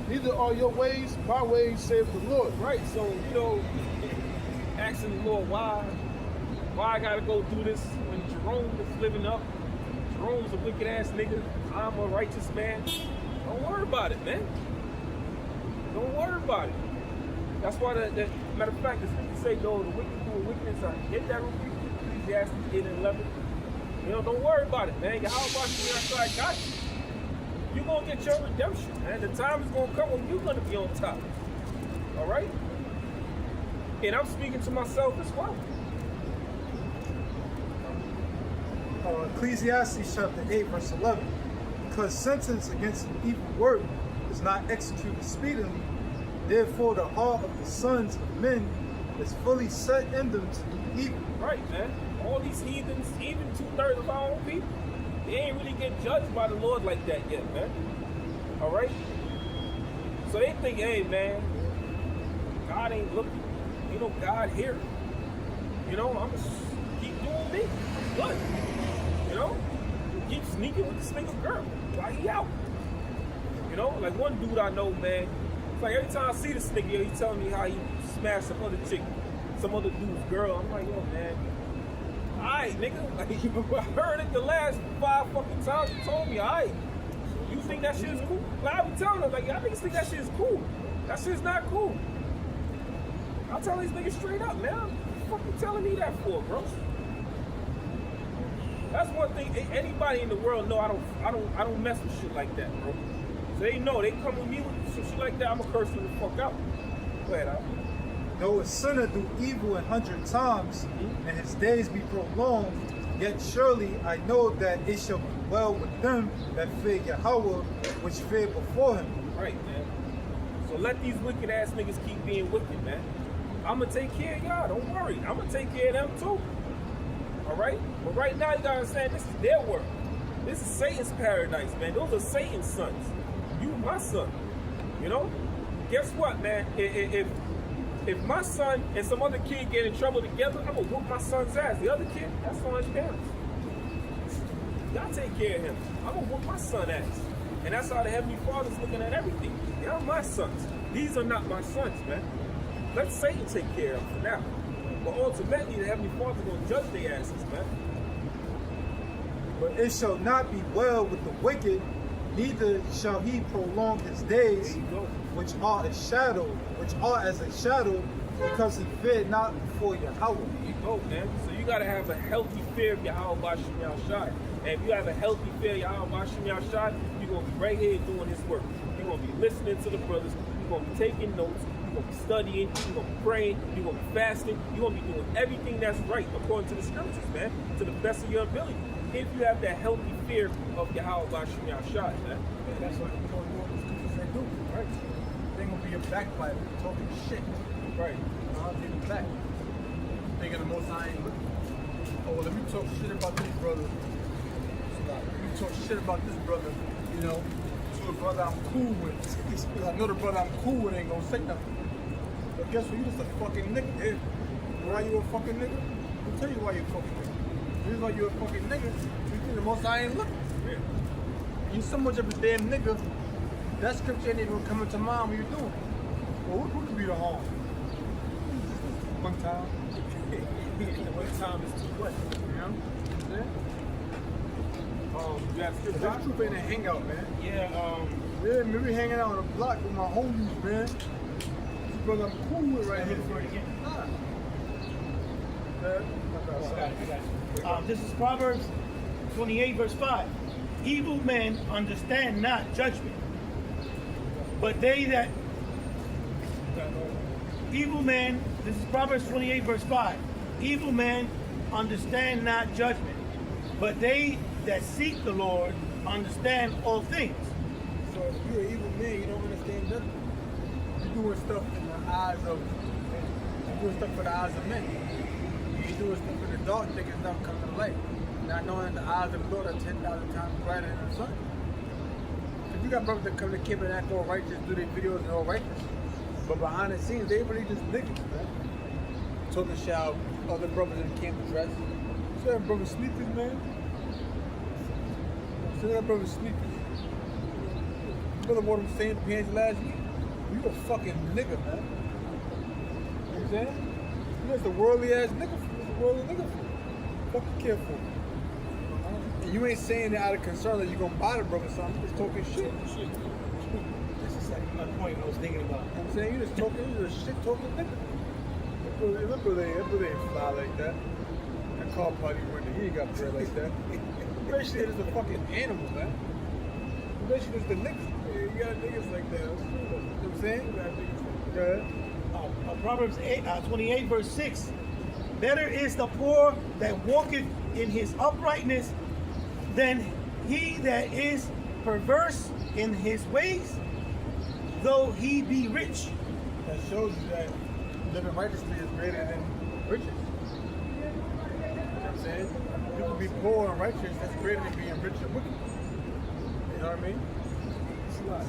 neither are your ways my ways, save the Lord. Right, so, you know, asking the Lord why I gotta go through this when Jerome is living up. Jerome's a wicked ass nigga. I'm a righteous man. Don't worry about it, man. Don't worry about it. That's why the matter of fact, the scripture say, though, the wicked do wickedness, get that rebuke. Ecclesiastes 8 and 11. You know, don't worry about it, man. How about you? I got you. You're gonna get your redemption, man. The time is gonna come when you're gonna be on top. All right? And I'm speaking to myself as well. Ecclesiastes chapter 8, verse 11. Because sentence against an evil work is not executed speedily, therefore the heart of the sons of men is fully set in them to do evil. Right, man. All these heathens, even 2/3 of our own people, they ain't really get judged by the Lord like that yet, man. All right? So they think, hey, man, God ain't looking. You know, God here. You know, I'm just keep doing me. Good. You know? Keep sneaking with this nigga girl. Why he out? You know? Like one dude I know, man. It's like every time I see this nigga, he telling me how he smashed some other chick, some other dude's girl. I'm like, yo, man. Alright, nigga. Like, I heard it the last 5 fucking times you told me, alright. You think that shit is cool? Like, I be telling them, like, y'all niggas think that shit is cool. That shit's not cool. I'll tell these niggas straight up, man. What the fuck you telling me that for, bro? That's one thing. Anybody in the world know I don't mess with shit like that, bro. So they know they come with me with some shit like that, I'ma curse them the fuck out. Go ahead, out. Though a sinner do evil 100 times, and his days be prolonged, yet surely I know that it shall be well with them that fear Yahweh, which fear before him. Right, man. So let these wicked ass niggas keep being wicked, man. I'ma take care of y'all, don't worry. I'ma take care of them too. Alright? But right now you gotta understand this is their world. This is Satan's paradise, man. Those are Satan's sons. You my son. You know? Guess what, man? If my son and some other kid get in trouble together, I'm gonna whoop my son's ass. The other kid, that's on his parents. Y'all take care of him. I'm gonna whoop my son's ass. And that's how the Heavenly Father's looking at everything. They are my sons. These are not my sons, man. Let Satan take care of them for now. But ultimately, the Heavenly Father's going to judge their asses, man. But it shall not be well with the wicked, neither shall he prolong his days, which are as a shadow, because he feared not before Yahweh. There you go, man. So you gotta have a healthy fear of Yahweh Bashim Yahushai. And if you have a healthy fear of Yahweh Bashim Yahushai, you're gonna be right here doing his work. You're gonna be listening to the brothers, you're gonna be taking notes, you're gonna be studying, you're gonna be praying, you're gonna be fasting, you're gonna be doing everything that's right according to the scriptures, man, to the best of your ability. If you have that healthy fear of Yahweh Bashim Yahushai, man. That's what the scriptures say do, right? They're gonna be a backbiter, talking shit. Right. I'll be the back. Thinking the most I ain't looking. Oh, let me talk shit about this brother. Let me talk shit about this brother, you know, to the brother I'm cool with. Because I know the brother I'm cool with ain't gonna say nothing. But guess what? You just a fucking nigga. Yeah. Why you a fucking nigga? I'll tell you why you a fucking nigga. The reason why you a fucking nigga, you think the most I ain't looking. Yeah. You so much of a damn nigga, that scripture ain't even coming to mind when you're doing it. Well, who could be the harm? One time. One time is too much. You know what I'm saying? You got scripture? This truth ain't a hangout, man. Yeah, Yeah, maybe hanging out on the block with my homies, man. This brother I'm cool with right here. This is Proverbs 28, verse 5. Evil men understand not judgment, but they that this is Proverbs 28, verse 5. Evil men understand not judgment, but they that seek the Lord understand all things. So if you're an evil man, you don't understand judgment. You're doing stuff in the eyes of men. You're doing stuff for the eyes of men. You're doing stuff in the dark, thinking stuff coming to light. Not knowing the eyes of the Lord are 10,000 times brighter than the sun. If you got brothers that come to Cape and act all righteous, do their videos and all righteous, but behind the scenes, they really just niggas, man. Talking shit out other brothers in camp dress. See that brother sleeping, man? See that brother sleeping? Brother wore them same pants last week. You a fucking nigga, man. You know what I'm saying? You just a worldly ass nigga. You're a worldly nigga. Fucking careful. And you ain't saying that out of concern that you gonna buy the brother something. You just talking shit. This is like my point I was thinking about. I'm saying you just talking, you just shit talking nigga. That brother ain't fly like that. That car party running, he ain't got bread like that. Basically, it's a fucking animal, man. Basically, it's the niggas. Yeah, you got niggas like that. You know what I'm saying? You got niggas like that. Proverbs 28, verse 6. Better is the poor that walketh in his uprightness than he that is perverse in his ways, though he be rich. That shows you that living righteously is greater than riches. You know what I'm saying? You can be poor and righteous, that's greater than being rich and wicked. You know what I mean? It's not.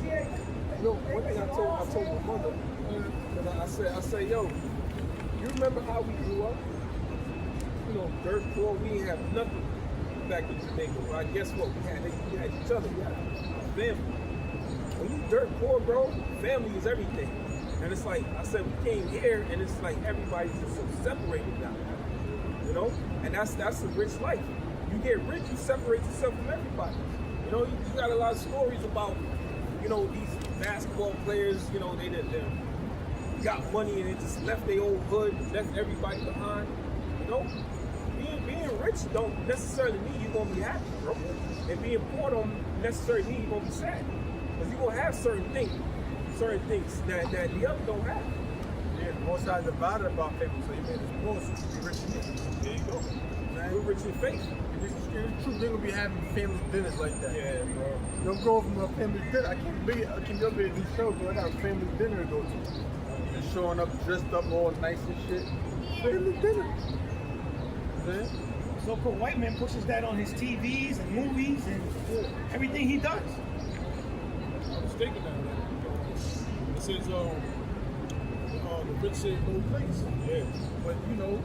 You know, one thing I told my mother, I said, yo, you remember how we grew up? You know, dirt poor, we didn't have nothing back in Jamaica. Well, I guess what? We had each other, we had a family. When you dirt poor, bro, family is everything. And it's like, I said, we came here, and it's like everybody's just so separated now. You know? And that's a rich life. You get rich, you separate yourself from everybody. You know, you got a lot of stories about, you know, these basketball players, you know, they got money and they just left their old hood, left everybody behind. You know? Being rich don't necessarily mean you're going to be happy, bro. And being poor don't necessarily mean you're going to be sad. Because you're going to have certain things that the other don't have. Yeah, both sides divided about family, so you made this poor, so you be rich in it. There you go. We're rich in faith. It's true, they're going to be having family dinners like that. Yeah, bro. Don't go from a family dinner. I can't be up here at these shows, but I got a family dinner to go to. And showing up dressed up all nice and shit. Family dinner. Man. So-called white man pushes that on his TVs and movies and everything he does. I was thinking that. It says, the rich say no place. Yeah. But, you know,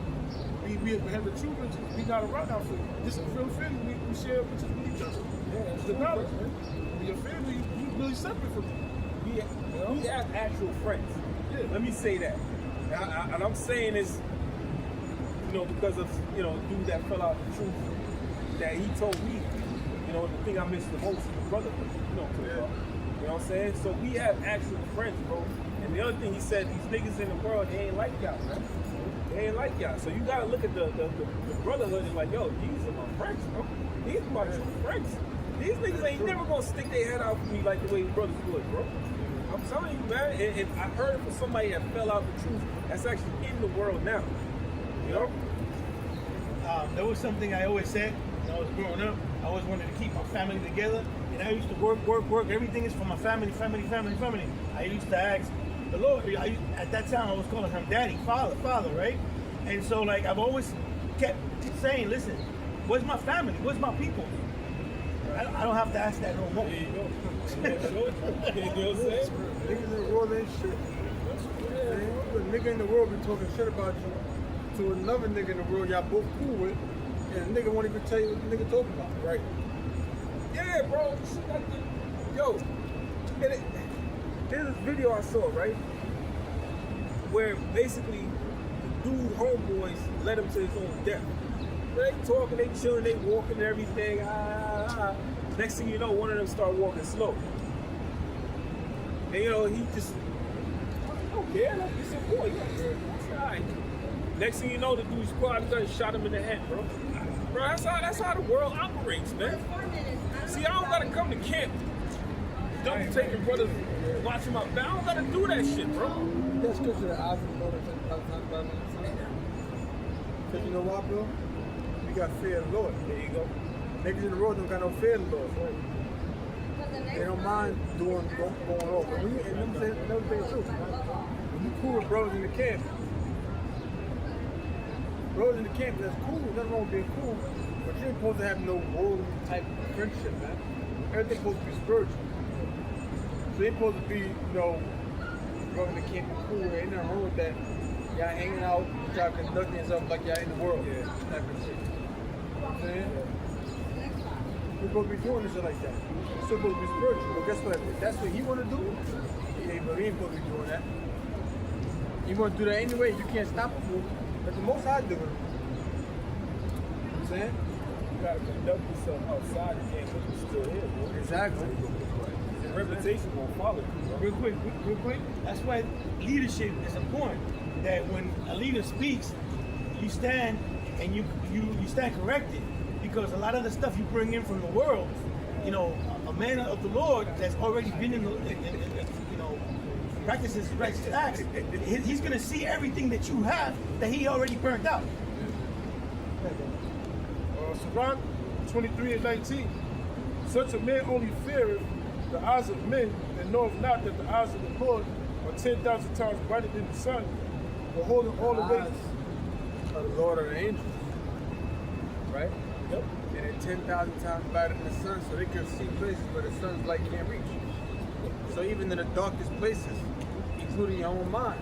we have the true riches. We not around our family. This is real family. We share riches with each other. Yeah, It's the knowledge, man. When your family, you really separate from them. We have actual friends. Yeah. Let me say that. And I'm saying this, because of, dude that fell out the truth that he told me, the thing I miss the most is the brotherhood. You know what I'm saying? So we have actual friends, bro. And the other thing he said, these niggas in the world, they ain't like y'all, man. They ain't like y'all. So you gotta look at the brotherhood and like, yo, these are my friends, bro. These are my true friends. These niggas ain't never gonna stick their head out for me like the way brothers would, bro. I'm telling you, man. And I heard it from somebody that fell out the truth that's actually in the world now. There was something I always said when I was growing up. I always wanted to keep my family together. And I used to work. Everything is for my family. I used to ask the Lord. At that time, I was calling him daddy, father, right? And so, like, I've always kept saying, listen, where's my family? Where's my people? I don't have to ask that no more. There you go. You know what I'm saying? Niggas in the world ain't shit. A nigga in the world be talking shit about you to another nigga in the world y'all both cool with, and the nigga won't even tell you what the nigga talking about. Right. Yeah, bro. Yo, there's this video I saw, right? Where basically the dude homeboys led him to his own death. They talking, they chilling, they walking and everything. Next thing you know, one of them start walking slow. And he just, I don't care, like, it's a boy. It's all right. Next thing you know, the dude's squad gun shot him in the head, bro. Bro, that's how the world operates, man. See, I don't gotta come to camp, double taking brothers, watching my back. I don't gotta do that shit, bro. That's because of the odds of motor because you know what, bro? We got fear of the Lord. There you go. Niggas in the road don't got no fear of the Lord. Right? They don't mind going off. And when you, and them say, another thing too, when you cool with brothers in the camp, that's cool. Nothing wrong with being cool, but you ain't supposed to have no worldly type of friendship, man. Everything's supposed to be spiritual. So you're supposed to be, brother in the camp is cool. Ain't nothing wrong with that. Y'all hanging out, y'all conducting yourself like y'all in the world. Yeah. Type of shit. You know what I'm saying? We're supposed to be doing this shit like that. We're still supposed to be spiritual. But guess what? If that's what he want to do, but he ain't supposed to be doing that. You want to do that anyway, you can't stop him. But the most I do it. You know what I'm saying? You gotta conduct yourself outside the camp, but you're still here, bro. Exactly. Your reputation won't follow you, bro. Real quick. That's why leadership is important. That when a leader speaks, you stand and you stand corrected, because a lot of the stuff you bring in from the world, a man of the Lord that's already been in practices righteous acts, he's gonna see everything that you have that he already burnt out. Sirach 23:19. Such a man only feareth the eyes of men, and knoweth not that the eyes of the Lord are 10,000 times brighter than the sun, beholding all the ways of the Lord are the angels. Right? Yep. And they're 10,000 times brighter than the sun, so they can see places where the sun's light can't reach. So even in the darkest places, including your own mind,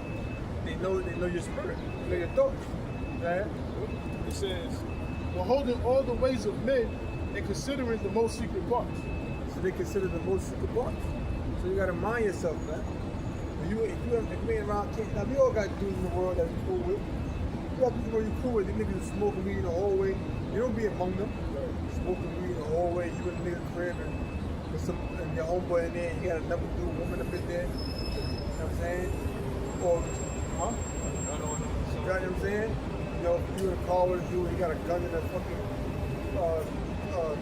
they know your spirit, they know your thoughts. Right? It says, beholding all the ways of men and considering the most secret parts. So they consider the most secret parts. So you gotta mind yourself, man. If you ain't around kids, now we all got dudes in the world that we cool with. You got people you cool with, these niggas smoking weed in the hallway. You don't be among them. Smoking weed in the hallway, you in the nigga crib and your homeboy in there, you got another dude, woman up in there. You know what I'm saying? Or, huh? You know what I'm saying? You in a car with a dude, he got a gun in the fucking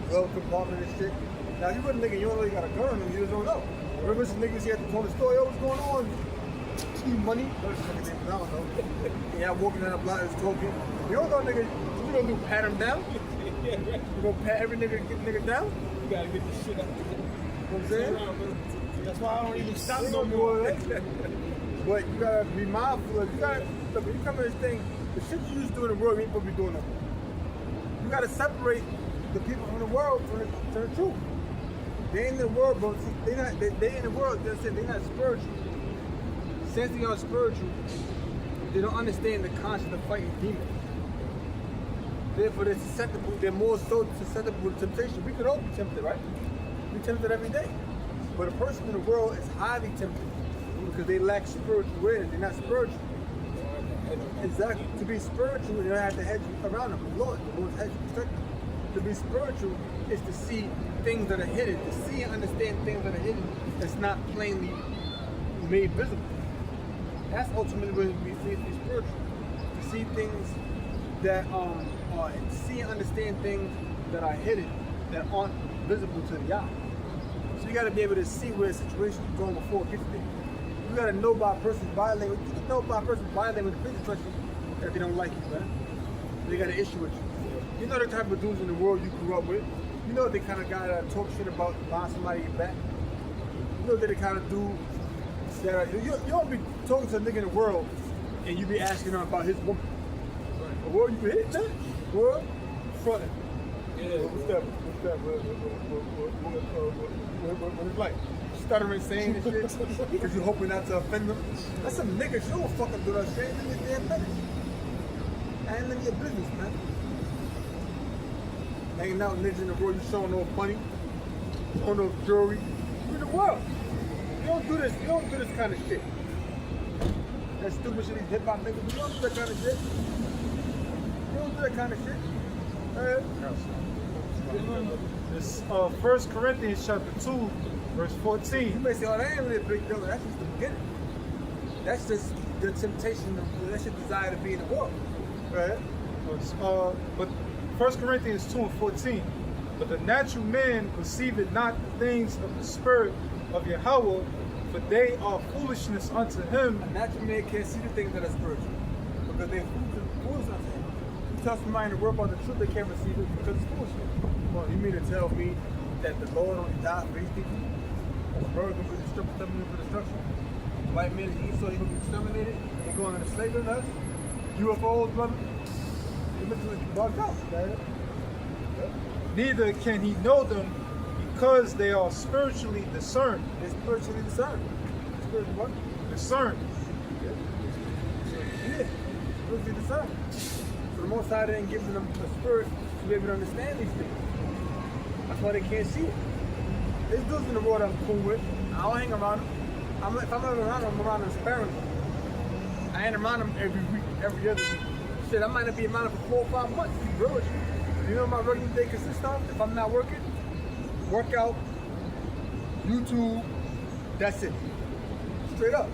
glove compartment and shit. Now, if you with a nigga, you don't know he got a gun on him, you just don't know. Remember some niggas here at the corner store, yo, what's going on? Need money? I don't know. And y'all walking down the block and talking. You don't know, nigga, what you gonna do, pat him down? You gonna pat every nigga, get nigga down? You gotta get this shit out. You know what I'm saying? That's why I don't even stop You no don't do more. all that. But you gotta be mindful of, look, when you come to this thing, the shit you used to do in the world, you ain't supposed to be doing nothing. You gotta separate the people from the world from the truth. They in the world, but see, they in the world, they're not spiritual. Since they are spiritual, they don't understand the concept of fighting demons. Therefore, they're susceptible. They're more so susceptible to temptation. We could all be tempted, right? We're tempted every day. But a person in the world is highly tempted because they lack spiritual awareness. They're not spiritual. Exactly. To be spiritual, you don't have to hedge around them. The Lord's hedge protect them. To be spiritual is to see things that are hidden, to see and understand things that are hidden that's not plainly made visible. That's ultimately what it means to be spiritual. To see things that see and understand things that are hidden, that aren't visible to the eye. So you got to be able to see where a situation is going before it gets there. You got to know by a person's body language. You can know by a person's body language the biggest question that they don't like you, man. They got an issue with you. You know the type of dudes in the world you grew up with. You know the kind of guy that talk shit about behind somebody in your back. You know the kind of dude that you don't be talking to a nigga in the world and you be asking him about his woman. Right. Well, you be hitting that? Well, fronting. Yeah. What's that? What it's like? Stuttering, saying and shit because you're hoping not to offend them. That's some niggas you don't fucking do that shit. None of your damn business. And none of your business, man. Hanging out with niggas in the world, you showing no money, showing no jewelry. You in the world. You don't do this. You don't do this kind of shit. That stupid shit, these hip hop niggas. You don't do that kind of shit. You don't do that kind of shit. It's 1 Corinthians chapter 2, verse 14. You may say, oh, that ain't really a big deal. That's just the beginning. That's just the temptation, that's your desire to be in the world. Right? But 1 Corinthians 2 and 14. But the natural man perceiveth not the things of the Spirit of Yahweh, for they are foolishness unto him. A natural man can't see the things that are spiritual because they're foolishness unto him. You tell somebody in the world about the truth, they can't receive it because it's foolishness. Well, you mean to tell me that the Lord only died for these people? The birds will be exterminated for destruction. White men and Esau, he will be exterminated. They're going into slavery in us. UFOs, brother. You're mentally bugged out, man. Neither can he know them because they are spiritually discerned. They're spiritually discerned. Spiritually what? Discerned. Yeah, spiritually discerned. So the Most High didn't give them the spirit to be able to understand these things. That's why they can't see it. There's dudes in the world I'm cool with. I don't hang around them. If I'm ever around them, I'm around them sparingly. I ain't around them every week, every other week. Shit, I might not be around them for 4 or 5 months. To be real with you. You know what my regular day consists of? If I'm not working, workout, YouTube, that's it. Straight up.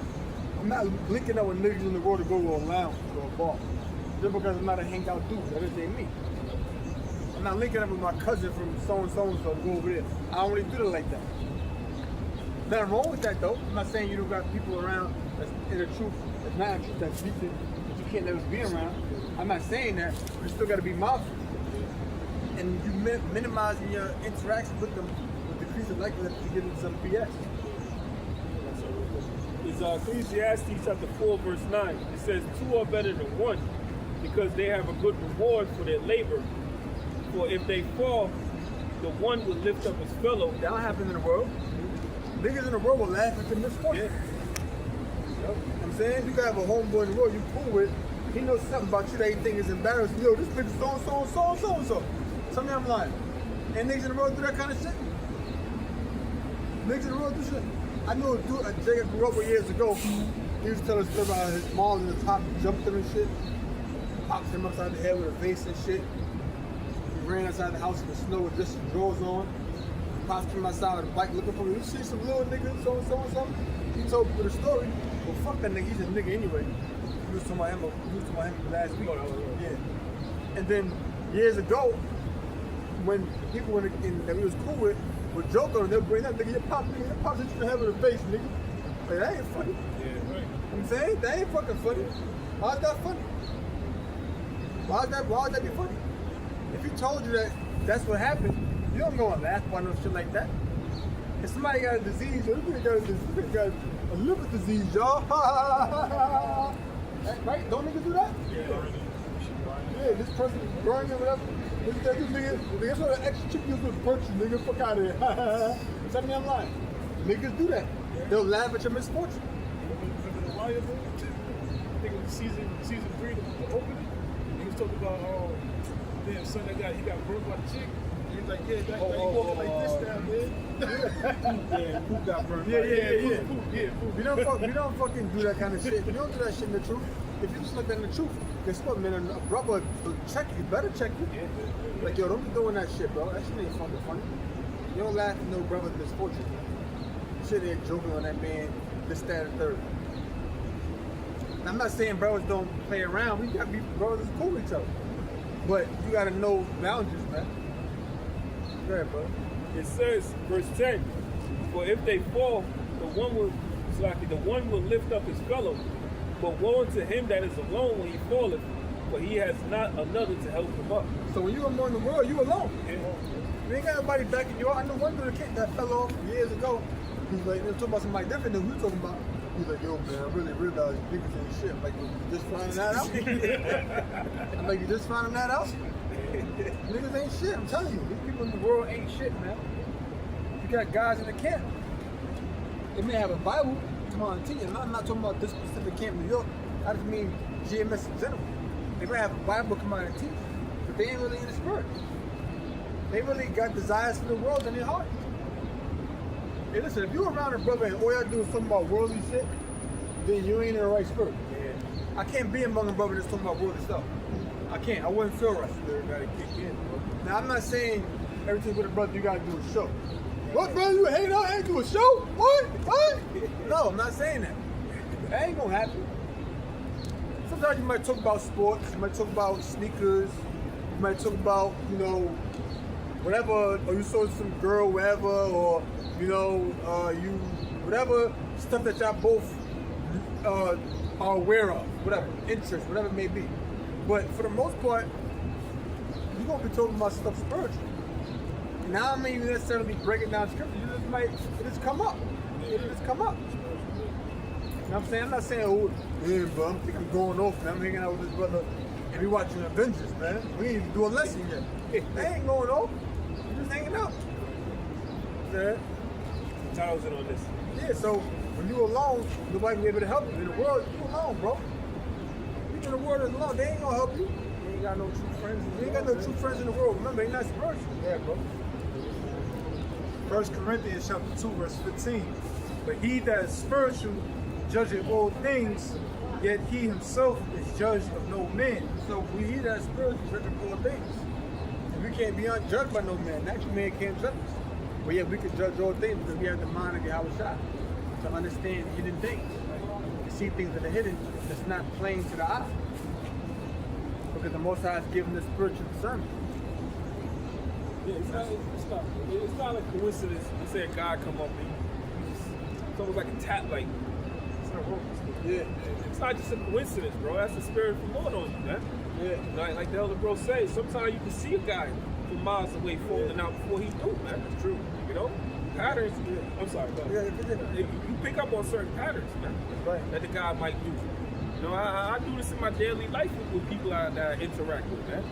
I'm not linking up with niggas in the world to go to a lounge or a bar. Just because I'm not a hangout dude, that doesn't me. I'm not linking up with my cousin from so-and-so to go over there. I don't really do it like that. Nothing wrong with that though. I'm not saying you don't got people around that's in the truth, that's not in the truth, that's decent, that you can't never be around. I'm not saying that, but you still got to be mindful. And you minimizing your interaction with them with decreasing likelihood to get into some BS. It's Ecclesiastes chapter 4, verse 9. It says, 2 are better than 1, because they have a good reward for their labor. For if they fall, the one will lift up his fellow. That don't happen in the world. Niggas in the world will laugh at your misfortune. Yeah. Yep. I'm saying, you can have a homeboy in the world you cool with, he knows something about you that he think is embarrassing. Yo, this nigga so-and-so. Tell me I'm lying. And niggas in the world do that kind of shit? Niggas in the world do shit. I knew a dude, a Jake I grew up with years ago. He was telling us about his mom in the top, jumped him and shit. Popped him upside the head with a vase and shit. He ran outside the house in the snow with just some drawers on. Pops came outside with a bike looking for me. You see some little nigga, so-and-so. He told me the story. Well, fuck that nigga, he's a nigga anyway. He was talking about him last week. Yeah. And then years ago, when people that we was cool with would joke on him, they'll bring that nigga, your pop hit you in the head with a face, nigga. Like, that ain't funny. Yeah, right. I'm saying, that ain't fucking funny. Why's that funny? Why'd that be funny? If he told you that that's what happened, you don't go and laugh about no shit like that. If somebody got a disease, this nigga got a liver disease, y'all. Right? Don't niggas do that? Yeah, this person is burning or whatever. Look at this nigga. That's what an extra chicken is with perch, nigga. Fuck out of here. Tell me I'm lying. Niggas do that. They'll laugh at your misfortune. Remember the Wire book? I think it was season 3, the opening. He was talking about damn son, he got burnt by the chick. And he's like, yeah, that you walking like this now, man. Yeah, who got burned? Yeah. We don't fucking do that kind of shit. We don't do that shit in the truth. If you just look at the truth, guess what, man? A brother will check you, better check you. Like, yo, don't be doing that shit, bro. That shit ain't fucking funny. You don't laugh at no brother's misfortune, man. Shit ain't joking on that man, this, that, and third. And I'm not saying brothers don't play around. We gotta be brothers cool with each other. But you gotta know boundaries, man. Go ahead, bro. It says, verse 10, for if they fall, the one will lift up his fellow. But woe unto him that is alone when he falleth, for he has not another to help him up. So when you among the world, you alone. You ain't got nobody backing you up. I know one dude that fell off years ago. He's like, they're talking about somebody different than we talking about. He's like, yo, man, I really realized niggas ain't shit. I'm like, you just finding that out? I'm like, you just finding that out? Niggas ain't shit, I'm telling you. These people in the world ain't shit, man. You got guys in the camp. They may have a Bible, come on, teach you. I'm not talking about this specific camp in New York. I just mean GMS in general. They might have a Bible come out and teach, but they ain't really in the spirit. They really got desires for the world in their heart. Hey, listen, if you're around a brother and all y'all do is talking about worldly shit, then you ain't in the right spirit. Yeah. I can't be among a brother that's talking about worldly stuff. I can't. I wouldn't feel right. Spirit gotta kick in, bro. Now, I'm not saying everything with a brother you gotta do a show. What, brother? You hang out and do a show? What? No, I'm not saying that. That ain't gonna happen. Sometimes you might talk about sports, you might talk about sneakers, you might talk about, you know, whatever, or you saw some girl, whatever, or, you know, whatever stuff that y'all both are aware of, whatever, interest, whatever it may be. But for the most part, you're gonna be talking about stuff spiritual. Now I mean you necessarily breaking down scripture, it just come up. It'll just come up. You know what I'm saying? I'm not saying, oh, yeah, bro, I'm thinking I'm going off, man. I'm hanging out with this brother and we watching Avengers, man. We ain't even do a lesson yet. They ain't going off. We're just hanging out. Yeah. Titles in on this. Yeah, so when you alone, nobody can be able to help you. In the world, you alone, bro. You in the world is alone, they ain't gonna help you. You ain't got no true friends. You ain't got no true friends in the world. Remember, they not spiritual. Yeah, bro. 1 Corinthians chapter 2, verse 15. But he that is spiritual judgeth all things, yet he himself is judged of no man. So he that is spiritual judgeth all things. And we can't be unjudged by no man. Natural man can't judge us. But yet we can judge all things because we have the mind of Yahweh Shai to understand hidden things. To see things that are hidden that's not plain to the eye. Because the Most High has given us spiritual discernment. Yeah, it's not like coincidence. You say a guy come up and it's almost like a tap, like it's not wrong. Yeah. It's not just a coincidence, bro. That's the spirit of the Lord on you, man. Yeah. Like the elder bro says, sometimes you can see a guy from miles away falling out before he do, man. That's true. You know? Patterns. Yeah. I'm sorry, go ahead. You pick up on certain patterns, man. Right. That the guy might do. You know, I do this in my daily life with people that I interact with, man.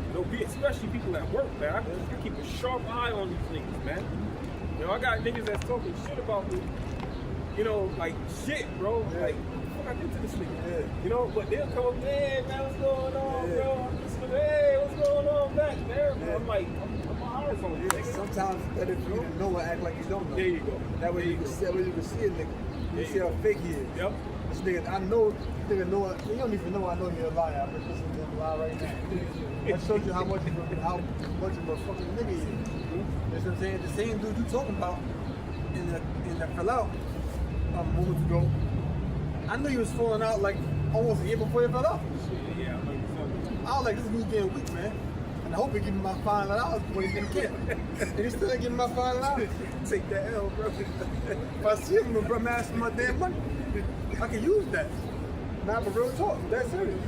You know, especially people at work, man. I keep a sharp eye on these niggas, man. You know, I got niggas that's talking shit about me. You know, like shit, bro. Yeah. Like, what I did to this nigga? Yeah. You know, but they'll come, hey, man, what's going on, bro? I'm just like, hey, what's going on back there? Yeah. I'm like, I'm my eyes on you, nigga. Sometimes it's better for you to know and act like you don't know. There you go. That way you can see a nigga. You see how fake he is. Yep. This nigga, I know, this nigga know, you don't even know I know you're a liar. I'm just listening to him lie right now. I showed you how much of a fucking nigga he is. You know what I'm saying? The same dude you talking about in the fallout moments ago, I knew you was falling out like almost a year before you fell out. Yeah, I'm like, I was like, this dude's getting weak, man. And I hope he give me my $5 before he's in the camp. And he still ain't getting my $5. take that L, bro. If I see him, bro, I'm asking my damn money. I can use that. Nah, but real talk, that's serious.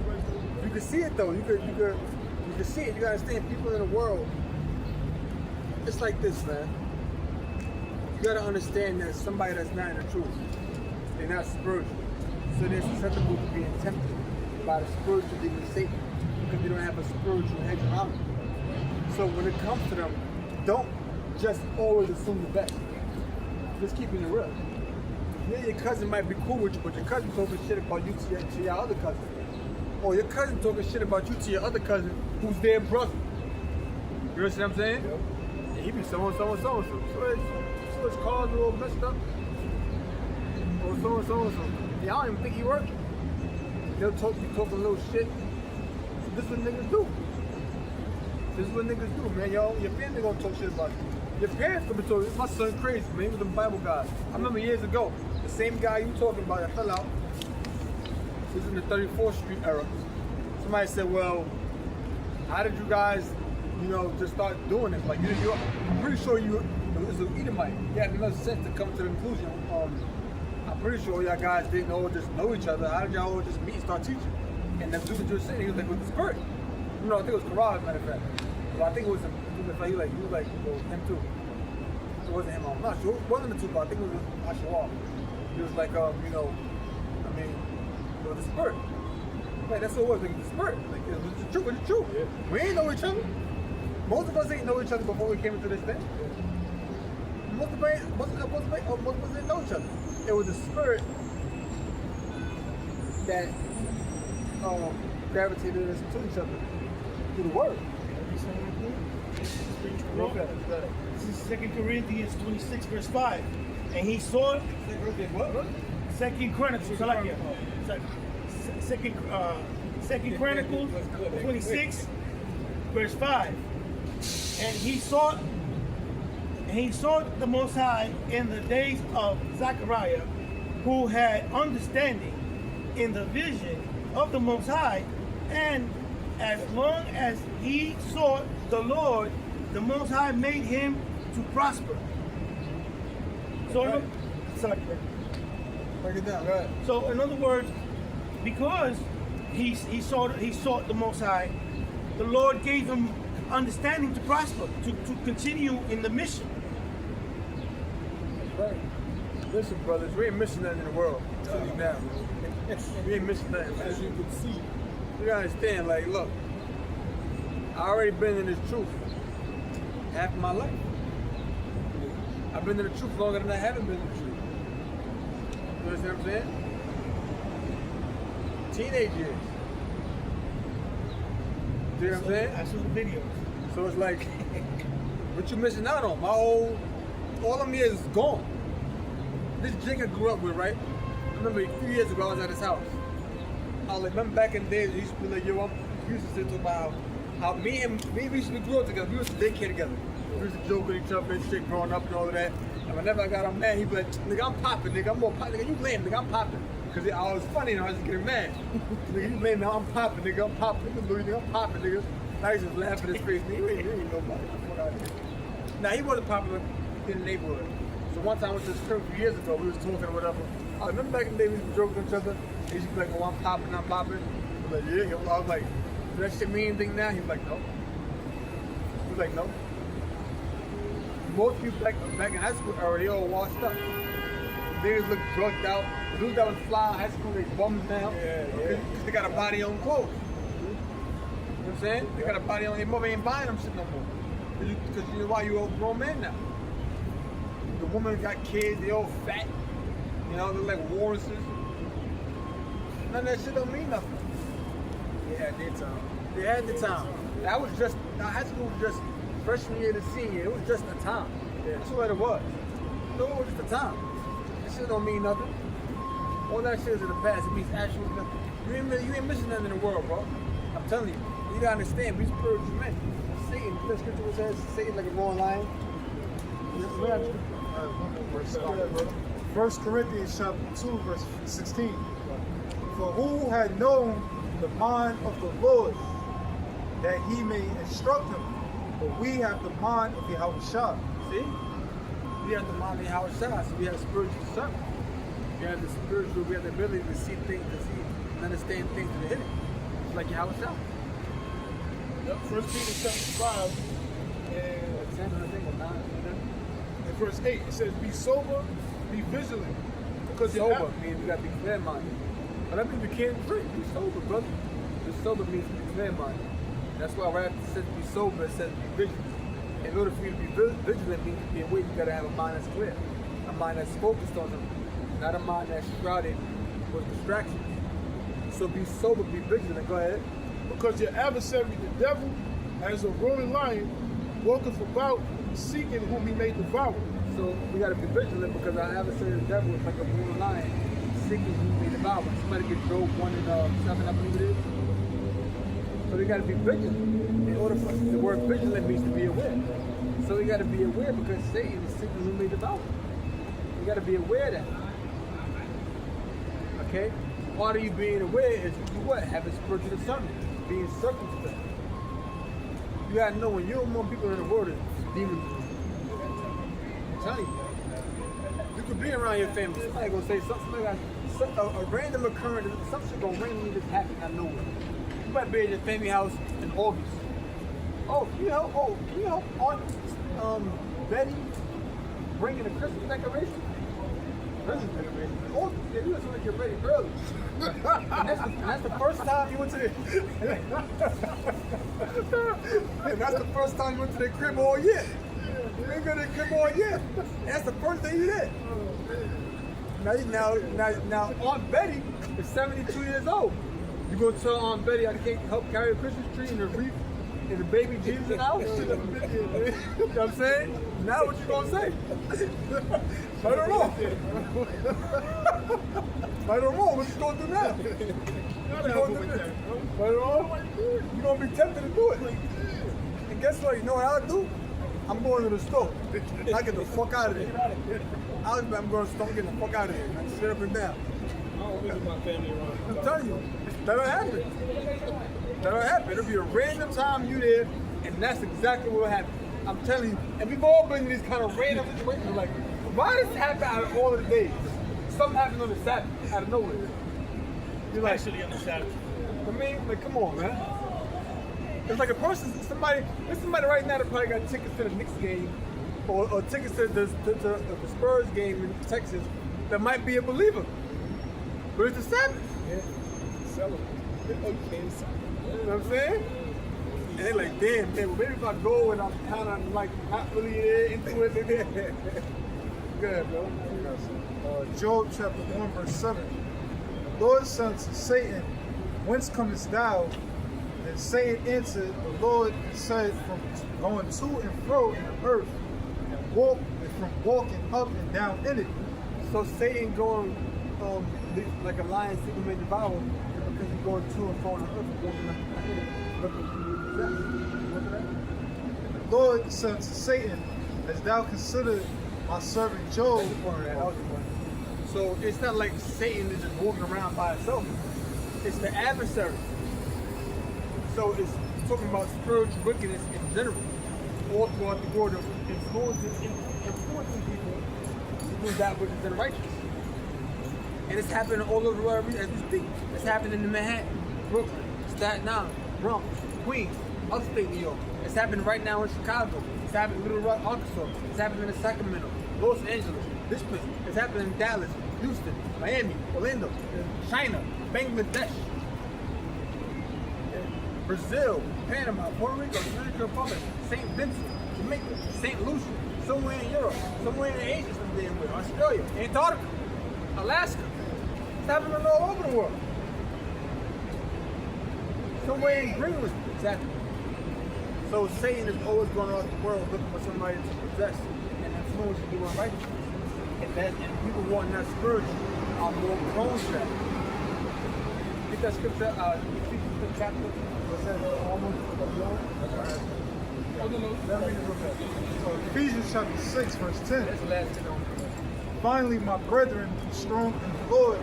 You can see it though. You can see it. You gotta understand people in the world. It's like this, man. You gotta understand that somebody that's not in the truth, they're not spiritual. So they're susceptible to being tempted by the spiritual demon Satan because they don't have a spiritual hedge around them. So when it comes to them, don't just always assume the best. Just keeping it real. Yeah, your cousin might be cool with you, but your cousin talking shit about you to your other cousin. Or your cousin talking shit about you to your other cousin who's their brother. You understand what I'm saying? Yep. And he be so. So his car's a little messed up. Or so. Yeah, I don't even think he working. They'll be talking a little shit. So this is what niggas do. This is what niggas do, man. Yo, your family gonna talk shit about you. Your parents gonna be talking. My son crazy, man. He was a Bible guy. I remember years ago, the same guy you talking about that fell out. This is in the 34th Street era. Somebody said, well, how did you guys, just start doing this? Like, I'm pretty sure it was an Edomite. You had enough sense to come to the conclusion. I'm pretty sure y'all guys didn't all just know each other. How did y'all all just meet and start teaching? And that's what you were saying. He was like, with the spirit. I think it was Karaj, as a matter of fact. Well, I think it was him. He was like, him too. It wasn't him. I'm not sure. It wasn't the two, but I think it was Ashawar. He was like, it was the spirit. Like, that's what it was, like the spirit. Like, it was the truth. It's true. Yeah. We ain't know each other. Most of us ain't know each other before we came into this thing. Most of us didn't know each other. It was the spirit that gravitated us to each other through the word. This is 2 Corinthians 26, verse 5. And he saw it. What? 2 Chronicles, I like it. Second Chronicles 26, verse 5. And he saw the Most High in the days of Zechariah, who had understanding in the vision of the Most High, and as long as he sought the Lord, the Most High made him to prosper. So, Break it down, go ahead. So in other words, because he sought the Most High, the Lord gave him understanding to prosper, to continue in the mission. Right. Listen, brothers, we ain't missing nothing in the world. I'm telling you now. We ain't missing nothing. As you can see, you gotta understand, like, look, I already been in this truth half of my life. I've been in the truth longer than I haven't been in the truth. You understand what I'm saying? Teenage years. You know what I'm saying? I saw the videos. So it's like, what you missing out on? All them years is gone. This jig I grew up with, right? I remember a few years ago I was at his house. I was like, remember back in the days, we used to be like, yo, we used to sit about how me and we used to grow up together. We used to daycare together. We used to joke with each other and shit growing up and all of that. And whenever I got him mad, he'd be like, nigga, I'm popping, nigga, I'm more popping, nigga, you lame, nigga, I'm popping. Cause I was funny and I was just getting mad. Nigga, you lame, now I'm popping, nigga, I'm popping, nigga, I'm popping, nigga. Now he's just laughing in his face, nigga, you ain't nobody. Now he wasn't popular in the neighborhood. So one time I went to this crib a few years ago, we was talking or whatever. I remember back in the day we used to joke with each other. He used to be like, oh, I'm popping. I was like, yeah. I was like, does that shit mean anything now? He was like, no. He was like, no. Most people back in high school already all washed up. Niggas look drugged out. The dudes that was fly in high school, they bums now. Because they got a body on clothes. You know what I'm saying? They got a body on, their mother ain't buying them shit no more. Because you know why, you all grown men now. The woman got kids, they all fat. You know, they're like walruses. None of that shit don't mean nothing. They had their time. They had the time. That was just, high school was just freshman year to senior. It was just a time. Yeah. That's what it was. No, it was just a time. That shit don't mean nothing. All that shit is in the past. It means actual nothing. You ain't missing nothing in the world, bro. I'm telling you. You gotta understand, we spiritual men. Satan, the scripture says, Satan like a roaring lion. 1 Corinthians chapter 2, verse 16. For who had known the mind of the Lord, that he may instruct him? But we have the mind of Yahushua. See? We have the mind of Yahushua, so we have spiritual discernment. We have the spiritual, we have the ability to see things, to see and understand things that are hidden. It's like Yahushua. Yep, 1 Peter chapter 5 and verse 8, it says, be sober, be vigilant. Because sober means you gotta be clear-minded. But that means you can't drink. Be sober, brother. Be sober means to be clear-minded. That's why right after it says be sober, it says be vigilant. In order for you to be vigilant means to be awake, you gotta have a mind that's clear. A mind that's focused on them. Not a mind that's shrouded with distractions. So be sober, be vigilant. Go ahead. Because your adversary, the devil, as a roaring lion, walketh about seeking whom he may devour. So we got to be vigilant because our adversary, the devil, is like a roaring lion, seeking whom he may devour. Somebody get Job 1:7, I believe it is. So we got to be vigilant. In order for the word vigilant means to be aware. So we got to be aware because Satan is seeking whom he may devour. You got to be aware of that. Okay? Part of you being aware is you what? Having spiritual discernment, being circumspect. You gotta know when you're among people in the world, it's demons. I'm telling you. You could be around your family. Somebody gonna say something. A random occurrence, something gonna randomly just happen out of nowhere. You might be at your family house in August. Oh, can you help Aunt Betty bringing the Christmas decoration? Christmas decoration. Oh, yeah, you just want to get ready early. and that's the first time you went to the and that's the first time you went to their crib all year. You ain't been to their crib all year. And that's the first thing you did. Now Aunt Betty is 72 years old. You gonna tell Aunt Betty I can't help carry a Christmas tree and a wreath and the baby Jesus in the house? You know what I'm saying? Now what you gonna say? I don't know. I don't know. What you gonna do now? You're gonna be tempted to do it. And guess what? You know what I'll do? I'm going to the store. I get the fuck out of there. I'm going to start getting the fuck out of here. I sit up and down. I don't visit my family around. I'm telling you, that'll happen. That'll happen. It'll be a random time you there, and that's exactly what will happen. I'm telling you. And we've all been in these kind of random situations. Like, why does this happen out of all of the days? Something happens on the Sabbath out of nowhere. You're like, Actually on the Sabbath. I mean, like, come on, man. It's like there's somebody right now that probably got tickets to the Knicks game or tickets to the Spurs game in Texas that might be a believer. But it's the Sabbath. Yeah. Celebrate. You know what I'm saying? And they're like, damn, man, well, maybe if I go and I'm kind of like not really into it, then good, bro. Job chapter 1 verse 7. The Lord said to Satan, whence comest thou? And Satan answered the Lord and said, from going to and fro in the earth, and from walking up and down in it. So Satan going like a lion seeking may devour because he's going to and fro in the earth and walking up in it. And the Lord said to Satan, as thou considered my servant Job. So it's not like Satan is just walking around by himself. It's the adversary. So it's talking about spiritual wickedness in general, all throughout the world, of influencing people to do that which is unrighteous. And it's happening all over the world as we speak. It's happening in Manhattan, Brooklyn, Staten Island, Bronx, Queens, upstate New York. It's happening right now in Chicago. It's happening in Little Rock, Arkansas. It's happening in Sacramento, Los Angeles, this place. It's happening in Dallas, Houston, Miami, Orlando, China, Bangladesh, Brazil, Panama, Puerto Rico, Dominican Republic, St. Vincent, Jamaica, St. Lucia, somewhere in Europe, somewhere in Asia, some damn way, Australia, Antarctica, Alaska. It's happening all over the world. Somewhere in Greenland, it's happening. So Satan is always going around the world looking for somebody to possess and influence to do unrighteousness. And people wanting that spiritual are more prone to that. Get that scripture, Ephesians chapter, what's that, almost Ephesians chapter 6 verse 10. That's the last thing on. Finally, my brethren, be strong in the Lord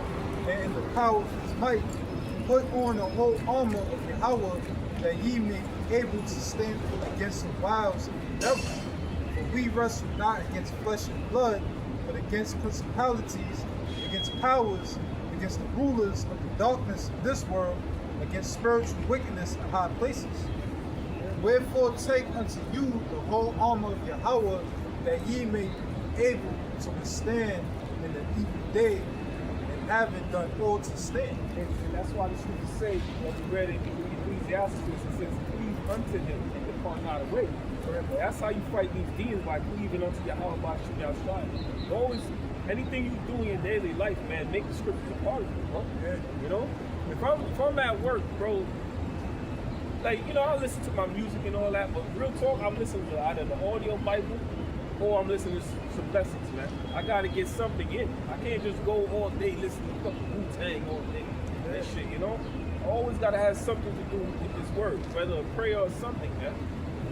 and in the power of his might. Put on the whole armor of Yahweh, that ye may be able to stand against the wiles of the devil. For we wrestle not against flesh and blood, but against principalities, against powers, against the rulers of the darkness of this world, against spiritual wickedness in high places. Wherefore take unto you the whole armor of Yahweh, that ye may be able to withstand in the evil day, and having done all to stand. And that's why the scriptures say, as we read in Ecclesiastes, it says, cleave unto him and depart not away. That's how you fight these demons, by cleaving unto Yahweh by shooting out stride. Always, anything you do in your daily life, man, make the scriptures a part of it, bro. Yeah. You know? If I'm at work, bro, like, you know, I listen to my music and all that, but real talk, I'm listening to either the audio Bible or I'm listening to some lessons, man. I gotta get something in. I can't just go all day listening to fucking Wu-Tang all day and shit, you know? I always gotta have something to do with this word, whether a prayer or something, man.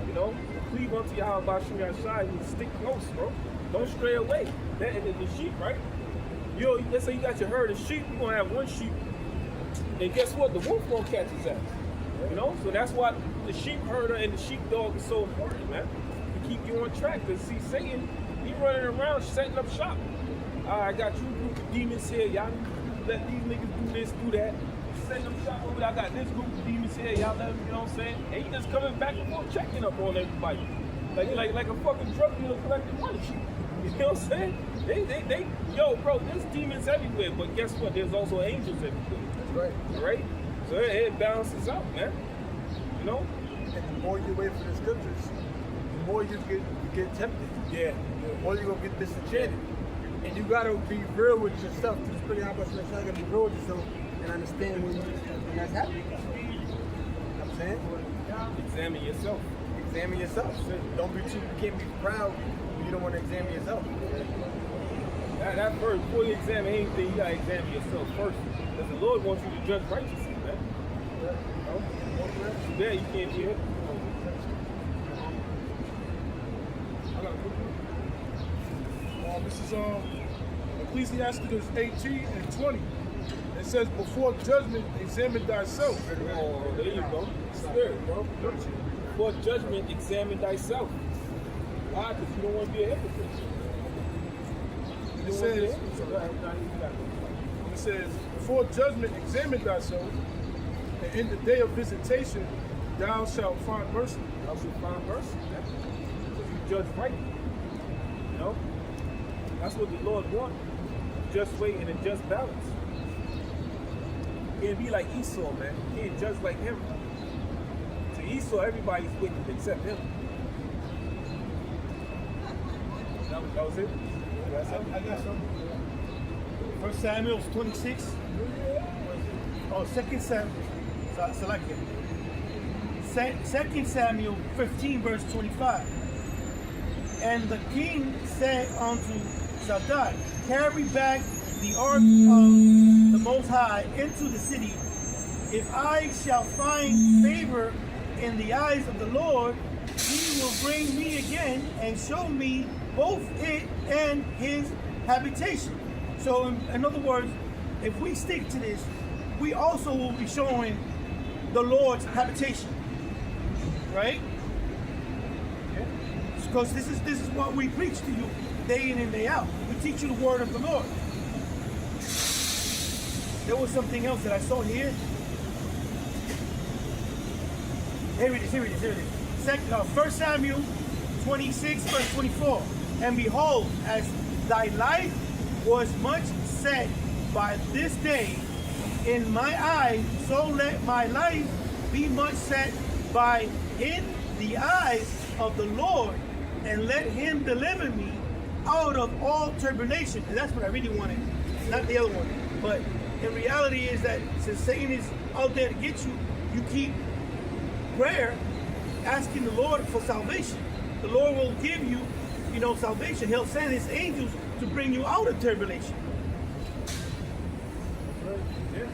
You know? Cleave unto Yahweh Bashim Yashai and stick close, bro. Don't stray away. That and the sheep, right? Yo, let's say you got your herd of sheep, you're gonna have one sheep, and guess what? The wolf gonna catch his ass. You know? So that's why the sheep herder and the sheepdog is so important, man. To keep you on track. Because see, Satan, he running around setting up shop. I got you group of demons here, y'all let these niggas do this, do that. Setting up shop over there, I got this group of demons here, y'all let them, you know what I'm saying? And he just coming back and forth checking up on everybody. Like a fucking drug dealer collecting money. You know what I'm saying? They, yo, bro, there's demons everywhere, but guess what? There's also angels everywhere. That's right. All right? So it balances out, man. You know? And the more you wait for the scriptures, the more you get tempted. Yeah. The more you're gonna get disenchanted. And you gotta be real with yourself. Just pretty how much you gotta be real with yourself and understand when that's happening. You know what I'm saying? Examine yourself. Examine yourself. Don't be too, you can't be proud when you don't want to examine yourself. That first, before you examine anything, you gotta examine yourself first. Because the Lord wants you to judge righteously, man. Yeah, you can't be it. This is Ecclesiasticus 18 and 20. It says, before judgment, examine thyself. Oh, there you go. Spirit, bro. Before judgment, examine thyself. Why? Because you don't want to be a hypocrite. It says, before judgment, examine thyself, and in the day of visitation, thou shalt find mercy. Thou shalt find mercy. Because you judge right. You know? That's what the Lord wants. Just weight and a just balance. Can't be like Esau, man. You can't judge like him. To Esau, everybody's wicked except him. That was it? I got some. 1 Samuel 26. Oh, 2 Samuel. Select it. 2 Samuel 15, verse 25. And the king said unto Shaddai, carry back the ark of the Most High into the city. If I shall find favor in the eyes of the Lord, he will bring me again and show me both it and his habitation. So in other words, if we stick to this, we also will be showing the Lord's habitation. Right? Because this is what we preach to you day in and day out. We teach you the word of the Lord. There was something else that I saw here. Here it is. 1 Samuel 26, verse 24. And behold, as thy life was much set by this day in my eyes, so let my life be much set by in the eyes of the Lord, and let him deliver me out of all tribulation. And that's what I really wanted, not the other one. But in reality is that since Satan is out there to get you, you keep prayer, asking the Lord for salvation. The Lord will give you, salvation. He'll send his angels to bring you out of tribulation. Yeah.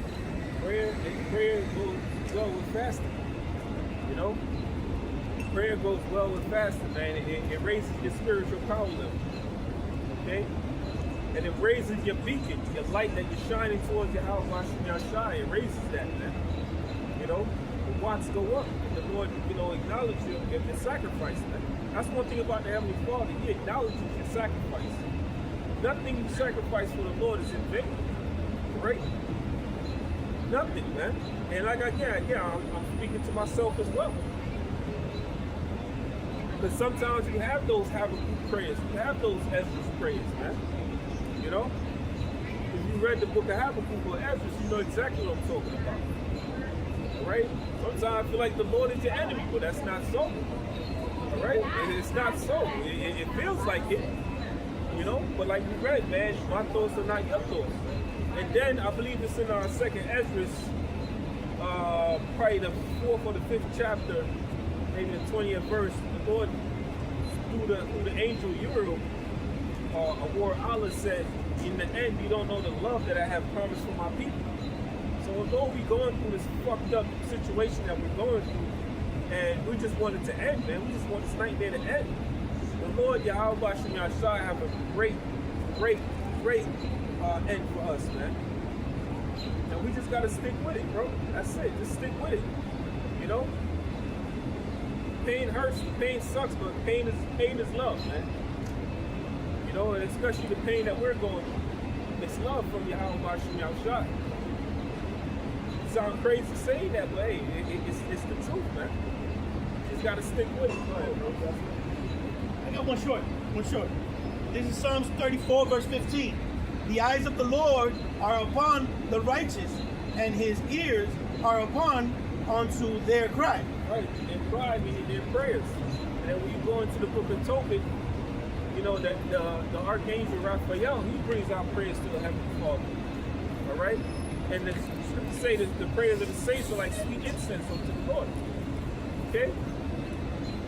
Prayer goes well with fasting. You know? Prayer goes well with fasting, man. It raises your spiritual power level. Okay? And it raises your beacon, your light that you're shining towards your house, it raises that, man. You know? The watts go up. And the Lord, acknowledge you and your sacrifice, man. That's one thing about the Heavenly Father. He acknowledges your sacrifice. Nothing you sacrifice for the Lord is in vain. Right? Nothing, man. And like I'm speaking to myself as well. Because sometimes you have those Habakkuk prayers. You have those Ezra's prayers, man. You know? If you read the book of Habakkuk or Ezra, you know exactly what I'm talking about. All right? Sometimes I feel like the Lord is your enemy, but that's not so. All right? It's not so. It feels like it. You know? But like we read, man, my thoughts are not your thoughts. And then I believe it's in our second Ezra's probably the 4th or the 5th chapter, maybe the 20th verse, the Lord, through the angel Uriel, or Allah said, in the end, you don't know the love that I have promised for my people. So although we're going through this fucked up situation that we're going through, and we just want it to end, man. We just want this nightmare to end. The Lord Yahweh Shem Yahshua have a great end for us, man. And we just gotta stick with it, bro. That's it. Just stick with it. You know? Pain hurts, pain sucks, but pain is love, man. You know, and especially the pain that we're going through. It's love from Yahweh Shem Yahshua. Sound crazy to say that, but hey, it's the truth, man. Just gotta stick with it. Go ahead, bro. I got one short. This is Psalms 34, verse 15. The eyes of the Lord are upon the righteous, and his ears are unto their cry. Right, their cry meaning their prayers. And then when you go into the book of Tobit, you know that the archangel Raphael, he brings out prayers to the Heavenly Father. All right? And the scriptures say that the prayers of the saints are like sweet incense unto the Lord. Okay?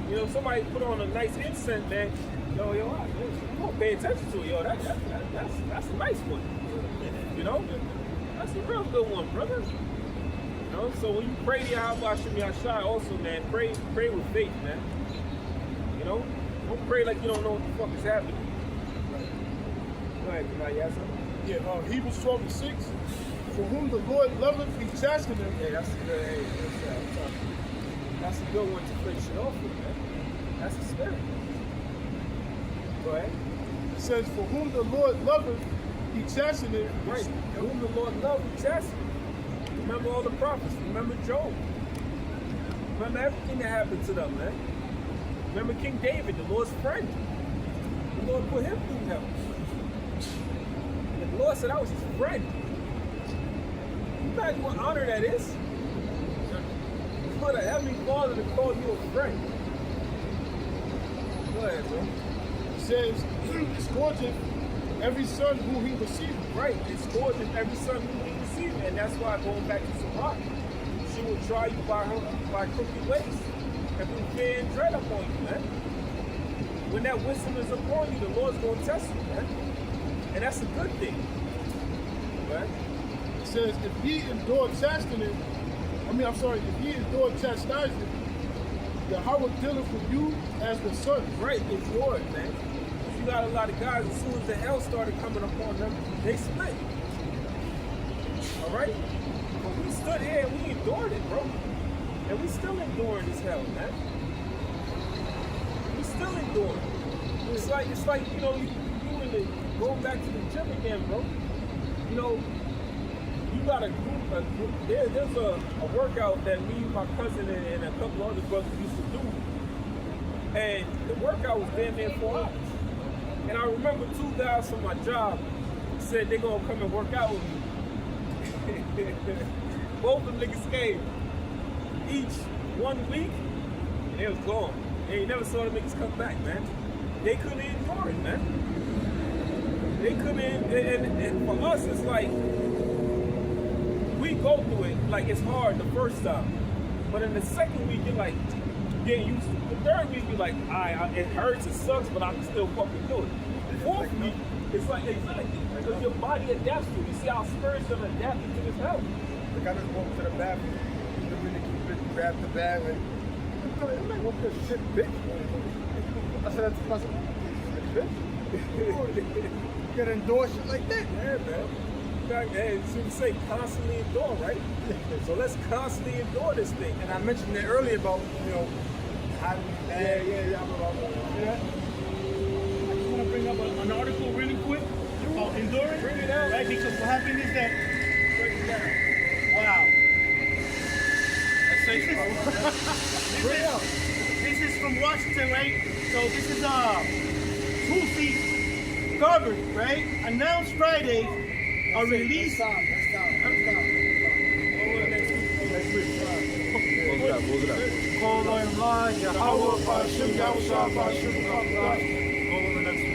You know, somebody put on a nice incense, man. Yo, you don't pay attention to it, yo. That's a nice one. You know? That's a real good one, brother. You know, so when you pray to Yahweh Shem Yahshua also, man, pray with faith, man. You know? Don't pray like you don't know what the fuck is happening. Go ahead, can I ask something? Yeah, Hebrews 12:6. For whom the Lord loveth, he chasteneth. Yeah, that's a good. Hey, that's a good one to finish it off with, man. That's the spirit. Go ahead. It says, for whom the Lord loveth, he chasteneth. Right. Whom the Lord loveth, he chasteneth. Remember all the prophets. Remember Job. Remember everything that happened to them, man. Remember King David, the Lord's friend. The Lord put him through hell. And the Lord said I was his friend. Imagine what honor that is. For the Heavenly Father to call you a friend. Go ahead, bro. It says, scourgeth every son who he receiveth. Right, it scourgeth every son who he receiveth. And that's why going back to Sarat, she will try you by crooked ways. And put fear and dread upon you, man. When that wisdom is upon you, the Lord's going to test you, man. And that's a good thing. Right? It says, if ye endure chastening, if ye endure chastisement, Yahweh dealeth with you as the son. Right, it's yours, man. You got a lot of guys, as soon as the hell started coming upon them, they split. All right? But we stood here and we endured it, bro. And we still enduring this hell, man. We still enduring. It's like you know, going back to the gym again, bro. You know, you got a group. There's a workout that me, my cousin, and a couple other brothers used to do. And the workout was damn near 4 hours. And I remember 2 guys from my job said they're gonna come and work out with me. Both of them niggas came. Each 1 week, and they was gone. And you never saw the niggas come back, man. They couldn't endure it, man. They couldn't, and for us, it's like, we go through it, like it's hard the first time. But in the second week, you're like, getting used to it. The third week, you're like, it hurts, it sucks, but I can still fucking do it. The fourth week, it's like, exactly, because your body adapts to it. You see how spirits have adapted to this health. Like I just walked to the bathroom, grabbed the bag, and I'm like, what this shit, bitch? I said, that's possible. Bitch? You gotta endorse shit like that. Yeah, man. Hey, you say constantly endure, right? So let's constantly endure this thing. And I mentioned it earlier about, you know, how do we bag. Yeah. I just want to bring up an article really quick about endurance. Bring it out. Right, because what happened is that, Break it down. wow. Bring it out. This is from Washington, right? So this is Tulsi Gabbard, right? Announced Friday a release. Next time. Close it out. Call on line, Yahweh, Bashim, Yahweh, Bashim, Go on the next one.